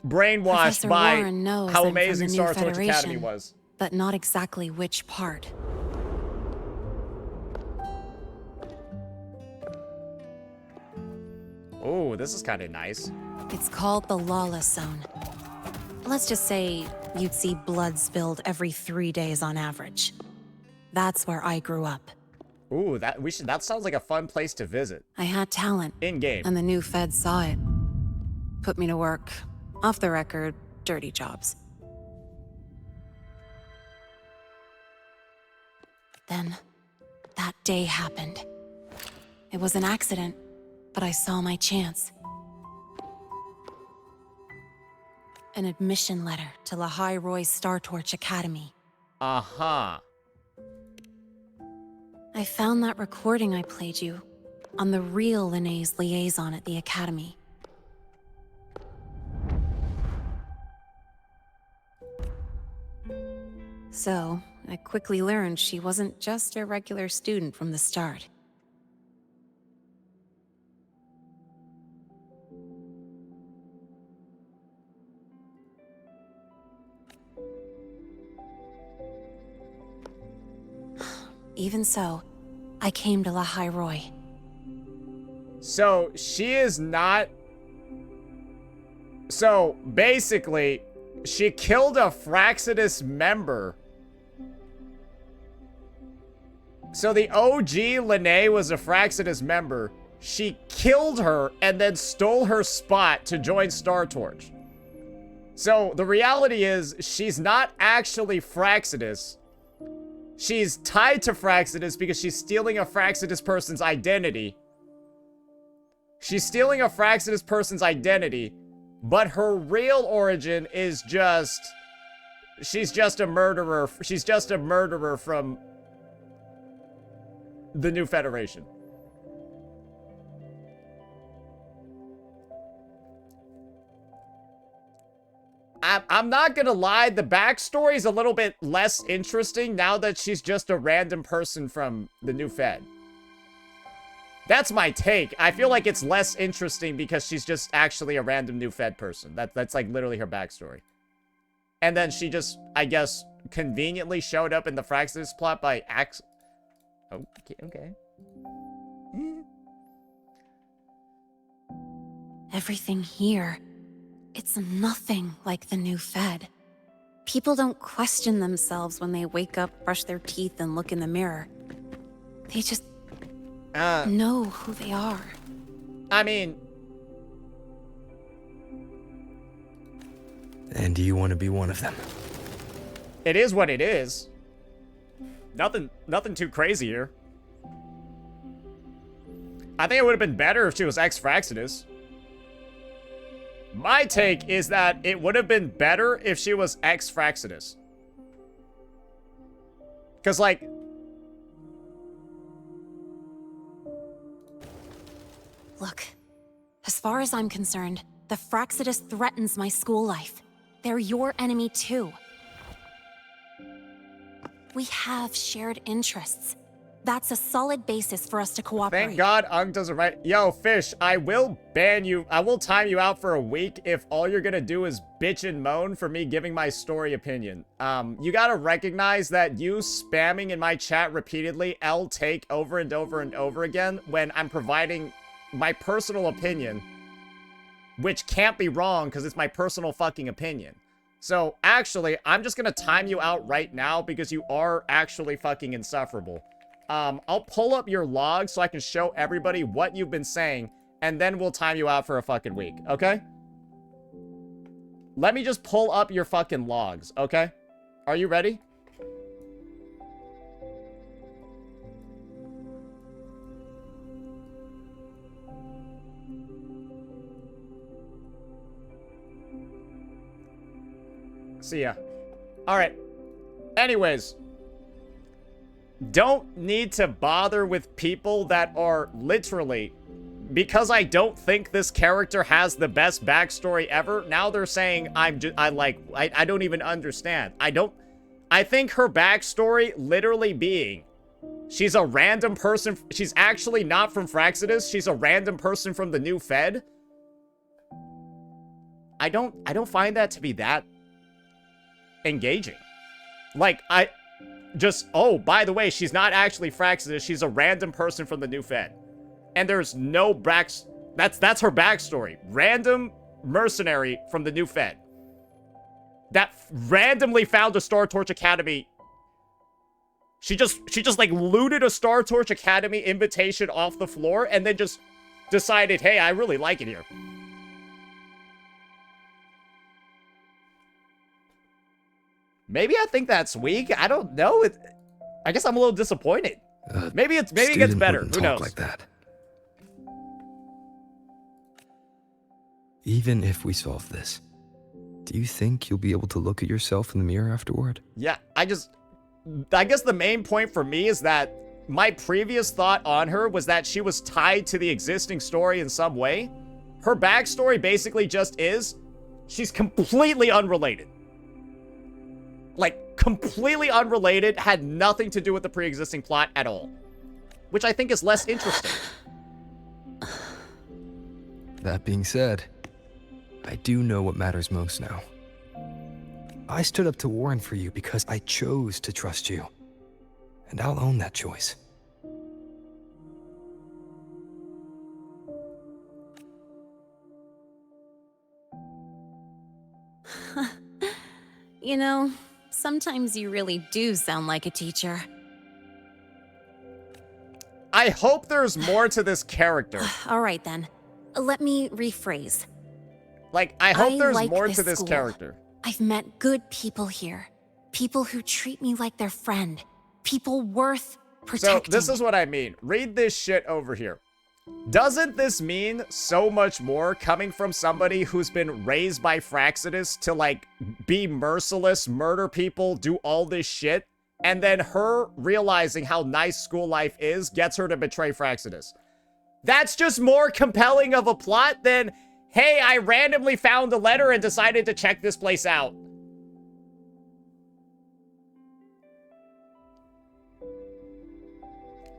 brainwashed Professor by Warren knows how I'm amazing from the new Star Torch Academy Federation, was. But not exactly which part. Oh, this is kind of nice. It's called the Lawless Zone. Let's just say you'd see blood spilled every 3 days on average. That's where I grew up. Ooh, that sounds like a fun place to visit. I had talent. In-game. And the new feds saw it. Put me to work. Off the record, dirty jobs. Then, that day happened. It was an accident, but I saw my chance. An admission letter to Lahai Roy's Star Torch Academy. Uh-huh. I found that recording I played you on the real Lynae's liaison at the Academy. So, I quickly learned she wasn't just a regular student from the start. Even so, I came to Lahai Roy. So, she is not... So, basically, she killed a Fraxidus member. So the OG Lynae was a Fraxidus member. She killed her and then stole her spot to join Star Torch. So the reality is, she's not actually Fraxidus. She's tied to Fraxidus because she's stealing a Fraxidus person's identity. She's stealing a Fraxidus person's identity, but her real origin is just... She's just a murderer. She's just a murderer from the New Federation. I'm not gonna lie, the backstory is a little bit less interesting now that she's just a random person from the New Fed. That's my take. I feel like it's less interesting because she's just actually a random New Fed person. That's like literally her backstory. And then she just, I guess, conveniently showed up in the Fraxidus plot by Okay. Everything here, it's nothing like the New Fed. People don't question themselves when they wake up, brush their teeth, and look in the mirror. They just know who they are. I mean... And do you want to be one of them? It is what it is. Nothing too crazy here. I think it would have been better if she was ex-Fraxidus. My take is that it would have been better if she was ex-Fraxidus. Because, like... Look, as far as I'm concerned, the Fraxidus threatens my school life. They're your enemy too. We have shared interests. That's a solid basis for us to cooperate. Thank God Ung doesn't write. Yo, Fish, I will ban you. I will time you out for a week if all you're gonna do is bitch and moan for me giving my story opinion. You gotta recognize that you spamming in my chat repeatedly L take over and over and over again when I'm providing my personal opinion, which can't be wrong because it's my personal fucking opinion. So, actually, I'm just gonna time you out right now because you are actually fucking insufferable. I'll pull up your log so I can show everybody what you've been saying, and then we'll time you out for a fucking week, okay? Let me just pull up your fucking logs, okay? Are you ready? See ya. Alright. Anyways. Don't need to bother with people that are literally... Because I don't think this character has the best backstory ever, now they're saying I don't even understand. I think her backstory literally being... She's a random person... She's actually not from Fraxidus. She's a random person from the new Fed. I don't find that to be that engaging. Like, oh, by the way, she's not actually Fraxidus. She's a random person from the new Fed. And there's no that's her backstory. Random mercenary from the new Fed. That randomly found a Star Torch Academy. She just like looted a Star Torch Academy invitation off the floor and then just decided, hey, I really like it here. Maybe I think that's weak. I don't know. I guess I'm a little disappointed. Maybe it gets better. Who knows? Like that. Even if we solve this, do you think you'll be able to look at yourself in the mirror afterward? Yeah, I guess the main point for me is that my previous thought on her was that she was tied to the existing story in some way. Her backstory basically just is she's completely unrelated. Like, completely unrelated, had nothing to do with the pre-existing plot at all. Which I think is less interesting. That being said, I do know what matters most now. I stood up to Warren for you because I chose to trust you. And I'll own that choice. You know, sometimes you really do sound like a teacher. I hope there's more to this character. All right, then. Let me rephrase. Like, I hope there's like more this to this school. character. I've met good people here. People who treat me like their friend. People worth protecting. So, this is what I mean. Read this shit over here. Doesn't this mean so much more coming from somebody who's been raised by Fraxidus to, like, be merciless, murder people, do all this shit, and then her realizing how nice school life is gets her to betray Fraxidus? That's just more compelling of a plot than, hey, I randomly found a letter and decided to check this place out.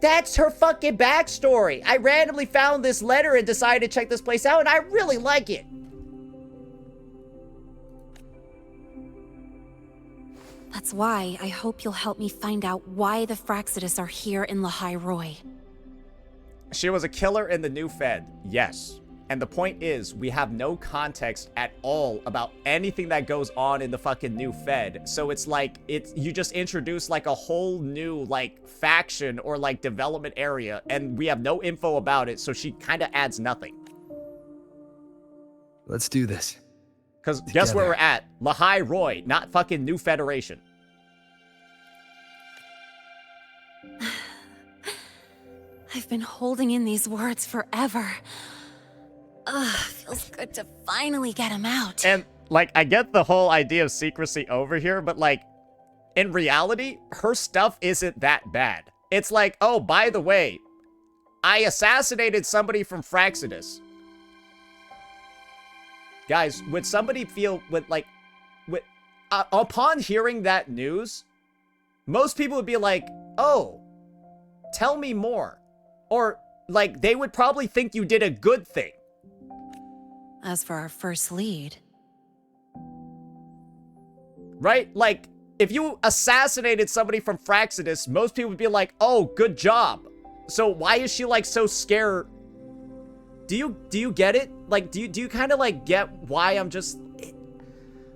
That's her fucking backstory. I randomly found this letter and decided to check this place out, and I really like it. That's why I hope you'll help me find out why the Fraxidus are here in Lahai Roi. She was a killer in the new Fed, yes. And the point is, we have no context at all about anything that goes on in the fucking new Fed. So it's like, you just introduce like a whole new like faction or like development area, and we have no info about it, so she kind of adds nothing. Let's do this. Because guess where we're at? Lahai Roi, not fucking New Federation. I've been holding in these words forever. Ugh, feels good to finally get them out. And, like, I get the whole idea of secrecy over here, but, like, in reality, her stuff isn't that bad. It's like, oh, by the way, I assassinated somebody from Fraxidus. Guys, would somebody feel upon hearing that news, most people would be like, oh, tell me more. Or, like, they would probably think you did a good thing. As for our first lead... Right? Like, if you assassinated somebody from Fraxidus, most people would be like, oh, good job. So why is she, like, so scared? Do you get it? Like, do you kind of, like, get why I'm just...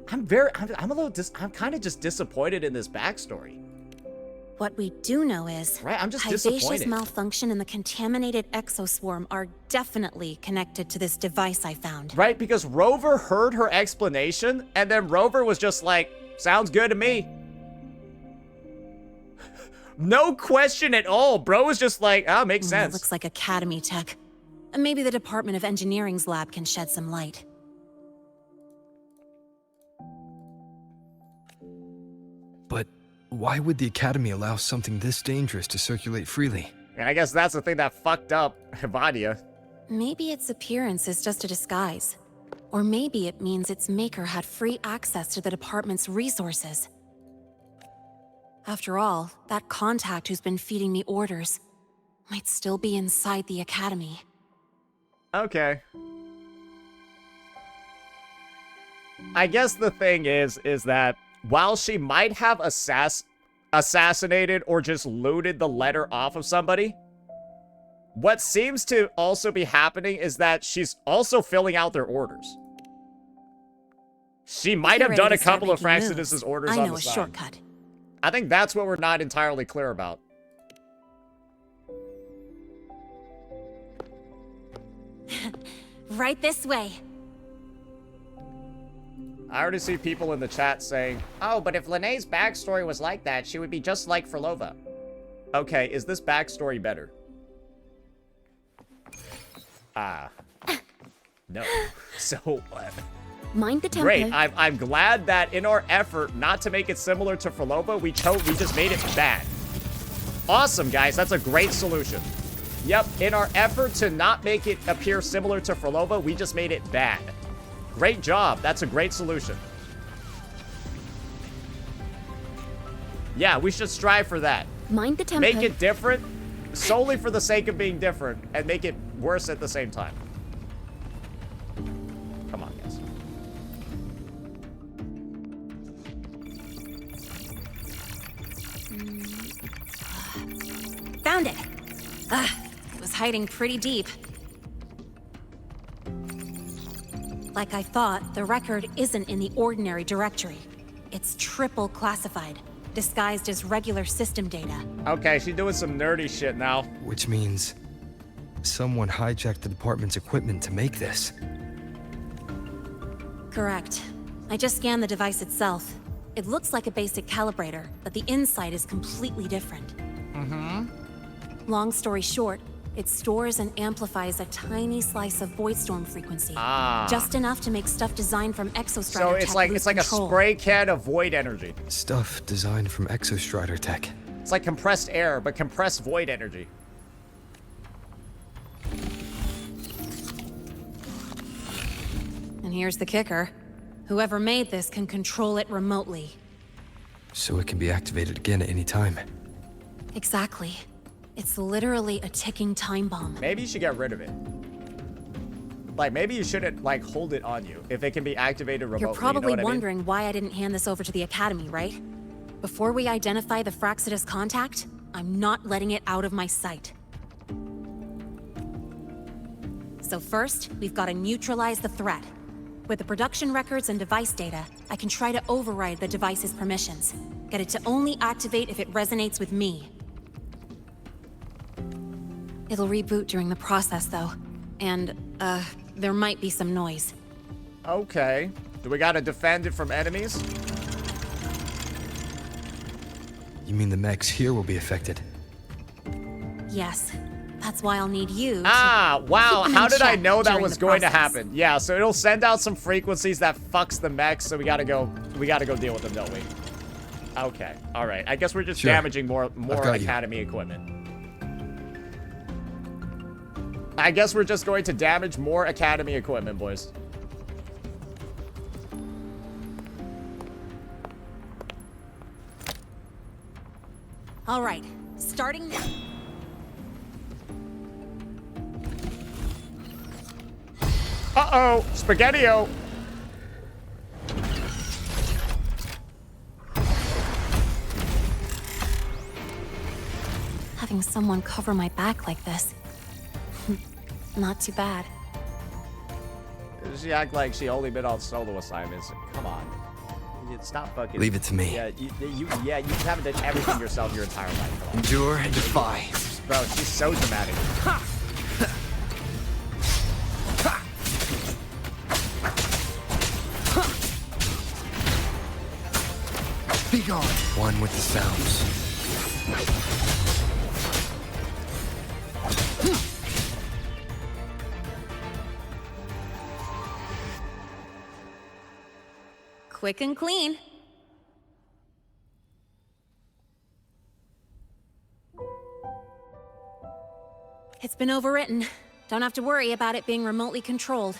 I'm kind of just disappointed in this backstory. What we do know is... Right, I'm just Havasia's disappointed. malfunction and the contaminated exoswarm are definitely connected to this device I found. Right, because Rover heard her explanation, and then Rover was just like, sounds good to me. No question at all. Bro was just like, oh, makes sense. Looks like Academy tech. Maybe the Department of Engineering's lab can shed some light. But why would the Academy allow something this dangerous to circulate freely? And I guess that's the thing that fucked up Vadia. Maybe its appearance is just a disguise. Or maybe it means its maker had free access to the department's resources. After all, that contact who's been feeding me orders might still be inside the Academy. Okay. I guess the thing is that while she might have assassinated or just looted the letter off of somebody, what seems to also be happening is that she's also filling out their orders. She might have done a couple of Fraxidus' orders on the side. I know a shortcut. I think that's what we're not entirely clear about. Right this way. I already see people in the chat saying, oh, but if Lynae's backstory was like that, she would be just like Frolova. Okay, is this backstory better? No. So, mind the tempo. Great. I'm glad that in our effort not to make it similar to Frolova, we just made it bad. Awesome, guys. That's a great solution. Yep, in our effort to not make it appear similar to Frolova, we just made it bad. Great job. That's a great solution. Yeah, we should strive for that. Mind the tempo. Make it different solely for the sake of being different and make it worse at the same time. Come on, guys. Found it. It was hiding pretty deep. Like I thought, the record isn't in the ordinary directory. It's triple classified, disguised as regular system data. Okay, she's doing some nerdy shit now. Which means someone hijacked the department's equipment to make this. Correct. I just scanned the device itself. It looks like a basic calibrator, but the inside is completely different. Long story short, it stores and amplifies a tiny slice of Voidstorm frequency. Just enough to make stuff designed from Exostrider So it's like control. a spray can of void energy. Stuff designed from Exostrider tech. It's like compressed air, but compressed void energy. And here's the kicker. Whoever made this can control it remotely. So it can be activated again at any time. Exactly. It's literally a ticking time bomb. Maybe you should get rid of it. Like, maybe you shouldn't, like, hold it on you if it can be activated remotely. You're probably you know what wondering why I didn't hand this over to the Academy, right? Before we identify the Fraxidus contact, I'm not letting it out of my sight. So first, we've got to neutralize the threat. With the production records and device data, I can try to override the device's permissions. Get it to only activate if it resonates with me. It'll reboot during the process, though. And, there might be some noise. Okay. Do we gotta defend it from enemies? You mean the mechs here will be affected? Yes. That's why I'll need you wow. How did I know that was going to process. happen? Yeah, so it'll send out some frequencies that fucks the mechs, so we gotta go deal with them, don't we? Okay, all right. I guess we're just Sure. damaging more got you. Academy equipment. I guess we're just going to damage more Academy equipment, boys. All right, starting now. Uh-oh, Spaghetti-O. Having someone cover my back like this. Not too bad. She act like she only been on solo assignments. Come on. Stop fucking... Leave it to me. Yeah, you haven't done everything yourself your entire life. Come on. Endure and defy. Bro, she's so dramatic. Be gone. One with the sounds. Quick and clean. It's been overwritten. Don't have to worry about it being remotely controlled.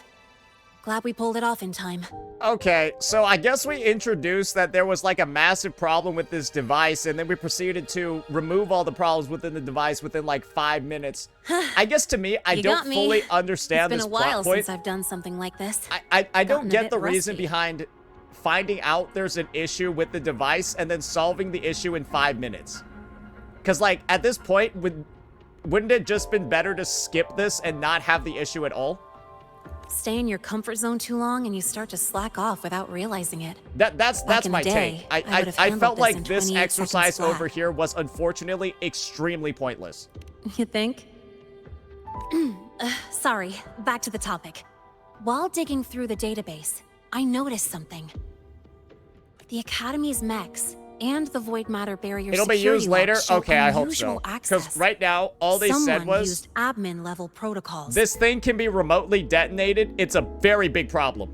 Glad we pulled it off in time. Okay, so I guess we introduced that there was like a massive problem with this device, and then we proceeded to remove all the problems within the device within like 5 minutes. I guess to me, I don't fully understand this plot point. It's been a while since I've done something like this. I don't get the reason behind finding out there's an issue with the device and then solving the issue in 5 minutes. Because like at this point, wouldn't it just been better to skip this and not have the issue at all? Stay in your comfort zone too long and you start to slack off without realizing it. That's my take. I felt like this exercise over here was unfortunately extremely pointless. You think? Sorry, back to the topic. While digging through the database, I noticed something. The Academy's mechs and the void matter barrier It'll be used later? Okay, I hope so. Access. Because right now, all they said was... used admin level protocols. This thing can be remotely detonated. It's a very big problem.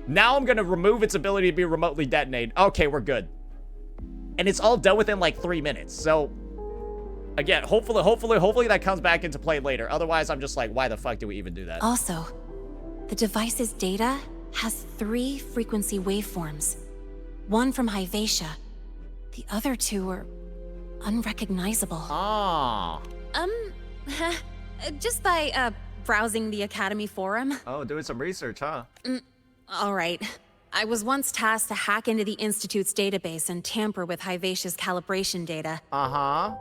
Now I'm going to remove its ability to be remotely detonated. Okay, we're good. And it's all done within like 3 minutes. So, again, hopefully that comes back into play later. Otherwise, I'm just like, why the fuck do we even do that? Also, the device's data has 3 frequency waveforms. One from Havasi. The other 2 are unrecognizable. Ah. Just by, browsing the Academy forum. Oh, doing some research, huh? All right. I was once tasked to hack into the Institute's database and tamper with Havasi's calibration data. Uh-huh.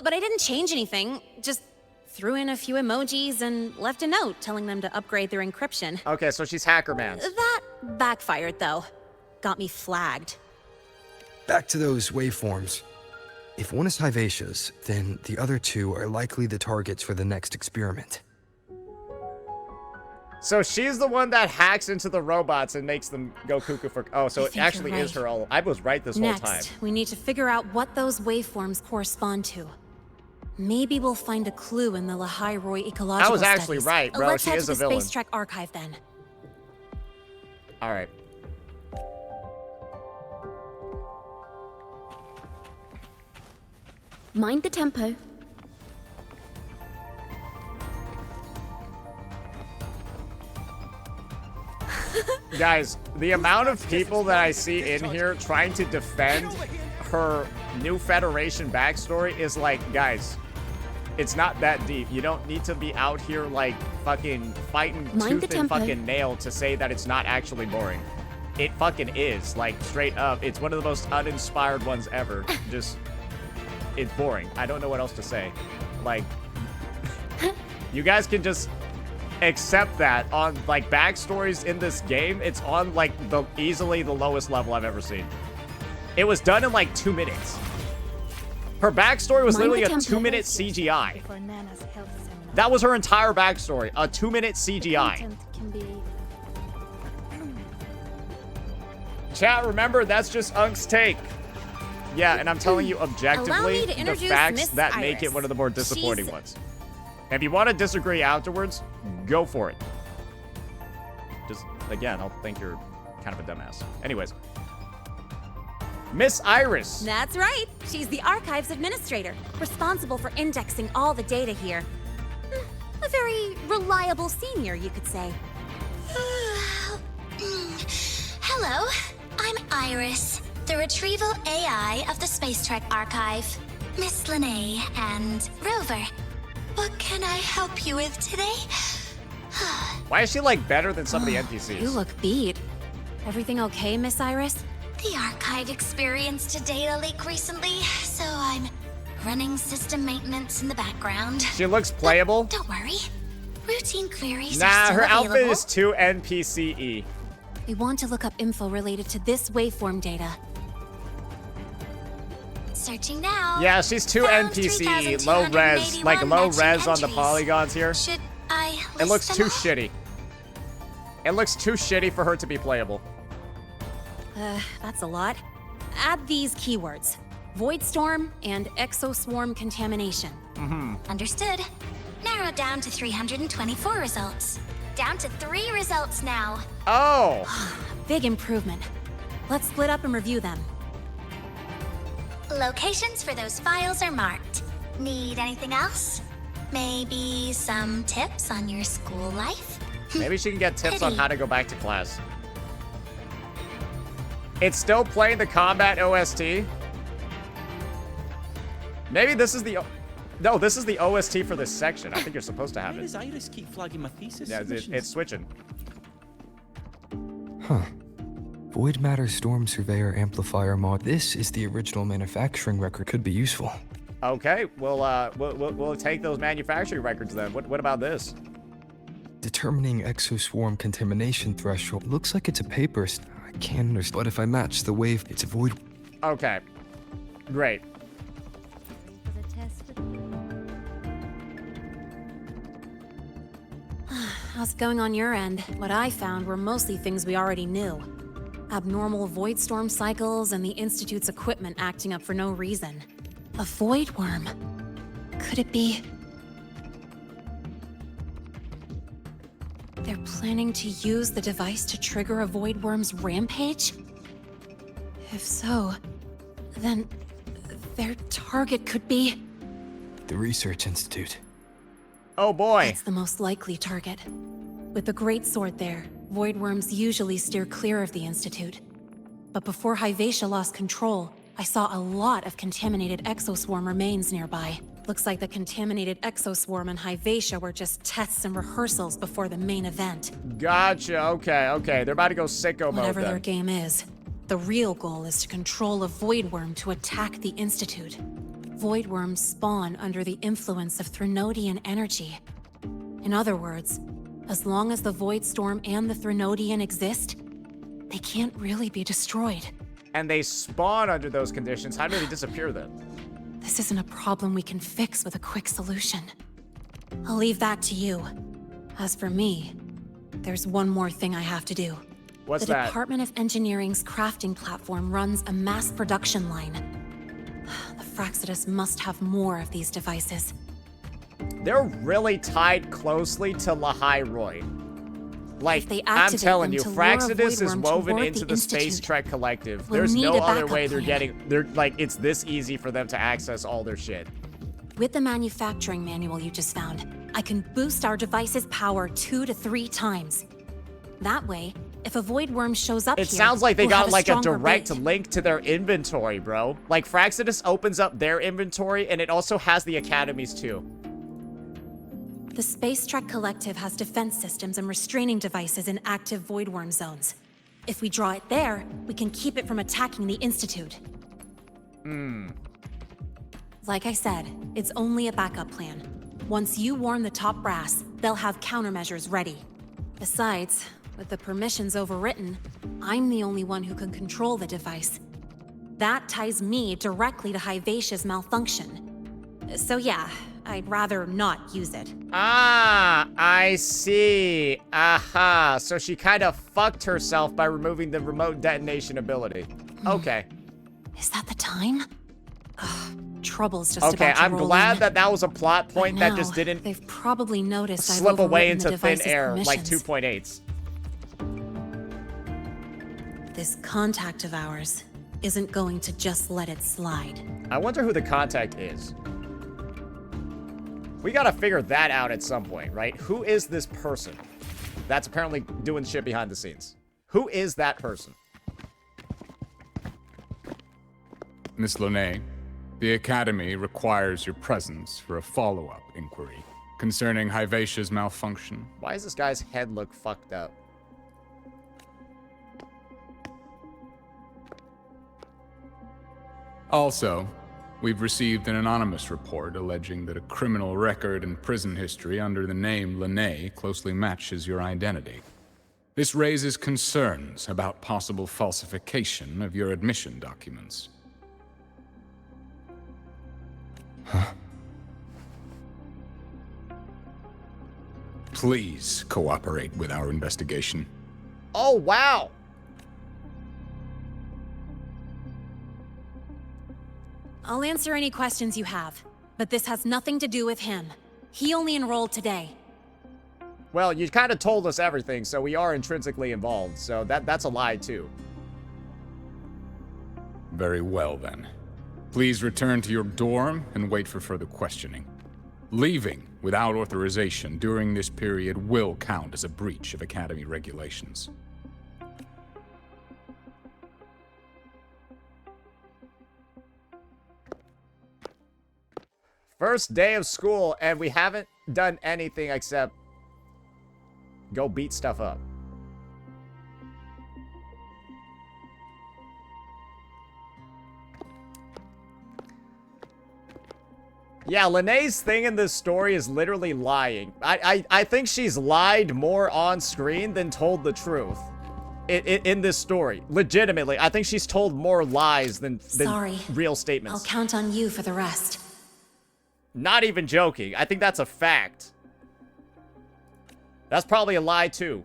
But I didn't change anything. Just threw in a few emojis and left a note telling them to upgrade their encryption. Okay, so she's Hacker Man. That backfired, though. Got me flagged. Back to those waveforms. If one is Havasi's, then the other 2 are likely the targets for the next experiment. So she's the one that hacks into the robots and makes them go cuckoo for... Oh, so it actually is her all... I was right this whole time. Next, we need to figure out what those waveforms correspond to. Maybe we'll find a clue in the Lynae Ecological I was actually studies. right, bro. Let's She head is to a the villain. Space Trek archive then. All right. Mind the tempo. Guys, the amount of people that I see in here trying to defend her new Federation backstory is like, guys, it's not that deep. You don't need to be out here like fucking fighting tooth and fucking nail to say that it's not actually boring. It fucking is, like, straight up. It's one of the most uninspired ones ever. Just, it's boring. I don't know what else to say. Like, you guys can just accept that on, like, backstories in this game. It's on, like, easily the lowest level I've ever seen. It was done in, like, 2 minutes. Her backstory was literally a 2-minute CGI. That was her entire backstory, a 2-minute CGI. Chat, remember, that's just Unk's take. Yeah, and I'm telling you objectively the facts that make it one of the more disappointing ones. If you want to disagree afterwards, go for it. Just, again, I'll think you're kind of a dumbass. Anyways. Miss Iris. That's right. She's the archives administrator, responsible for indexing all the data here. A very reliable senior, you could say. Hello, I'm Iris, the retrieval AI of the Space Trek Archive. Miss Lynae and Rover, what can I help you with today? Why is she like better than some of the NPCs? You look beat. Everything okay, Miss Iris? The Archive experienced a data leak recently, so I'm running system maintenance in the background. She looks playable. Don't worry. Routine queries Nah, are still her available. outfit is too NPCE. We want to look up info related to this waveform data. Searching now. Yeah, she's too Found NPCE, low res, like 3,281 low matching res on the entries. polygons here. Should I It looks list too them all? shitty. It looks too shitty for her to be playable. That's a lot. Add these keywords: Voidstorm and Exoswarm contamination. Understood. Narrowed down to 324 results. Down to 3 results now. Oh! Big improvement. Let's split up and review them. Locations for those files are marked. Need anything else? Maybe some tips on your school life? Maybe she can get tips on how to go back to class. It's still playing the combat OST. Maybe this is the... No, this is the OST for this section. I think you're supposed to have Why it. does Iris keep flagging my thesis Yeah, submissions? it's switching. Huh. Void Matter Storm Surveyor Amplifier Mod. This is the original manufacturing record. Could be useful. Okay, we'll take those manufacturing records then. What about this? Determining exoswarm contamination threshold. Looks like it's a paper. I can't understand. But if I match the wave, it's a void. Okay. Great. How's it going on your end? What I found were mostly things we already knew. Abnormal Voidstorm cycles and the Institute's equipment acting up for no reason. A Voidworm. Could it be... They're planning to use the device to trigger a Voidworm's rampage? If so, then their target could be... The Research Institute. Oh boy. That's the most likely target. With the Great Sword there, Voidworms usually steer clear of the Institute. But before Havasi lost control, I saw a lot of contaminated exoswarm remains nearby. Looks like the contaminated exoswarm and Havasi were just tests and rehearsals before the main event. Gotcha. Okay. They're about to go sicko mode Whatever their then. game is, the real goal is to control a Voidworm to attack the Institute. Voidworms spawn under the influence of Threnodian energy. In other words, as long as the Voidstorm and the Threnodian exist, they can't really be destroyed. And they spawn under those conditions. How do they disappear then? This isn't a problem we can fix with a quick solution. I'll leave that to you. As for me, there's one more thing I have to do. What's the that? Department of Engineering's crafting platform runs a mass production line. The Fraxidus must have more of these devices. They're really tied closely to Lahairoi. Like, they I'm activate telling them you, to lure a Fraxidus is Voidworm woven toward into the the Space Institute. Trek Collective. We'll There's need no a other backup way plan. they're like, it's this easy for them to access all their shit. With the manufacturing manual you just found, I can boost our device's power 2 to 3 times. That way, if a Voidworm shows up It here, sounds like they we'll got have like a stronger direct bait. link to their inventory, bro. Like, Fraxidus opens up their inventory, and it also has the Academy's too. The Space Trek Collective has defense systems and restraining devices in active Voidworm zones. If we draw it there, we can keep it from attacking the Institute. Like I said, it's only a backup plan. Once you warn the top brass, they'll have countermeasures ready. Besides, with the permissions overwritten, I'm the only one who can control the device. That ties me directly to Havasi's malfunction. So yeah, I'd rather not use it. Ah, I see. Aha. So she kind of fucked herself by removing the remote detonation ability. Okay. Is that the time? Ugh, trouble's just Okay, about to I'm roll glad in. that was a plot point By that just now, didn't They've probably noticed I've slip away overwritten into the thin device's air like permissions. 2.8s. This contact of ours, isn't going to just let it slide. I wonder who the contact is. We gotta figure that out at some point, right? Who is this person that's apparently doing shit behind the scenes? Who is that person? Miss Lynae, the Academy requires your presence for a follow-up inquiry concerning Havasia's malfunction. Why does this guy's head look fucked up? Also, we've received an anonymous report alleging that a criminal record and prison history under the name Lynae closely matches your identity. This raises concerns about possible falsification of your admission documents. Huh? Please cooperate with our investigation. Oh, wow! I'll answer any questions you have, but this has nothing to do with him. He only enrolled today. Well, you kind of told us everything, so we are intrinsically involved, so that's a lie, too. Very well, then. Please return to your dorm and wait for further questioning. Leaving without authorization during this period will count as a breach of Academy regulations. First day of school, and we haven't done anything except go beat stuff up. Yeah, Lynae's thing in this story is literally lying. I think she's lied more on screen than told the truth. In this story. Legitimately, I think she's told more lies than Sorry. real statements. I'll count on you for the rest. Not even joking. I think that's a fact. That's probably a lie, too.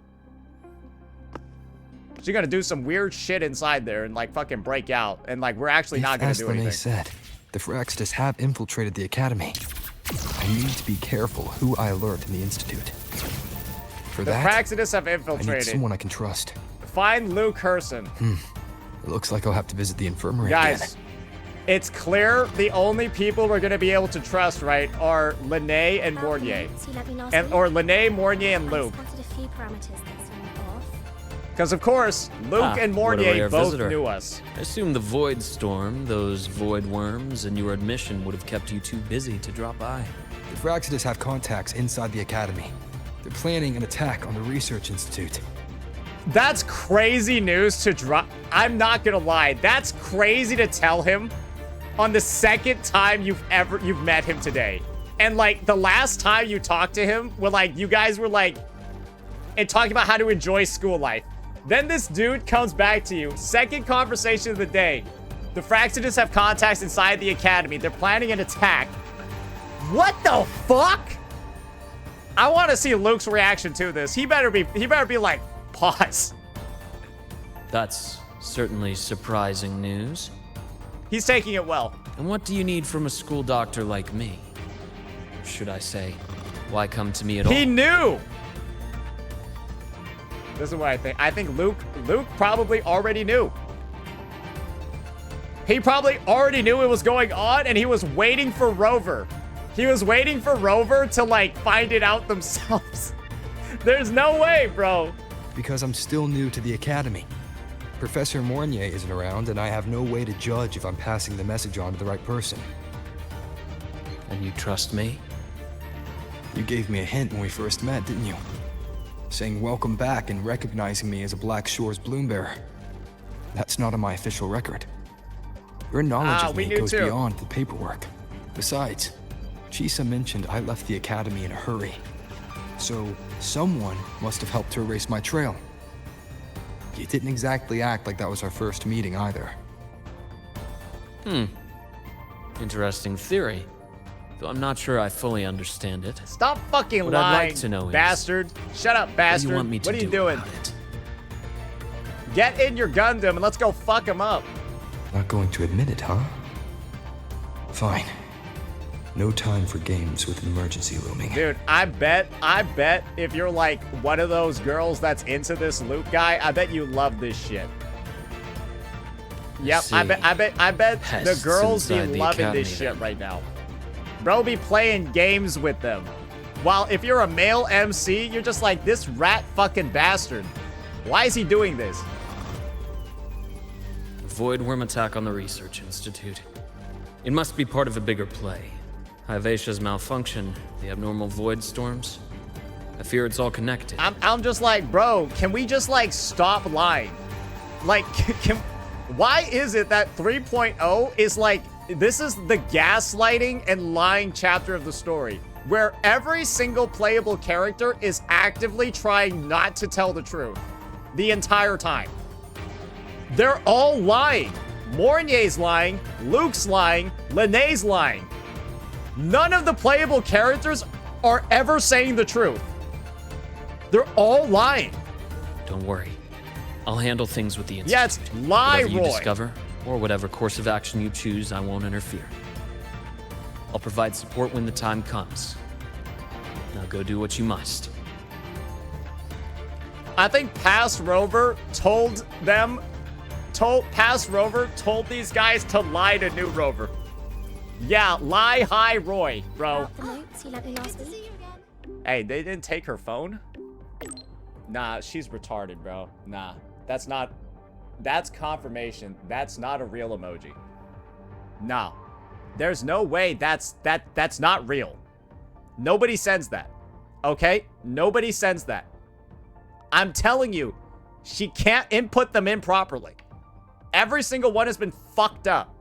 She's gonna do some weird shit inside there and, like, fucking break out. And, like, we're actually not gonna do anything. As Lynae said, the Phyrexidus have infiltrated the Academy. I need to be careful who I alert in the Institute. For the that, Phyrexidus have I need infiltrated. someone I can trust. Find Luke Herson. It looks like I'll have to visit the infirmary Guys, again. it's clear the only people we're going to be able to trust, right, are Lynae and Mornier. Or Lynae, Mornier, and Luke. Because, of course, Luke and Mornier both knew us. I assume the Voidstorm, those Voidworms, and your admission would have kept you too busy to drop by. The Phyrexidus have contacts inside the Academy. They're planning an attack on the Research Institute. That's crazy news to drop. I'm not gonna lie. That's crazy to tell him on the second time you've met him today. And like the last time you talked to him, where like you guys were like and talking about how to enjoy school life. Then this dude comes back to you. Second conversation of the day. The Phyrexidus have contacts inside the Academy. They're planning an attack. What the fuck? I want to see Luke's reaction to this. He better be like, pause. That's certainly surprising news. He's taking it well. And what do you need from a school doctor like me? Should I say, why come to me at all? He knew! This is what I think. I think Luke probably already knew. He probably already knew it was going on, and he was waiting for Rover. He was waiting for Rover to, like, find it out themselves. There's no way, bro. Because I'm still new to the Academy. Professor Mornier isn't around, and I have no way to judge if I'm passing the message on to the right person. And you trust me? You gave me a hint when we first met, didn't you? Saying welcome back and recognizing me as a Black Shores bloom bearer. That's not on my official record. Your knowledge of me goes beyond the paperwork. Besides, Chisa mentioned I left the Academy in a hurry. So, someone must have helped to erase my trail. You didn't exactly act like that was our first meeting either. Interesting theory. Though I'm not sure I fully understand it. Stop fucking what lying, I'd like to know bastard. Shut up, bastard. What do you want me to what are you do doing? about it? Get in your Gundam and let's go fuck him up. Not going to admit it, huh? Fine. No time for games with an emergency looming. Dude, I bet if you're like one of those girls that's into this Luke guy, I bet you love this shit. Yep, I bet the Pests girls be inside the loving this academy, shit right now. Bro be playing games with them. While if you're a male MC, you're just like, this rat fucking bastard. Why is he doing this? Voidworm attack on the Research Institute. It must be part of a bigger play. Havasia's malfunction, the abnormal Voidstorms. I fear it's all connected. I'm just like, bro, can we just like stop lying? Like, why is it that 3.0 is like, this is the gaslighting and lying chapter of the story, where every single playable character is actively trying not to tell the truth the entire time. They're all lying. Mornier's lying, Luke's lying, Lynae's lying. None of the playable characters are ever saying the truth. They're all lying. Don't worry. I'll handle things with the Institute. Yeah, it's lie, Whatever you Roy. discover, or whatever course of action you choose, I won't interfere. I'll provide support when the time comes. Now go do what you must. I think Past Rover told these guys to lie to New Rover. Yeah, lie hi Roy, bro. Hey, they didn't take her phone? Nah, she's retarded, bro. Nah, that's confirmation. That's not a real emoji. No. There's no way that's not real. Nobody sends that. Okay? Nobody sends that. I'm telling you, she can't input them in properly. Every single one has been fucked up.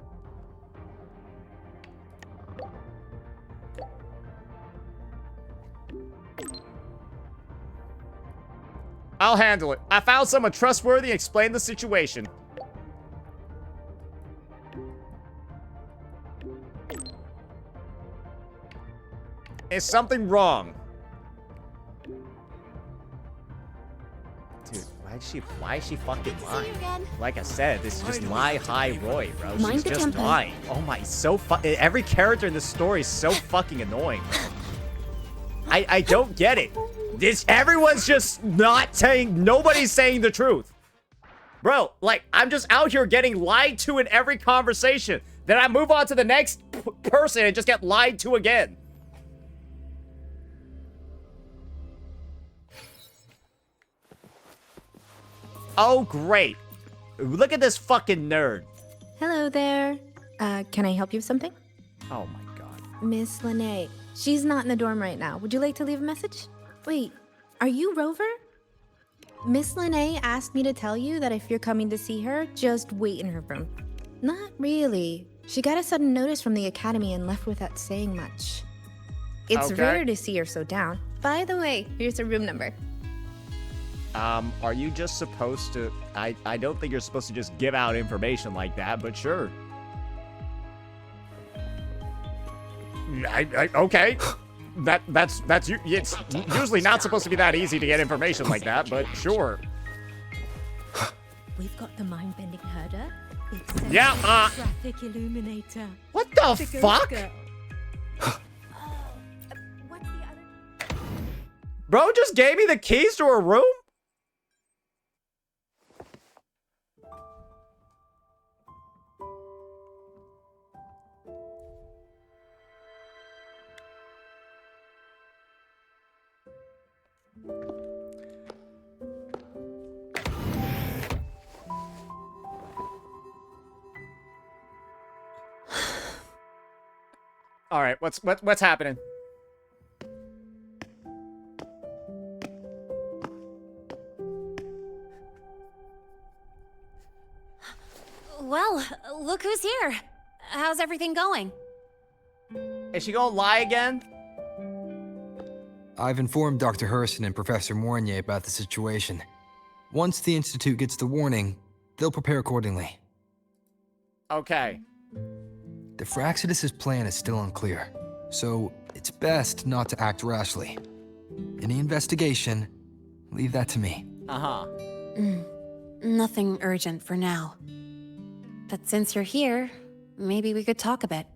I'll handle it. I found someone trustworthy and explained the situation. Is something wrong? Dude, why is she fucking lying? Like I said, this is just lie hi Roy, bro. She's just lying. Oh my, every character in this story is so fucking annoying, bro. I don't get it. Everyone's just not saying, nobody's saying the truth. Bro, like, I'm just out here getting lied to in every conversation. Then I move on to the next person and just get lied to again. Oh, great. Look at this fucking nerd. Hello there. Can I help you with something? Oh my god. Miss Lynae. She's not in the dorm right now. Would you like to leave a message? Wait, are you Rover? Miss Lynae asked me to tell you that if you're coming to see her, just wait in her room. Not really. She got a sudden notice from the academy and left without saying much. It's rare to see her so down. By the way, here's her room number. Are you just supposed to... I don't think you're supposed to just give out information like that, but sure. Okay. It's usually not supposed to be that easy to get information like that, but sure. We've got the mind-bending herder. Yeah, Traffic illuminator. What the fuck? What's the other? Bro just gave me the keys to her room? All right, what's happening? Well, look who's here. How's everything going? Is she gonna lie again? I've informed Dr. Hurston and Professor Mornier about the situation. Once the Institute gets the warning, they'll prepare accordingly. Okay. The Fraxidus' plan is still unclear, so it's best not to act rashly. Any investigation, leave that to me. Uh-huh. Nothing urgent for now. But since you're here, maybe we could talk a bit.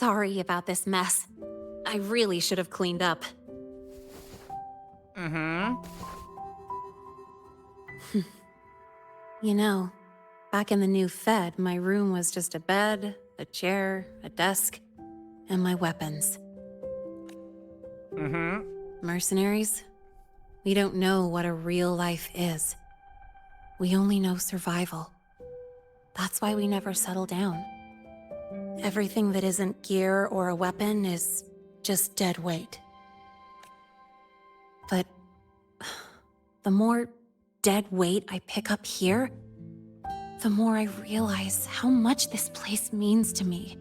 Sorry about this mess. I really should have cleaned up. Mm-hmm. You know, back in the new Fed, my room was just a bed, a chair, a desk, and my weapons. Mm-hmm. Mercenaries, we don't know what a real life is. We only know survival. That's why we never settle down. Everything that isn't gear or a weapon is just dead weight. But the more dead weight I pick up here, the more I realize how much this place means to me.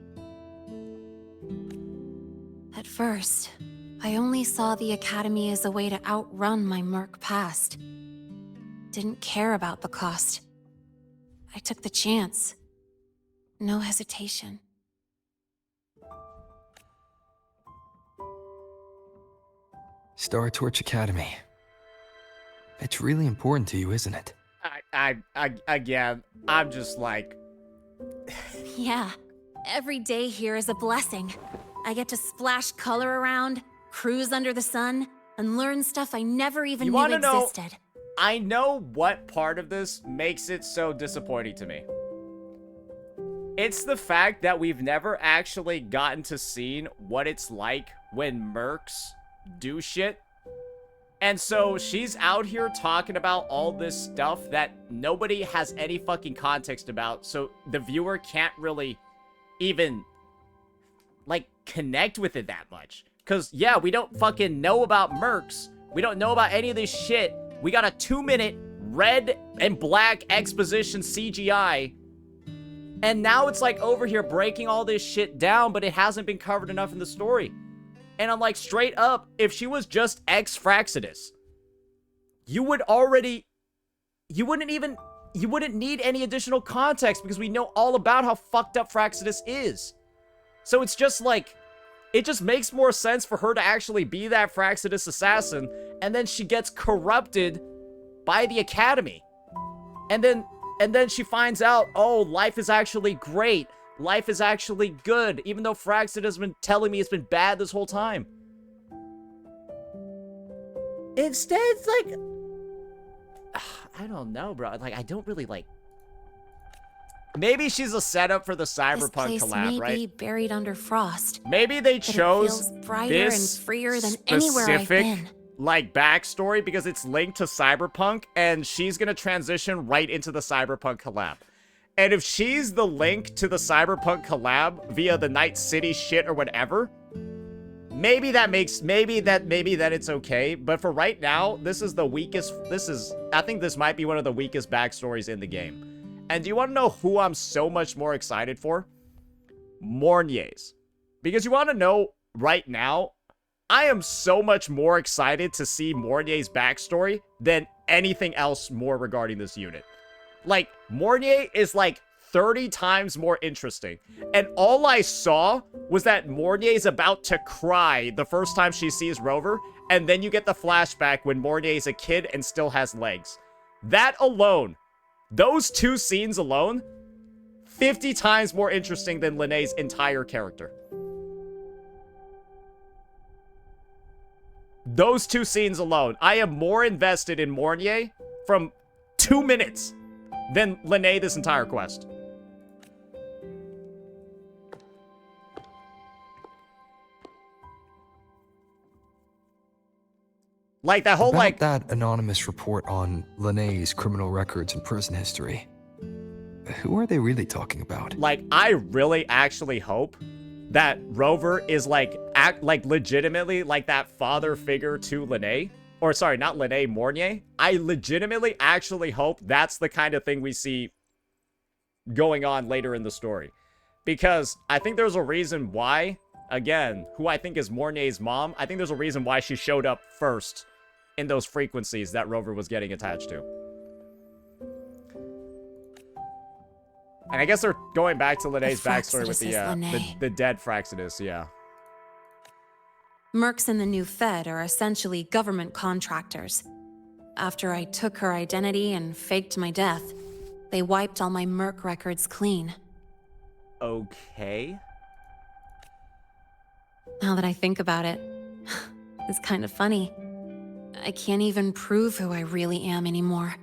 At first, I only saw the Academy as a way to outrun my merc past. Didn't care about the cost. I took the chance. No hesitation. Star Torch Academy. It's really important to you, isn't it? Again, I'm just like... Yeah, every day here is a blessing. I get to splash color around, cruise under the sun, and learn stuff I never even knew existed. I know what part of this makes it so disappointing to me. It's the fact that we've never actually gotten to see what it's like when mercs do shit. And so she's out here talking about all this stuff that nobody has any fucking context about, so the viewer can't really even, like, connect with it that much. Because, yeah, we don't fucking know about mercs. We don't know about any of this shit. We got a 2-minute red and black exposition CGI. And now it's like over here breaking all this shit down, but it hasn't been covered enough in the story. And I'm like, straight up, if she was just ex-Fraxidus, you wouldn't need any additional context because we know all about how fucked up Fraxidus is. So it's just like, it just makes more sense for her to actually be that Fraxidus assassin, and then she gets corrupted by the Academy. And then she finds out, oh, life is actually great. Life is actually good, even though Fraxidus has been telling me it's been bad this whole time. Instead, it's like... I don't know, bro. Like, I don't really, like... Maybe she's a setup for the Cyberpunk collab, right? May be buried under frost. Maybe they chose it feels brighter this and freer than anywhere I've been. Like, backstory because it's linked to Cyberpunk, and she's gonna transition right into the Cyberpunk collab. And if she's the link to the Cyberpunk collab via the Night City shit or whatever, maybe that it's okay. But for right now, this is the weakest. I think this might be one of the weakest backstories in the game. And do you want to know who I'm so much more excited for? Mornier's. Because you want to know right now, I am so much more excited to see Mornier's backstory than anything else more regarding this unit. Like, Mornier is like 30 times more interesting. And all I saw was that Mornier's about to cry the first time she sees Rover, and then you get the flashback when Mornier's a kid and still has legs. That alone, those two scenes alone, 50 times more interesting than Lynae's entire character. Those two scenes alone, I am more invested in Mornier from 2 minutes than Lynae this entire quest. Like, that whole, About like... that anonymous report on Lynae's criminal records and prison history. Who are they really talking about? Like, I really actually hope that Rover is, like, legitimately, like, that father figure to Lynae. Or, sorry, not Lynae, Mornier. I legitimately actually hope that's the kind of thing we see going on later in the story. Because I think there's a reason why, again, who I think is Mornier's mom, I think there's a reason why she showed up first in those frequencies that Rover was getting attached to. And I guess they're going back to Lynae's backstory with the dead Fraxidus, yeah. Mercs in the new Fed are essentially government contractors. After I took her identity and faked my death, they wiped all my merc records clean. Okay. Now that I think about it, it's kind of funny. I can't even prove who I really am anymore.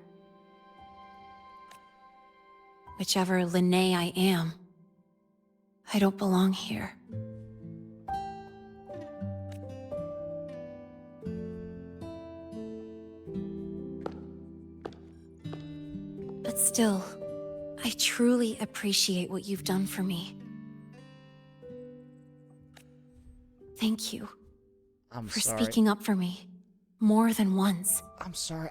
Whichever Lynae I am, I don't belong here. But still, I truly appreciate what you've done for me. Thank you for speaking up for me more than once. I'm sorry.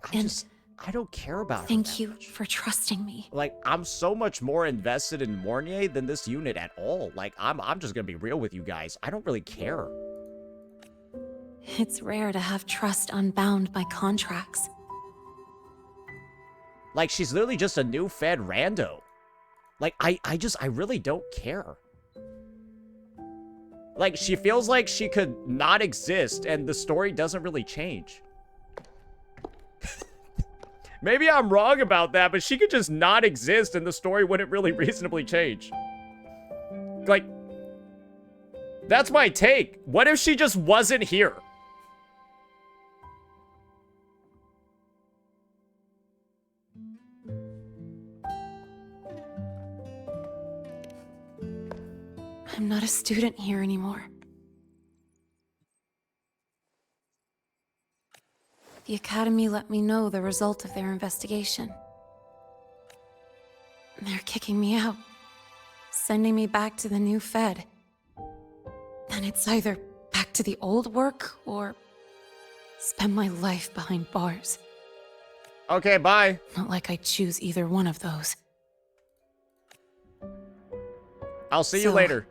I don't care about her Thank you for trusting me. Like, I'm so much more invested in Mornier than this unit at all. Like, I'm just gonna be real with you guys. I don't really care. It's rare to have trust unbound by contracts. Like, she's literally just a new fed rando. Like, I really don't care. Like, she feels like she could not exist and the story doesn't really change. Maybe I'm wrong about that, but she could just not exist and the story wouldn't really reasonably change. Like, that's my take. What if she just wasn't here? I'm not a student here anymore. The Academy let me know the result of their investigation. They're kicking me out, sending me back to the new Fed. And it's either back to the old work or spend my life behind bars. Okay, bye. Not like I choose either one of those. I'll see you later.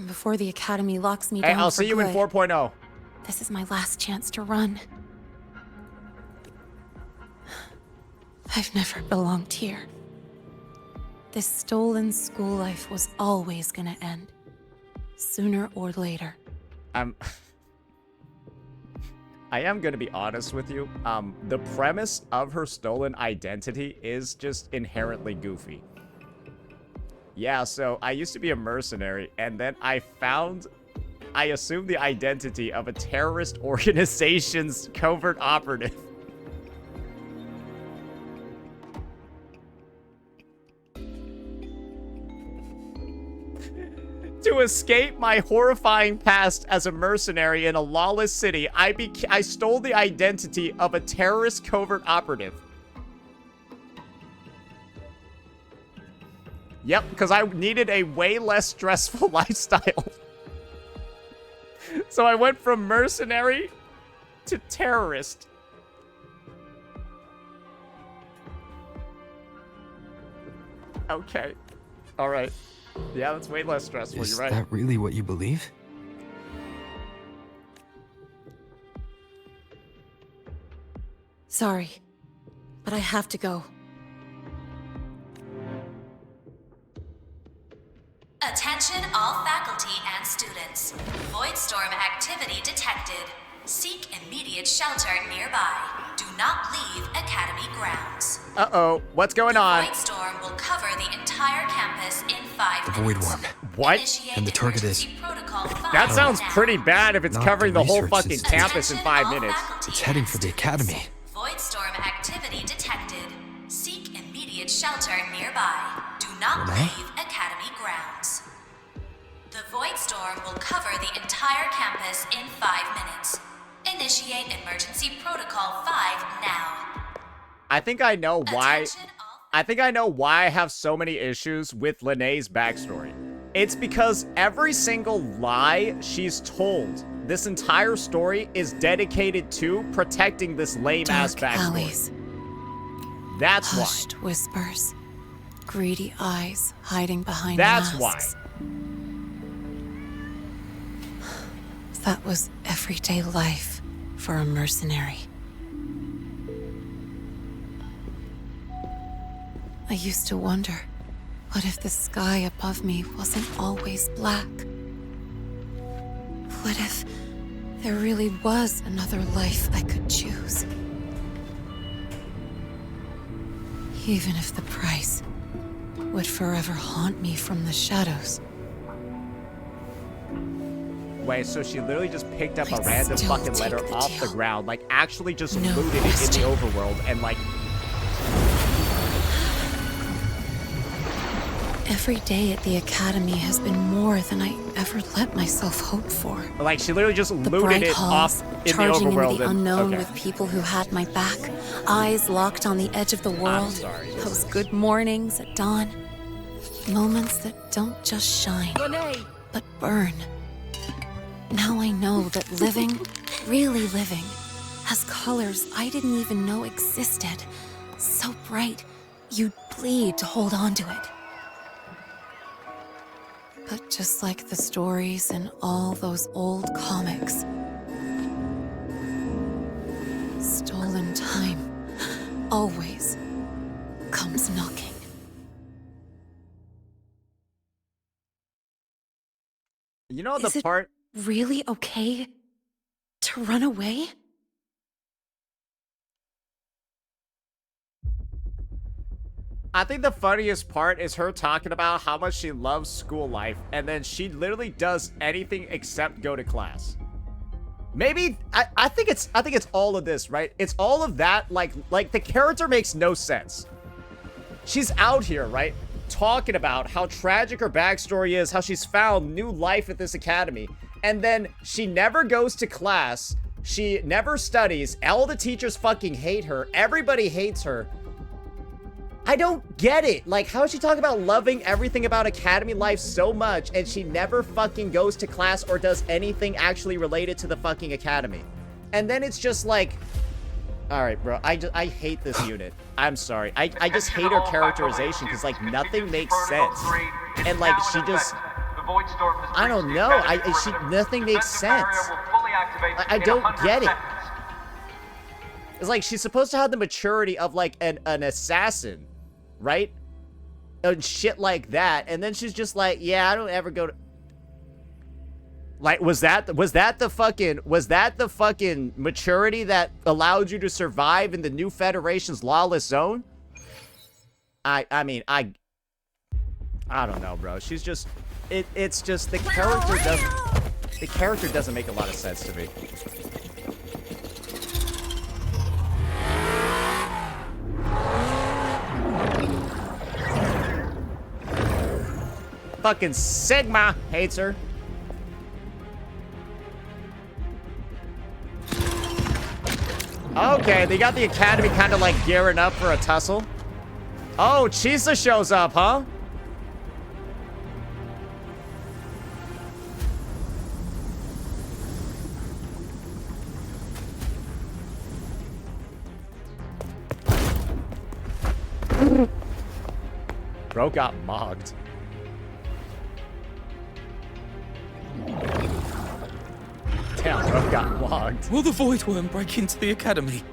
Before the Academy locks me Hey, down I'll for see you in good, 4.0. This is my last chance to run. I've never belonged here. This stolen school life was always gonna end. Sooner or later. I am gonna be honest with you. The premise of her stolen identity is just inherently goofy. Yeah, so I used to be a mercenary, and then I assumed the identity of a terrorist organization's covert operative. To escape my horrifying past as a mercenary in a lawless city, I stole the identity of a terrorist covert operative. Yep, because I needed a way less stressful lifestyle. So I went from mercenary to terrorist. Okay. All right. Yeah, that's way less stressful. You're right. Is that really what you believe? Sorry, but I have to go. Attention all faculty and students. Voidstorm activity detected. Seek immediate shelter nearby. Do not leave Academy grounds. Uh-oh, what's going on? Voidstorm will cover the entire campus in 5 The minutes. Voidworm. What? And the target is... That sounds pretty bad if it's Not covering the whole research fucking system. campus in 5 minutes. It's heading for the Academy. Voidstorm activity detected. Seek immediate shelter nearby. Do not Lynae? leave Academy grounds. The Voidstorm will cover the entire campus in 5 minutes. Initiate emergency protocol 5 now. I think I know why. I think I know why I have so many issues with Lynae's backstory. It's because every single lie she's told, this entire story is dedicated to protecting this lame-ass Dark backstory. alleys. That's why. Hushed whispers. Greedy eyes hiding behind That's masks. That was everyday life for a mercenary. I used to wonder, what if the sky above me wasn't always black? What if there really was another life I could choose? Even if the price would forever haunt me from the shadows. Wait, so she literally just picked up a random fucking letter off the ground, like actually just looted it in the overworld and like... Every day at the Academy has been more than I ever let myself hope for. Like, she literally just The looted bright it halls, off in the charging overworld. into the unknown with people who had my back, eyes locked on the edge of the world. Those good mornings at dawn. Moments that don't just shine, but burn. Now I know that living, really living, has colors I didn't even know existed. So bright, you'd bleed to hold on to it. But just like the stories in all those old comics, stolen time always comes knocking. You know Is the it part... really okay to run away? I think the funniest part is her talking about how much she loves school life, and then she literally does anything except go to class. Maybe I think it's all of this, right? It's all of that. Like the character makes no sense. She's out here, right, talking about how tragic her backstory is, how she's found new life at this academy, and then she never goes to class. She never studies. All the teachers fucking hate her. Everybody hates her. I don't get it. Like, how is she talking about loving everything about academy life so much and she never fucking goes to class or does anything actually related to the fucking academy? And then it's just like, all right, bro, I hate this unit. I'm sorry. I just hate her characterization because, like, nothing makes sense. And, like, she just, I don't know. Nothing makes sense. I don't get it. It's like she's supposed to have the maturity of, like, an assassin, right? And shit like that. And then she's just like, yeah, I don't ever go to... Like, was that the fucking maturity that allowed you to survive in the new Federation's lawless zone? I mean, I don't know, bro. She's just... It's just the character doesn't make a lot of sense to me. Fucking Sigma hates her. Okay, they got the academy kind of like gearing up for a tussle. Oh, Chisa shows up, huh? Bro got mogged. Damn, bro got mogged. Will the Voidworm break into the academy?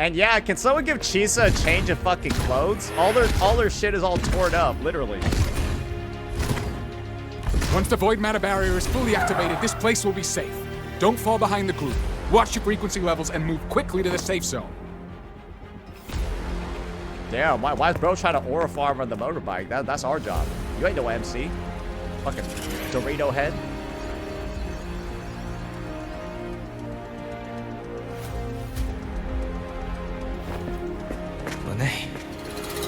And yeah, can someone give Chisa a change of fucking clothes? All their shit is all torn up, literally. Once the void matter barrier is fully activated, this place will be safe. Don't fall behind the group. Watch your frequency levels and move quickly to the safe zone. Damn, why is bro trying to aura farm on the motorbike? That's our job. You ain't no MC. Fucking Dorito head. Lynae,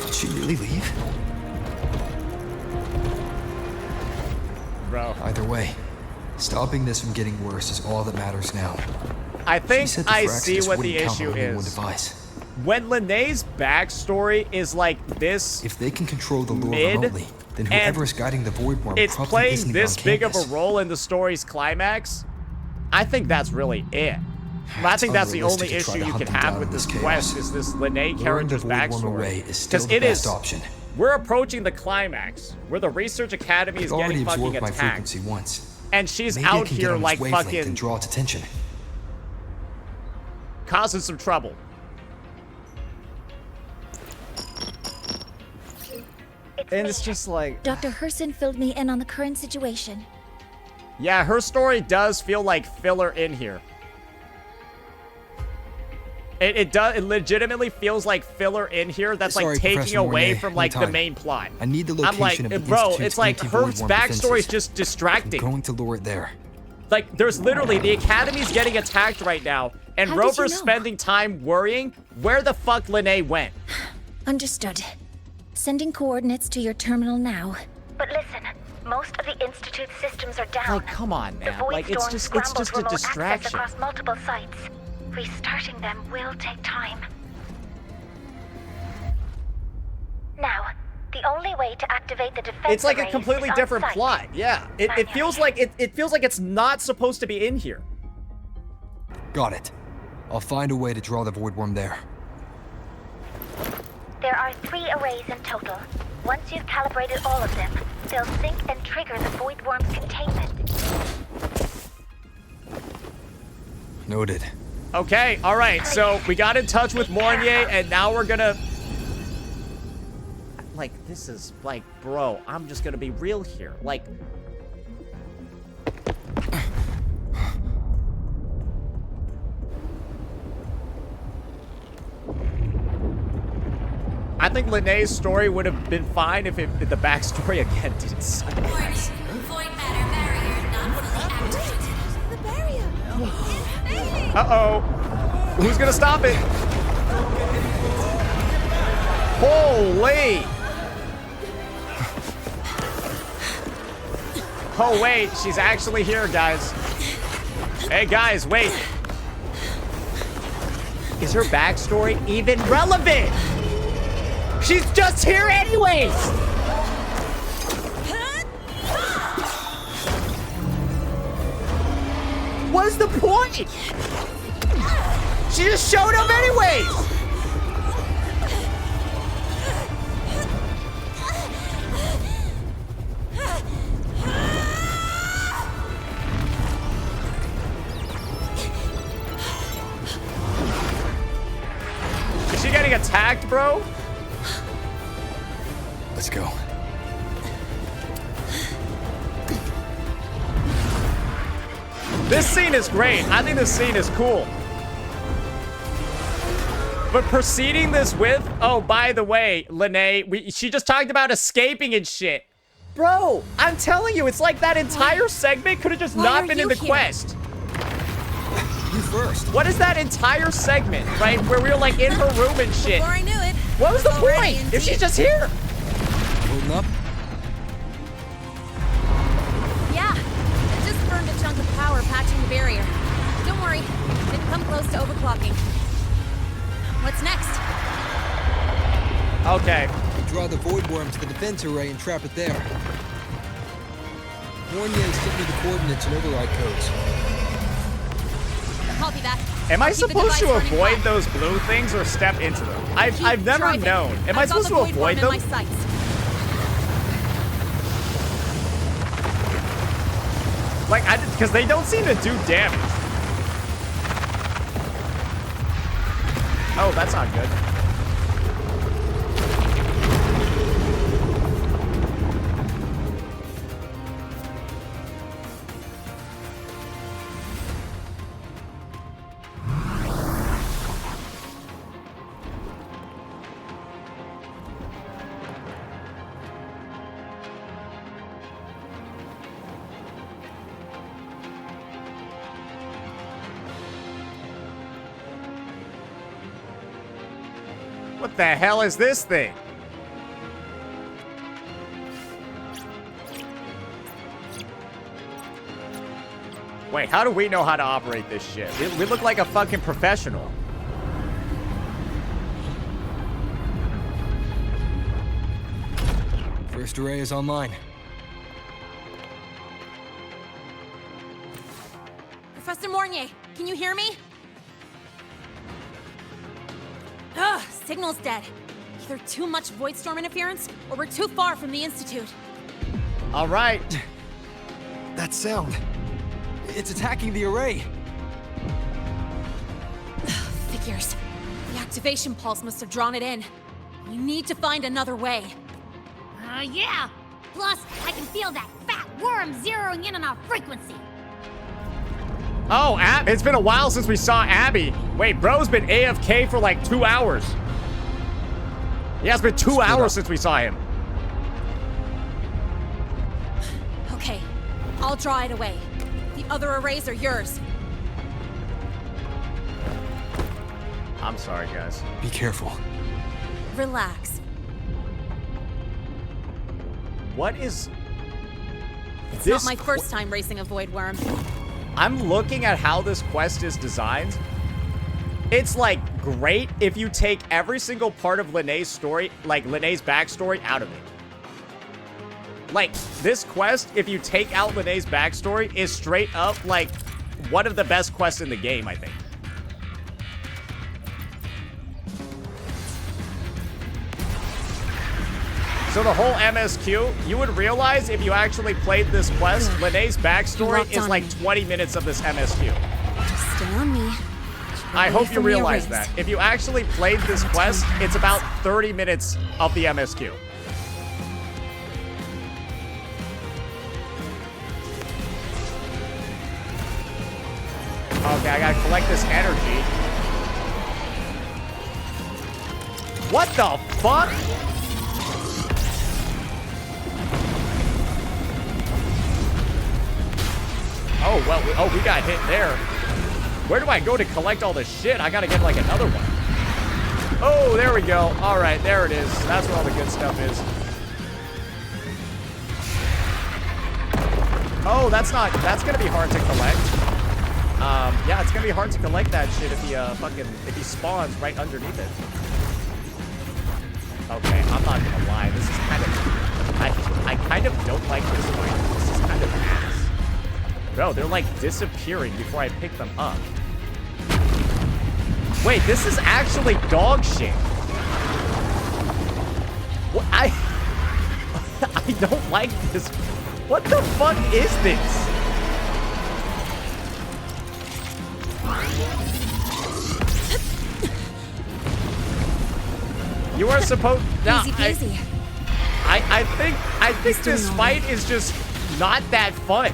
did she really leave? Bro. Either way, stopping this from getting worse is all that matters now. I think I see what the issue is. When Lynae's backstory is like this, if they can control the lore remotely, then whoever is guiding the Voidworm it's probably playing isn't this on big campus. of a role in the story's climax, I think that's really it. I think that's the only issue you can have with this quest is this Lynae character's backstory. Because it is, we're approaching the climax where the Research Academy is getting fucking attacked. And she's out here like fucking draw its attention, causing some trouble. And it's just like... Dr. Herson filled me in on the current situation. Yeah, her story does feel like filler in here. It legitimately feels like filler in here that's like taking away from like the main plot. I need the location of the bro, Institute's it's like her anti-Voidworm backstory is defenses. just distracting. I'm going to lure it there. Like, there's literally, the Academy's getting attacked right now, and How did you Rover's know? spending time worrying where the fuck Lynae went. Understood. Sending coordinates to your terminal now. But listen, most of the Institute's systems are down. Like, come on, The man. Like, it's Voidstorm just scrambled a remote distraction. access across multiple sites. Restarting them will take time. Now, the only way to activate the defense It's like a arrays completely is on different site. plot. Yeah, it feels like it feels like it's not supposed to be in here. Got it. I'll find a way to draw the Voidworm there. There are 3 arrays in total. Once you've calibrated all of them, they'll sync and trigger the Voidworm's containment. Noted. Okay, all right. So we got in touch with Mornier, and now we're gonna. Like, this is like, bro. I'm just gonna be real here. Like. I think Lynae's story would have been fine if the backstory again didn't suck. Void matter barrier not fully activated. The barrier! Uh-oh. Who's gonna stop it? Holy! Oh, wait. She's actually here, guys. Hey, guys, wait. Is her backstory even relevant? She's just here anyways! What's the point? She just showed up anyways! Is she getting attacked, bro? Let's go. This scene is great. I think this scene is cool. But preceding this with, oh, by the way, Lynae, she just talked about escaping and shit. Bro, I'm telling you, it's like that entire segment could have just not been in the quest. You first. What is that entire segment, right? Where we were like in her room and shit. Before I knew it. What was the point if she's just here? Holding up? Yeah, I just burned a chunk of power patching the barrier. Don't worry, didn't come close to overclocking. What's next? Okay. Draw the Voidworm to the defense array and trap it there. Mornier sent me the coordinates and override codes. Copy that. Am I I'll keep the supposed to device running avoid hot. those blue things or step into them? I've never driving. known. Am I I've got supposed to the avoid Voidworm them? in my sights. Like, because they don't seem to do damage. Oh, that's not good. What the hell is this thing? Wait, how do we know how to operate this shit? We look like a fucking professional. First array is online. Professor Mornier, can you hear me? Ugh, signal's dead. Either too much Voidstorm interference, or we're too far from the Institute. All right. That sound. It's attacking the array. Figures. The activation pulse must have drawn it in. We need to find another way. Yeah! Plus, I can feel that fat worm zeroing in on our frequency. Oh, it's been a while since we saw Abby. Wait, bro's been AFK for like 2 hours. Yeah, it's been 2 hours since we saw him. Okay, I'll draw it away. The other arrays are yours. I'm sorry, guys. Be careful. Relax. What is... It's this not my first time racing a Voidworm. I'm looking at how this quest is designed. It's, like, great if you take every single part of Lynae's story, like, Lynae's backstory, out of it. Like, this quest, if you take out Lynae's backstory, is straight up, like, one of the best quests in the game, I think. So the whole MSQ, you would realize if you actually played this quest, Lynae's backstory is like 20 minutes of this MSQ. Just stay on me. I hope you realize that. If you actually played this quest, it's about 30 minutes of the MSQ. Okay, I gotta collect this energy. What the fuck? Oh, well, we got hit there. Where do I go to collect all this shit? I gotta get, like, another one. Oh, there we go. All right, there it is. That's where all the good stuff is. Oh, that's gonna be hard to collect. Yeah, it's gonna be hard to collect that shit if he spawns right underneath it. Okay, I'm not gonna lie. This is kind of, I kind of don't like this fight. This is kind of ass. Bro, they're like disappearing before I pick them up. Wait, this is actually dog shit. What? I don't like this. What the fuck is this? You are supposed. No, Easy peasy. I think this fight is just not that fun.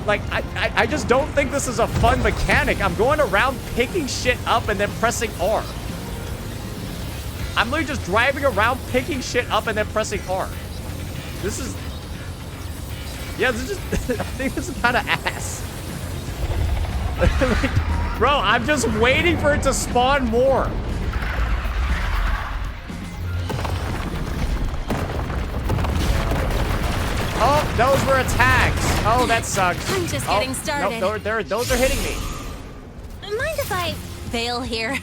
Like, I just don't think this is a fun mechanic. I'm going around picking shit up and then pressing R. I'm literally just driving around picking shit up and then pressing R. This is... Yeah, this is just... I think this is kind of ass. Like, bro, I'm just waiting for it to spawn more. Oh, those were attacks. Oh, that sucks. I'm just getting started. Nope, those are hitting me. Mind if I bail here?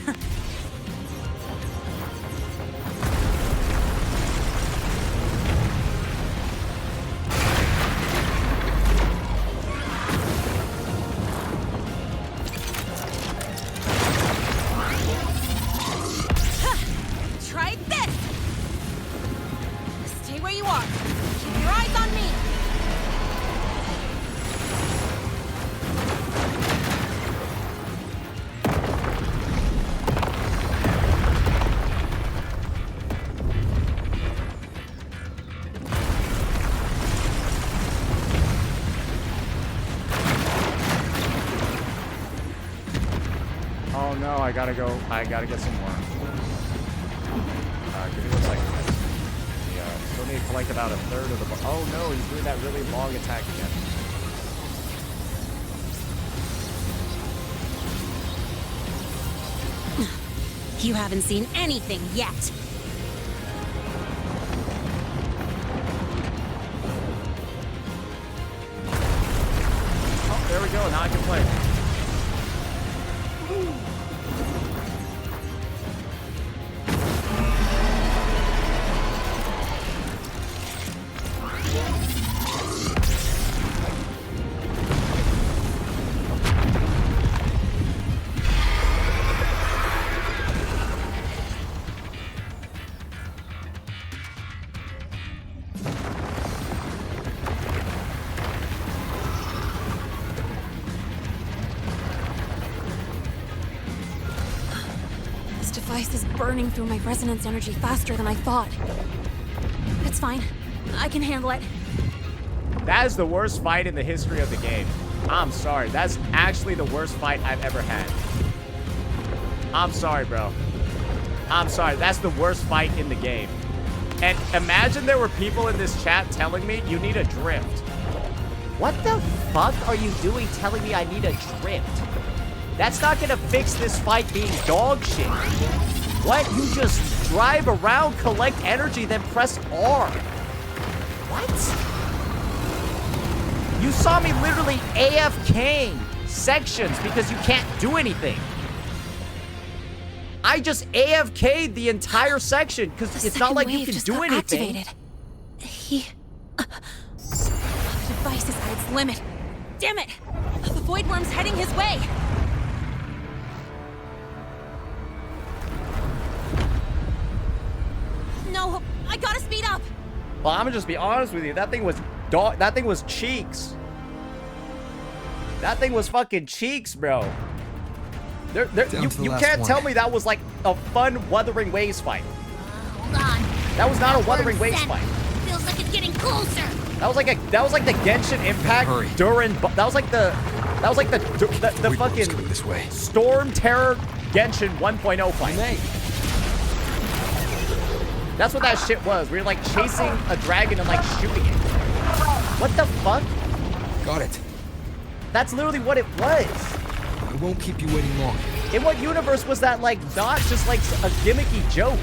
Try this. Stay where you are. Keep your eyes on me. Oh no, I gotta get some more. Give me 1 second. Yeah, still need to collect about 1/3 of the... Oh no, he's doing that really long attack again. You haven't seen anything yet. Oh, there we go. Now I can play. Device is burning through my resonance energy faster than I thought. It's fine. I can handle it. That is the worst fight in the history of the game. I'm sorry. That's actually the worst fight I've ever had. I'm sorry, bro. I'm sorry. That's the worst fight in the game. And imagine there were people in this chat telling me you need a drift. What the fuck are you doing telling me I need a drift? That's not gonna fix this fight being dog shit. What? You just drive around, collect energy, then press R. What? You saw me literally AFKing sections because you can't do anything. I just AFK'd the entire section because it's not like you can do anything. Activated. The device is at its limit. Damn it! The Voidworm's heading his way. No, I gotta speed up. Well, I'm gonna just be honest with you. That thing was cheeks. That thing was fucking cheeks, bro. You can't tell me that was like a fun Wuthering Waves fight. Hold on. That was not a Wuthering Waves fight. Feels like it's getting closer. That was like the Genshin Impact during. That was like the fucking this way. Storm Terror Genshin 1.0 fight. That's what that shit was. We were like chasing a dragon and like shooting it. What the fuck? Got it. That's literally what it was. I won't keep you waiting long. In what universe was that like not just like a gimmicky joke?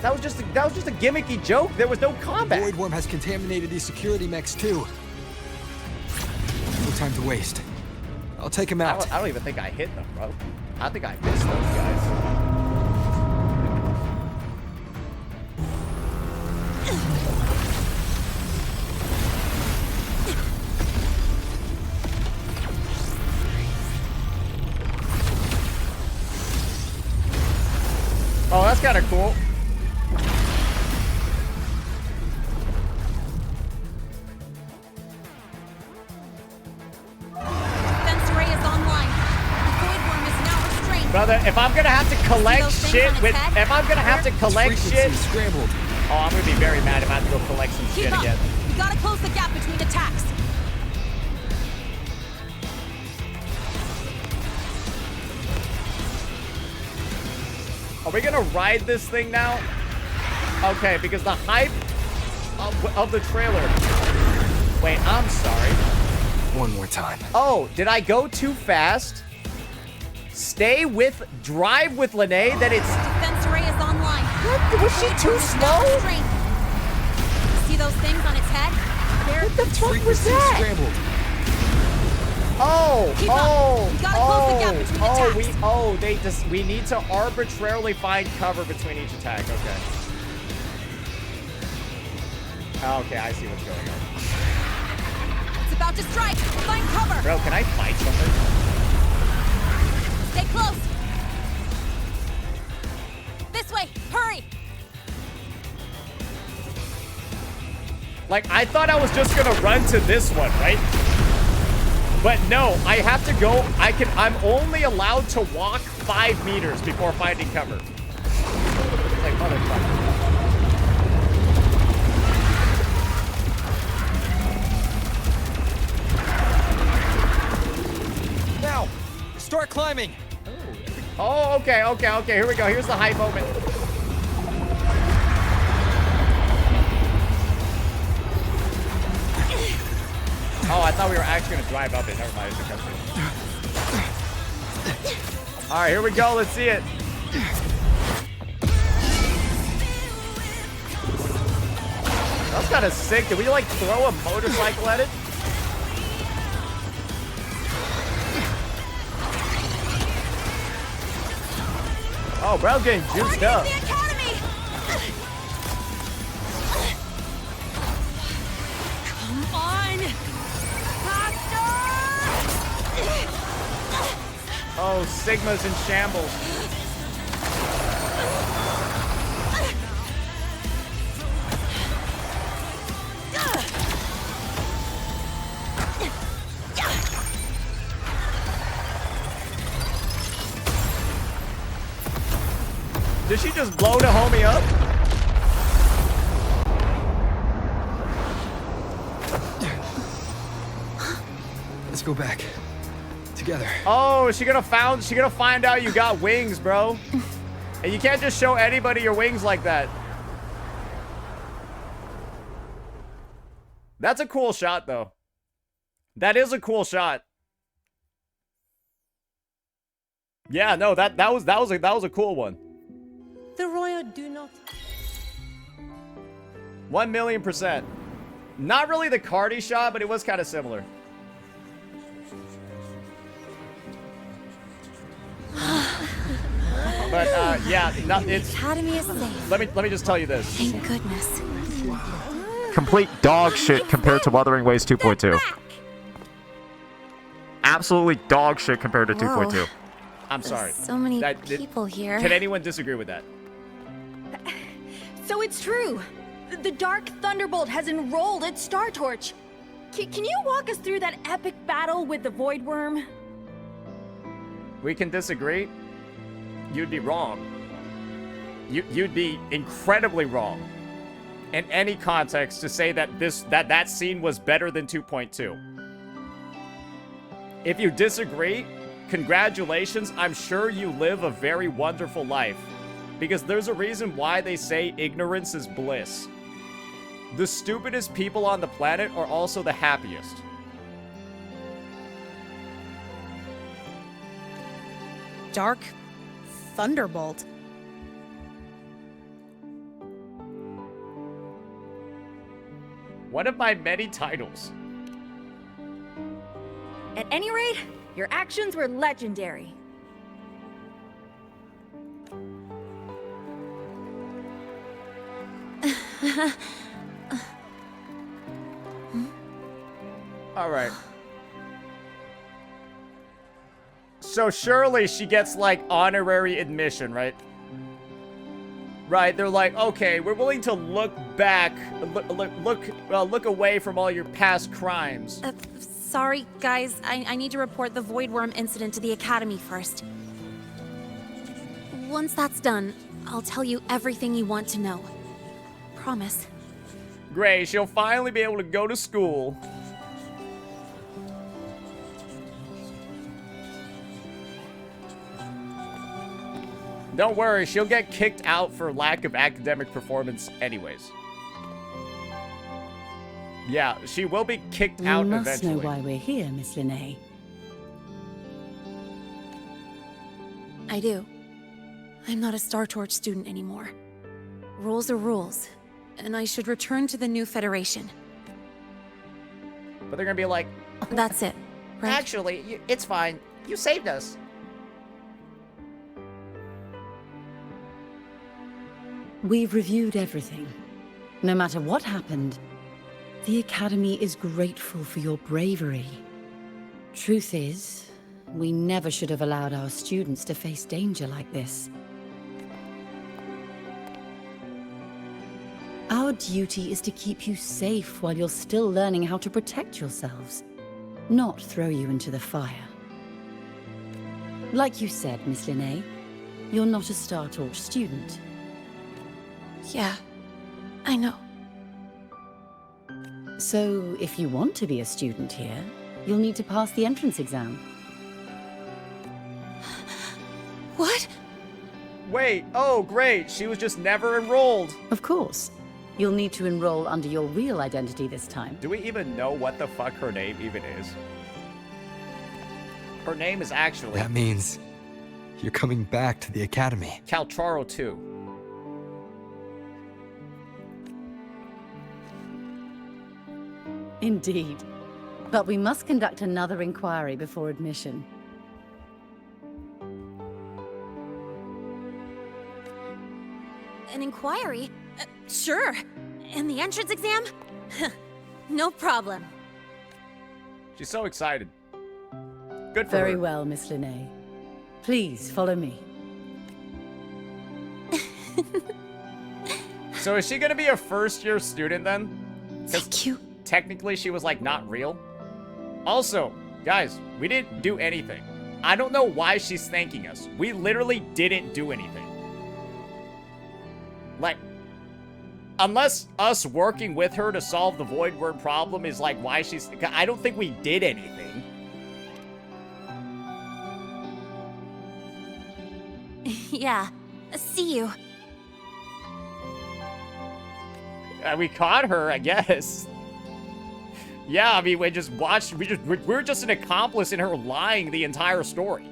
That was just a gimmicky joke. There was no combat. Voidworm has contaminated these security mechs too. No time to waste. I'll take him out. I don't even think I hit them, bro. I think I missed those guys. Oh, that's kind of cool. Defense array is online. The Voidworm is now restrained. Brother, if I'm gonna have to collect shit with, if I'm gonna have to collect shit, scrambled. Oh, I'm gonna be very mad if I have to go collect some shit again. We gotta close the gap between attacks. Are we gonna ride this thing now? Okay, because the hype of the trailer. Wait, I'm sorry. One more time. Oh, did I go too fast? Drive with Lynae, that it's... Defense array is online. What? Was she too slow? See those things on its head? What the fuck was that? Scrambled. We need to arbitrarily find cover between each attack. Okay. Okay, I see what's going on. It's about to strike. Find cover. Bro, can I fight something? Stay close. This way. Hurry. Like, I thought I was just gonna run to this one, right? But no, I have to go. I'm only allowed to walk 5 meters before finding cover. It's like, motherfucker. Now, start climbing. Oh, okay. Here we go. Here's the high moment. Oh, I thought we were actually going to drive up it. Never mind. It's a cutscene. All right, here we go. Let's see it. That's kind of sick. Did we, like, throw a motorcycle at it? Oh, bro, getting juiced up. Come on. Oh, Sigma's in shambles. Did she just blow the homie up? Let's go back. Together. Oh, she gonna find out you got wings, bro. And you can't just show anybody your wings like that. That's a cool shot, though. That is a cool shot. Yeah, no, that was a cool one. The Royal do not. 1,000,000%. Not really the Cardi shot, but it was kind of similar. But yeah, it's. Academy is safe. Let me just tell you this. Thank goodness. Complete dog shit compared to Wuthering Waves 2.2. Absolutely dog shit compared to 2.2. I'm sorry. So many people here. Can anyone disagree with that? So it's true. The Dark Thunderbolt has enrolled at Star Torch. Can you walk us through that epic battle with the Voidworm? We can disagree. You'd be wrong. You'd be incredibly wrong in any context to say that that scene was better than 2.2. If you disagree, congratulations. I'm sure you live a very wonderful life, because there's a reason why they say ignorance is bliss. The stupidest people on the planet are also the happiest. Dark Thunderbolt. One of my many titles. At any rate, your actions were legendary. All right. So surely she gets, like, honorary admission, right? Right, they're like, okay, we're willing to look back, look away from all your past crimes. Sorry, guys. I need to report the Voidworm incident to the Academy first. Once that's done, I'll tell you everything you want to know. Promise. Great, she'll finally be able to go to school. Don't worry, she'll get kicked out for lack of academic performance anyways. Yeah, she will be kicked out eventually. You must know why we're here, Miss Lynae. I do. I'm not a Star Torch student anymore. Rules are rules, and I should return to the new Federation. But they're gonna be like... That's it, right? Actually, it's fine. You saved us. We've reviewed everything. No matter what happened, the Academy is grateful for your bravery. Truth is, we never should have allowed our students to face danger like this. Our duty is to keep you safe while you're still learning how to protect yourselves, not throw you into the fire. Like you said, Miss Lynae, you're not a Star Torch student. Yeah, I know. So, if you want to be a student here, you'll need to pass the entrance exam. What? Wait, oh great, she was just never enrolled. Of course. You'll need to enroll under your real identity this time. Do we even know what the fuck her name even is? Her name is actually... That means you're coming back to the Academy. Calcharo 2. Indeed. But we must conduct another inquiry before admission. An inquiry? Sure. And the entrance exam? No problem. She's so excited. Good for Very her. well, Miss Lynae. Please, follow me. So is she gonna be a first-year student then? Thank you. Technically, she was, like, not real. Also, guys, we didn't do anything. I don't know why she's thanking us. We literally didn't do anything. Like, unless us working with her to solve the Voidworm problem is, like, why she's... I don't think we did anything. Yeah. See you. We caught her, I guess. Yeah, I mean, we just watched, we're just an accomplice in her lying the entire story.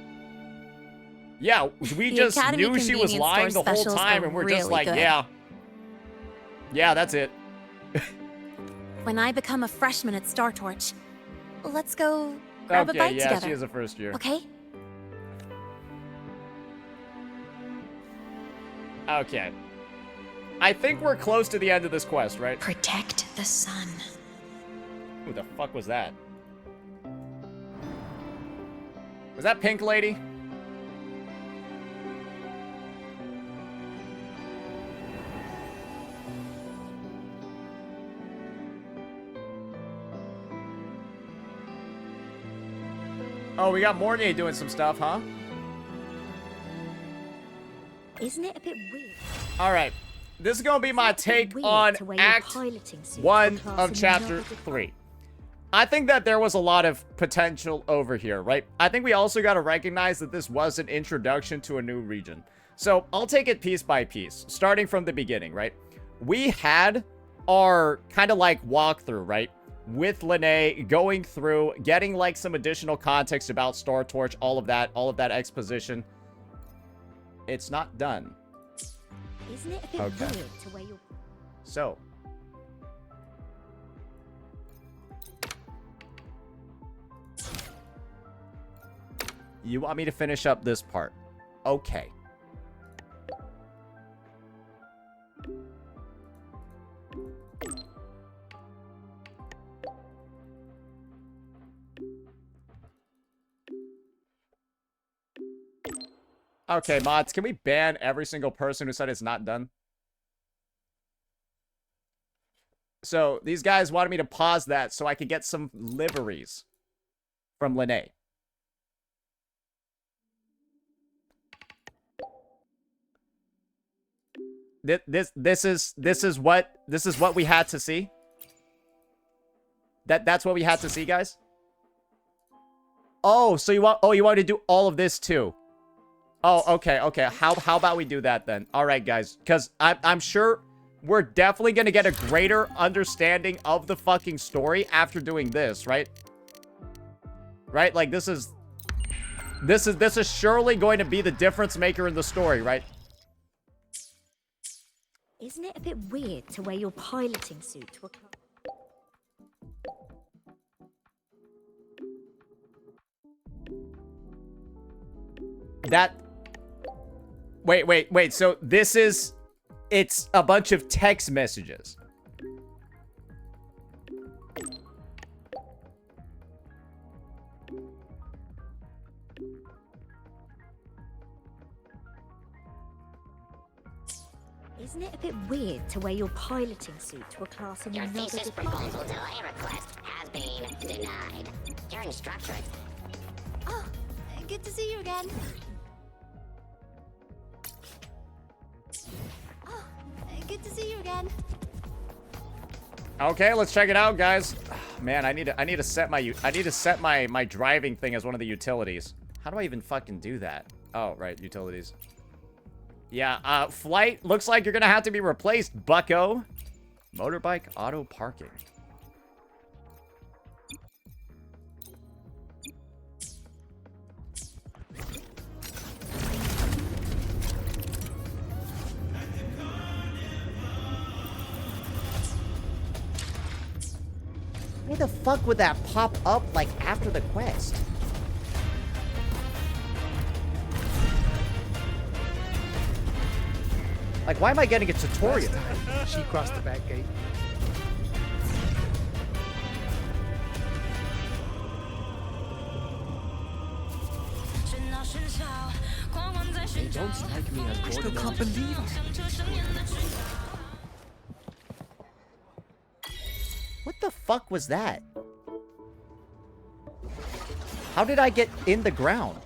Yeah, we just knew she was lying the whole time, and we're just like, yeah. Yeah, that's it. When I become a freshman at Star Torch, let's go grab a bite together. Yeah, she is a first year. Okay? Okay. I think we're close to the end of this quest, right? Protect the sun. Who the fuck was that? Was that Pink Lady? Oh, we got Mornay doing some stuff, huh? Isn't it a bit weird? All right. This is going to be my take on Act 1 of Chapter 3. I think that there was a lot of potential over here, right? I think we also got to recognize that this was an introduction to a new region. So I'll take it piece by piece, starting from the beginning, right? We had our kind of like walkthrough, right? With Lynae, going through, getting like some additional context about Star Torch, all of that exposition. It's not done. Isn't it a bit weird to where you're... So. You want me to finish up this part? Okay. Okay, mods, can we ban every single person who said it's not done? So, these guys wanted me to pause that so I could get some liveries from Lynae. This is what we had to see? That's what we had to see, guys? Oh, so you want to do all of this too? Oh, okay. How about we do that then? All right, guys, because I'm sure we're definitely gonna get a greater understanding of the fucking story after doing this, right? Right? Like this is surely going to be the difference maker in the story, right? Isn't it a bit weird to wear your piloting suit to a club? Wait. So it's a bunch of text messages. Isn't it a bit weird to wear your piloting suit to a class in Your another thesis department? proposal delay request has been denied. Your instructor... Oh, good to see you again. Oh, good to see you again. Okay, let's check it out, guys. Man, I need to set my driving thing as one of the utilities. How do I even fucking do that? Oh, right, utilities. Yeah, flight looks like you're gonna have to be replaced, bucko. Motorbike auto parking. Why the fuck would that pop up, like, after the quest? Like, why am I getting a tutorial? She crossed the back gate. They don't strike me as I still can't believe it. What the fuck was that? How did I get in the ground?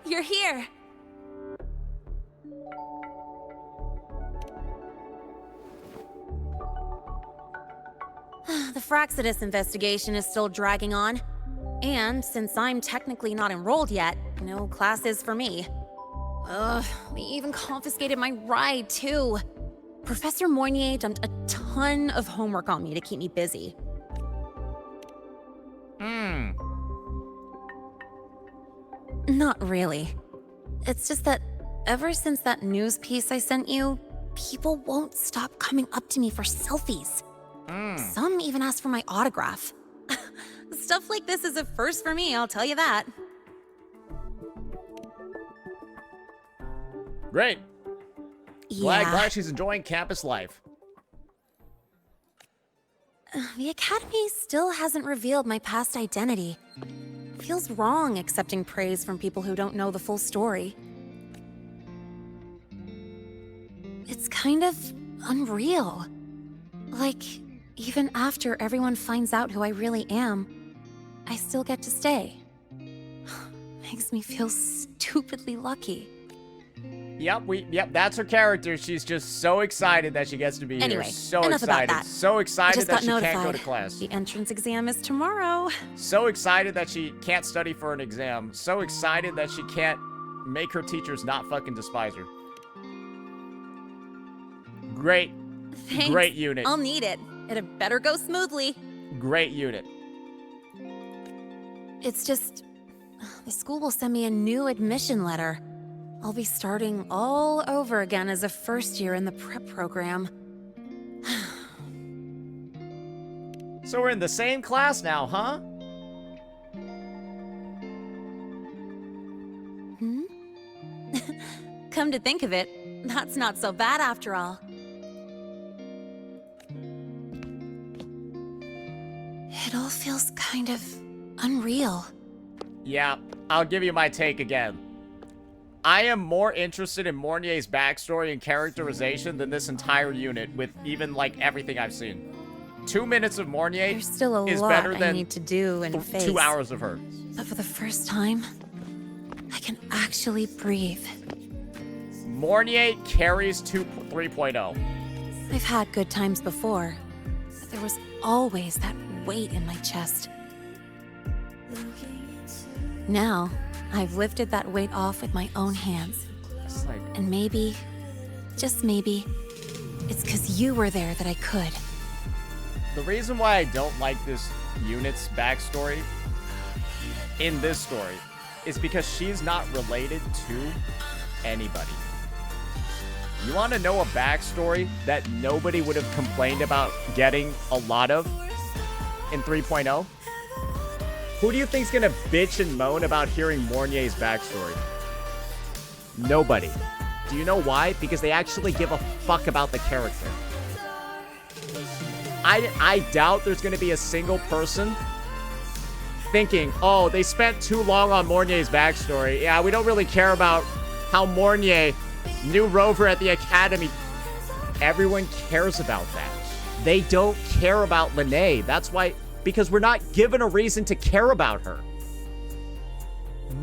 You're here. The Fraxidus investigation is still dragging on. And since I'm technically not enrolled yet, no classes for me. Ugh, they even confiscated my ride, too. Professor Moynier dumped a ton of homework on me to keep me busy. Not really. It's just that ever since that news piece I sent you, people won't stop coming up to me for selfies. Some even ask for my autograph. Stuff like this is a first for me, I'll tell you that. Great. Yeah. Glad she's enjoying campus life. The Academy still hasn't revealed my past identity. Feels wrong accepting praise from people who don't know the full story. It's kind of unreal. Like, even after everyone finds out who I really am, I still get to stay. Makes me feel stupidly lucky. Yep, that's her character. She's just so excited that she gets to be Anyway, here. So enough excited. about that. So I excited just that got she notified. can't go to class. The entrance exam is tomorrow. So excited that she can't study for an exam. So excited that she can't make her teachers not fucking despise her. Great. Thanks. Great unit. I'll need it. It better go smoothly. Great unit. It's just, the school will send me a new admission letter. I'll be starting all over again as a first year in the prep program. So we're in the same class now, huh? Come to think of it, that's not so bad after all. It all feels kind of unreal. Yeah, I'll give you my take again. I am more interested in Mornier's backstory and characterization than this entire unit, with even, like, everything I've seen. 2 minutes of Mornier There's still a is lot better I than need to do and face. 2 hours of her. But for the first time, I can actually breathe. Mornier carries 3.0. I've had good times before, but there was always that weight in my chest. Now, I've lifted that weight off with my own hands. And maybe, just maybe, it's because you were there that I could. The reason why I don't like this unit's backstory in this story is because she's not related to anybody. You want to know a backstory that nobody would have complained about getting a lot of in 3.0? Who do you think's gonna bitch and moan about hearing Mornier's backstory? Nobody. Do you know why? Because they actually give a fuck about the character. I doubt there's gonna be a single person thinking, oh, they spent too long on Mornier's backstory. Yeah, we don't really care about how Mornier knew Rover at the Academy. Everyone cares about that. They don't care about Lynae. That's why... Because we're not given a reason to care about her.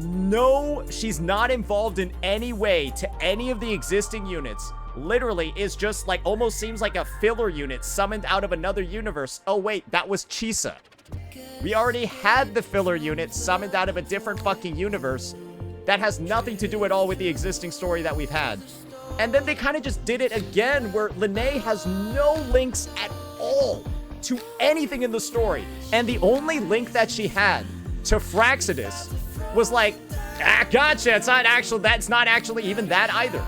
No, she's not involved in any way to any of the existing units. Literally is just like, almost seems like a filler unit summoned out of another universe. Oh wait, that was Chisa. We already had the filler unit summoned out of a different fucking universe that has nothing to do at all with the existing story that we've had. And then they kind of just did it again where Lynae has no links at all to anything in the story. And the only link that she had to Fraxidus was like, ah, gotcha, it's not actually, that's not actually even that either.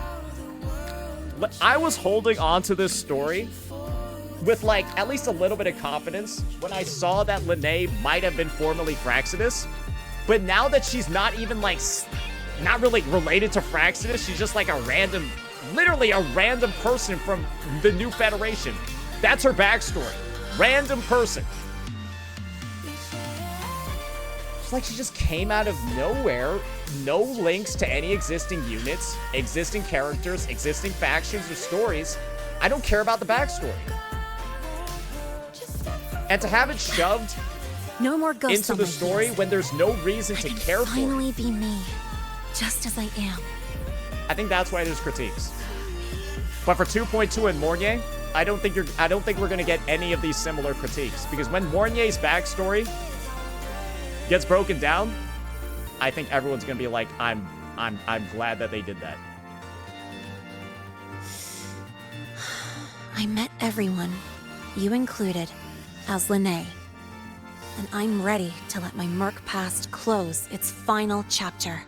I was holding on to this story with like at least a little bit of confidence when I saw that Lynae might have been formerly Fraxidus. But now that she's not even like, not really related to Fraxidus, she's just like a random, literally a random person from the New Federation. That's her backstory. Random person. It's like she just came out of nowhere. No links to any existing units, existing characters, existing factions or stories. I don't care about the backstory. And to have it shoved no more ghosts into the story when there's no reason to care for it. Finally be me, just as I am. I think that's why there's critiques. But for 2.2 and Mornier, I don't think we're gonna get any of these similar critiques, because when Mornier's backstory gets broken down, I think everyone's gonna be like, I'm glad that they did that. I met everyone, you included, as Lynae. And I'm ready to let my Merc past close its final chapter.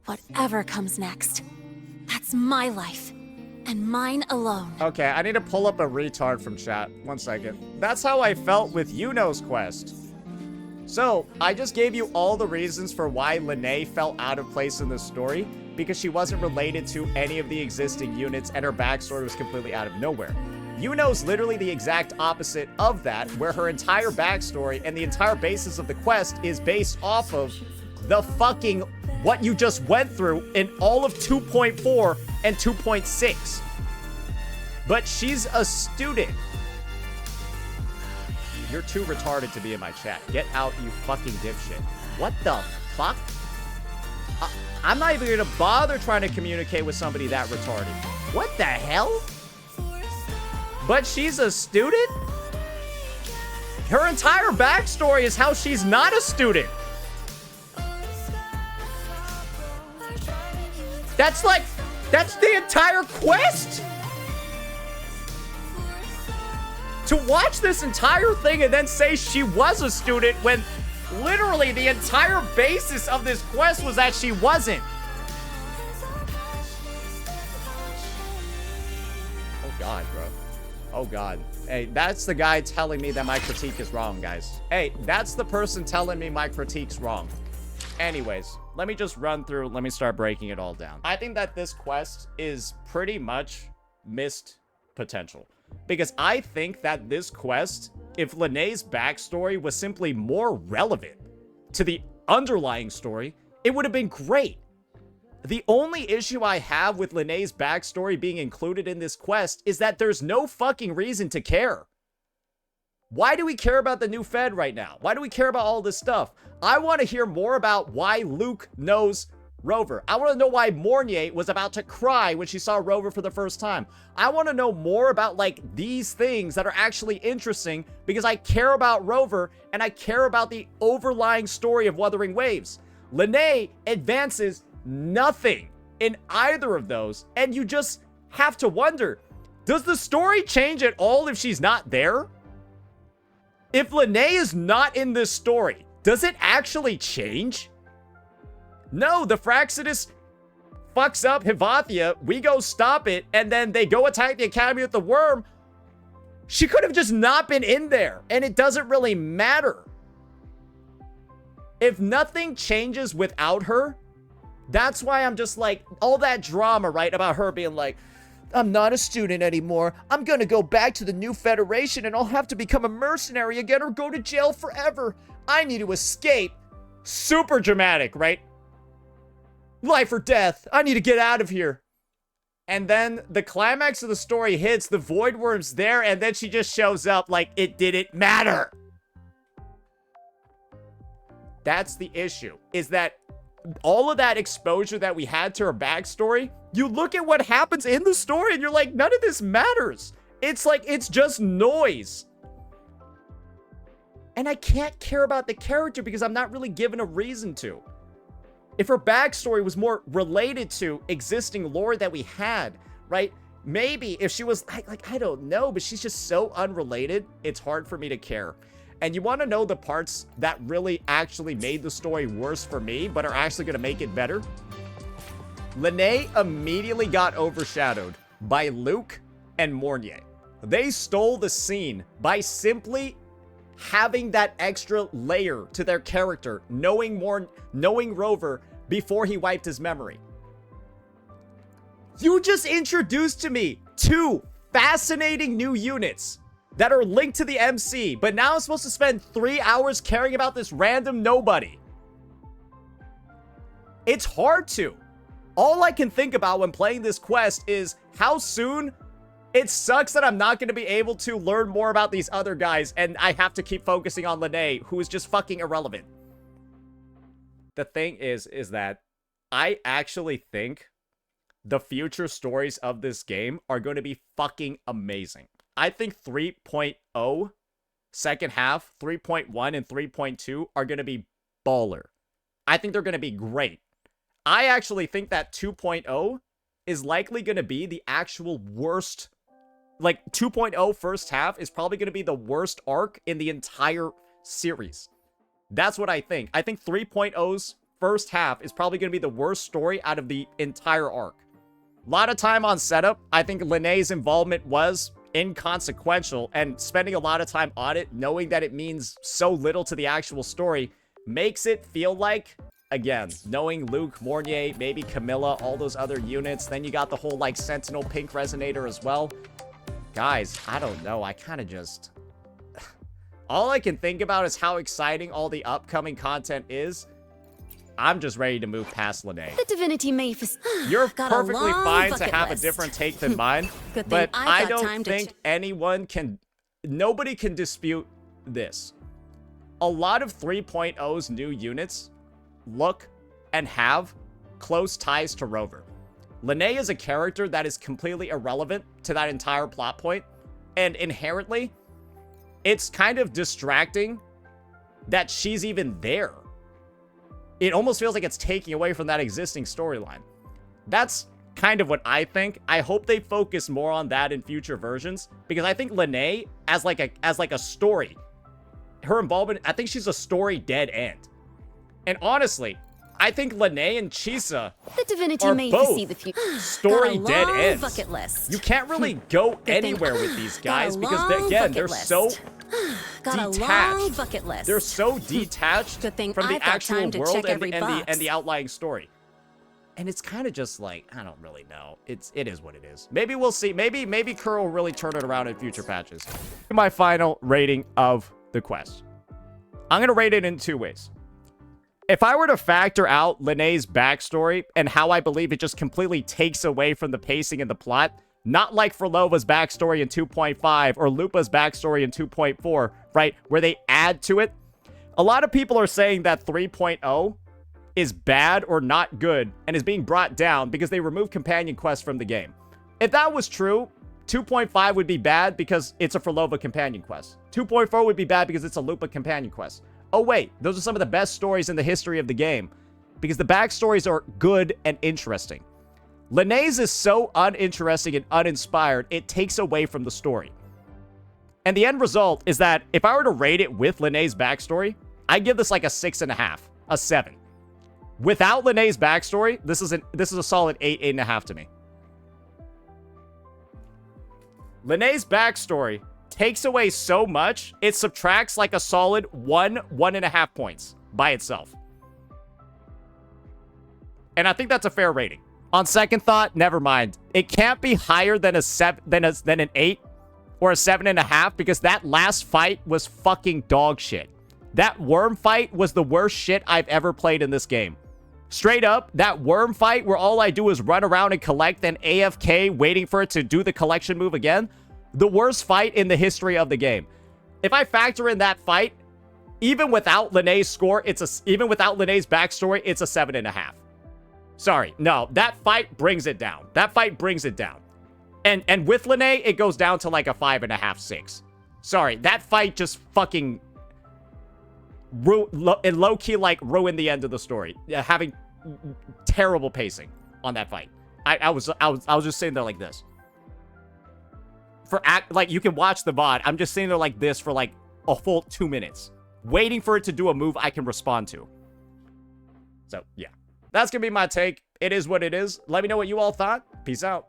Whatever comes next, that's my life, and mine alone. Okay, I need to pull up a retard from chat. 1 second. That's how I felt with Yuno's quest. So, I just gave you all the reasons for why Lynae felt out of place in the story, because she wasn't related to any of the existing units and her backstory was completely out of nowhere. Yuno's literally the exact opposite of that, where her entire backstory and the entire basis of the quest is based off of the fucking what you just went through in all of 2.4 and 2.6. But she's a student. You're too retarded to be in my chat. Get out, you fucking dipshit. What the fuck? I'm not even gonna bother trying to communicate with somebody that retarded. What the hell? But she's a student? Her entire backstory is how she's not a student. That's the entire quest? To watch this entire thing and then say she was a student when literally the entire basis of this quest was that she wasn't. Oh God, bro. Oh God. Hey, that's the guy telling me that my critique is wrong, guys. Hey, that's the person telling me my critique's wrong. Anyways, let me just run through. Let me start breaking it all down. I think that this quest is pretty much missed potential. Because I think that this quest, if Lynae's backstory was simply more relevant to the underlying story, it would have been great. The only issue I have with Lynae's backstory being included in this quest is that there's no fucking reason to care. Why do we care about the new Fed right now? Why do we care about all this stuff? I want to hear more about why Luke knows Rover. I want to know why Mornier was about to cry when she saw Rover for the first time. I want to know more about, like, these things that are actually interesting because I care about Rover and I care about the overlying story of Wuthering Waves. Lynae advances nothing in either of those, and you just have to wonder, does the story change at all if she's not there? If Lynae is not in this story, does it actually change? No, the Fraxidus fucks up Hivathia, we go stop it, and then they go attack the Academy with the worm. She could have just not been in there, and it doesn't really matter. If nothing changes without her, that's why I'm just like, all that drama, right, about her being like, I'm not a student anymore. I'm gonna go back to the new Federation and I'll have to become a mercenary again or go to jail forever. I need to escape. Super dramatic, right? Life or death. I need to get out of here. And then the climax of the story hits, the Voidworm's there, and then she just shows up like it didn't matter. That's the issue, is that all of that exposure that we had to her backstory, you look at what happens in the story and you're like, none of this matters. It's like, it's just noise. And I can't care about the character because I'm not really given a reason to. If her backstory was more related to existing lore that we had, right? Maybe if she was like, I don't know, but she's just so unrelated, it's hard for me to care. And you want to know the parts that really actually made the story worse for me, but are actually going to make it better? Lynae immediately got overshadowed by Luke and Mornier. They stole the scene by simply having that extra layer to their character, knowing Rover before he wiped his memory. You just introduced to me 2 fascinating new units that are linked to the MC, but now I'm supposed to spend 3 hours caring about this random nobody. It's hard to. All I can think about when playing this quest is how soon it sucks that I'm not going to be able to learn more about these other guys, and I have to keep focusing on Lynae, who is just fucking irrelevant. The thing is that I actually think the future stories of this game are going to be fucking amazing. I think 3.0 second half, 3.1 and 3.2 are going to be baller. I think they're going to be great. I actually think that 2.0 is likely going to be the actual worst. Like, 2.0 first half is probably going to be the worst arc in the entire series. That's what I think. I think 3.0's first half is probably going to be the worst story out of the entire arc. A lot of time on setup. I think Lynae's involvement was inconsequential, and spending a lot of time on it, knowing that it means so little to the actual story, makes it feel like, again, knowing Luke, Mornier, maybe Camilla, all those other units, then you got the whole, like, Sentinel Pink Resonator as well. Guys, I don't know. I kind of just... all I can think about is how exciting all the upcoming content is. I'm just ready to move past Lynae. The divinity may... You're perfectly fine to have a different take than mine, but I don't think anyone can... nobody can dispute this. A lot of 3.0's new units look and have close ties to Rover. Lynae is a character that is completely irrelevant to that entire plot point, and inherently, it's kind of distracting that she's even there. It almost feels like it's taking away from that existing storyline. That's kind of what I think. I hope they focus more on that in future versions, because I think Lynae, as like a story, her involvement, I think she's a story dead end. And honestly, I think Lynae and Chisa the divinity are may both see the future. story dead ends. Bucket list. You can't really go anywhere with these guys because, again, they're so detached. Bucket list. They're so detached from the actual world and the outlying story. And it's kind of just like, I don't really know. It is what it is. Maybe we'll see. Maybe Kerr will really turn it around in future patches. My final rating of the quest. I'm going to rate it in two ways. If I were to factor out Lynae's backstory and how I believe it just completely takes away from the pacing and the plot, not like Frolova's backstory in 2.5 or Lupa's backstory in 2.4, right, where they add to it, a lot of people are saying that 3.0 is bad or not good and is being brought down because they removed companion quests from the game. If that was true, 2.5 would be bad because it's a Frolova companion quest. 2.4 would be bad because it's a Lupa companion quest. Oh wait, those are some of the best stories in the history of the game because the backstories are good and interesting. Lynae's is so uninteresting and uninspired, it takes away from the story. And the end result is that if I were to rate it with Lynae's backstory, I'd give this like a 6.5, a 7. Without Lynae's backstory, this is a solid 8, 8.5 to me. Lynae's backstory takes away so much, it subtracts like a solid 1.5 points by itself. And I think that's a fair rating. On second thought, never mind. It can't be higher than an 8 or a 7.5 because that last fight was fucking dog shit. That worm fight was the worst shit I've ever played in this game. Straight up, that worm fight where all I do is run around and collect and AFK waiting for it to do the collection move again. The worst fight in the history of the game. If I factor in that fight, even without Lynae's score, even without Lynae's backstory, it's a 7.5. Sorry, no, that fight brings it down. That fight brings it down. And with Lynae, it goes down to like a 5.5, 6. Sorry, that fight just fucking low-key like ruined the end of the story. Having terrible pacing on that fight. I was just sitting there like this. Like, you can watch the VOD. I'm just sitting there like this for like a full 2 minutes, waiting for it to do a move I can respond to. So, yeah. That's gonna be my take. It is what it is. Let me know what you all thought. Peace out.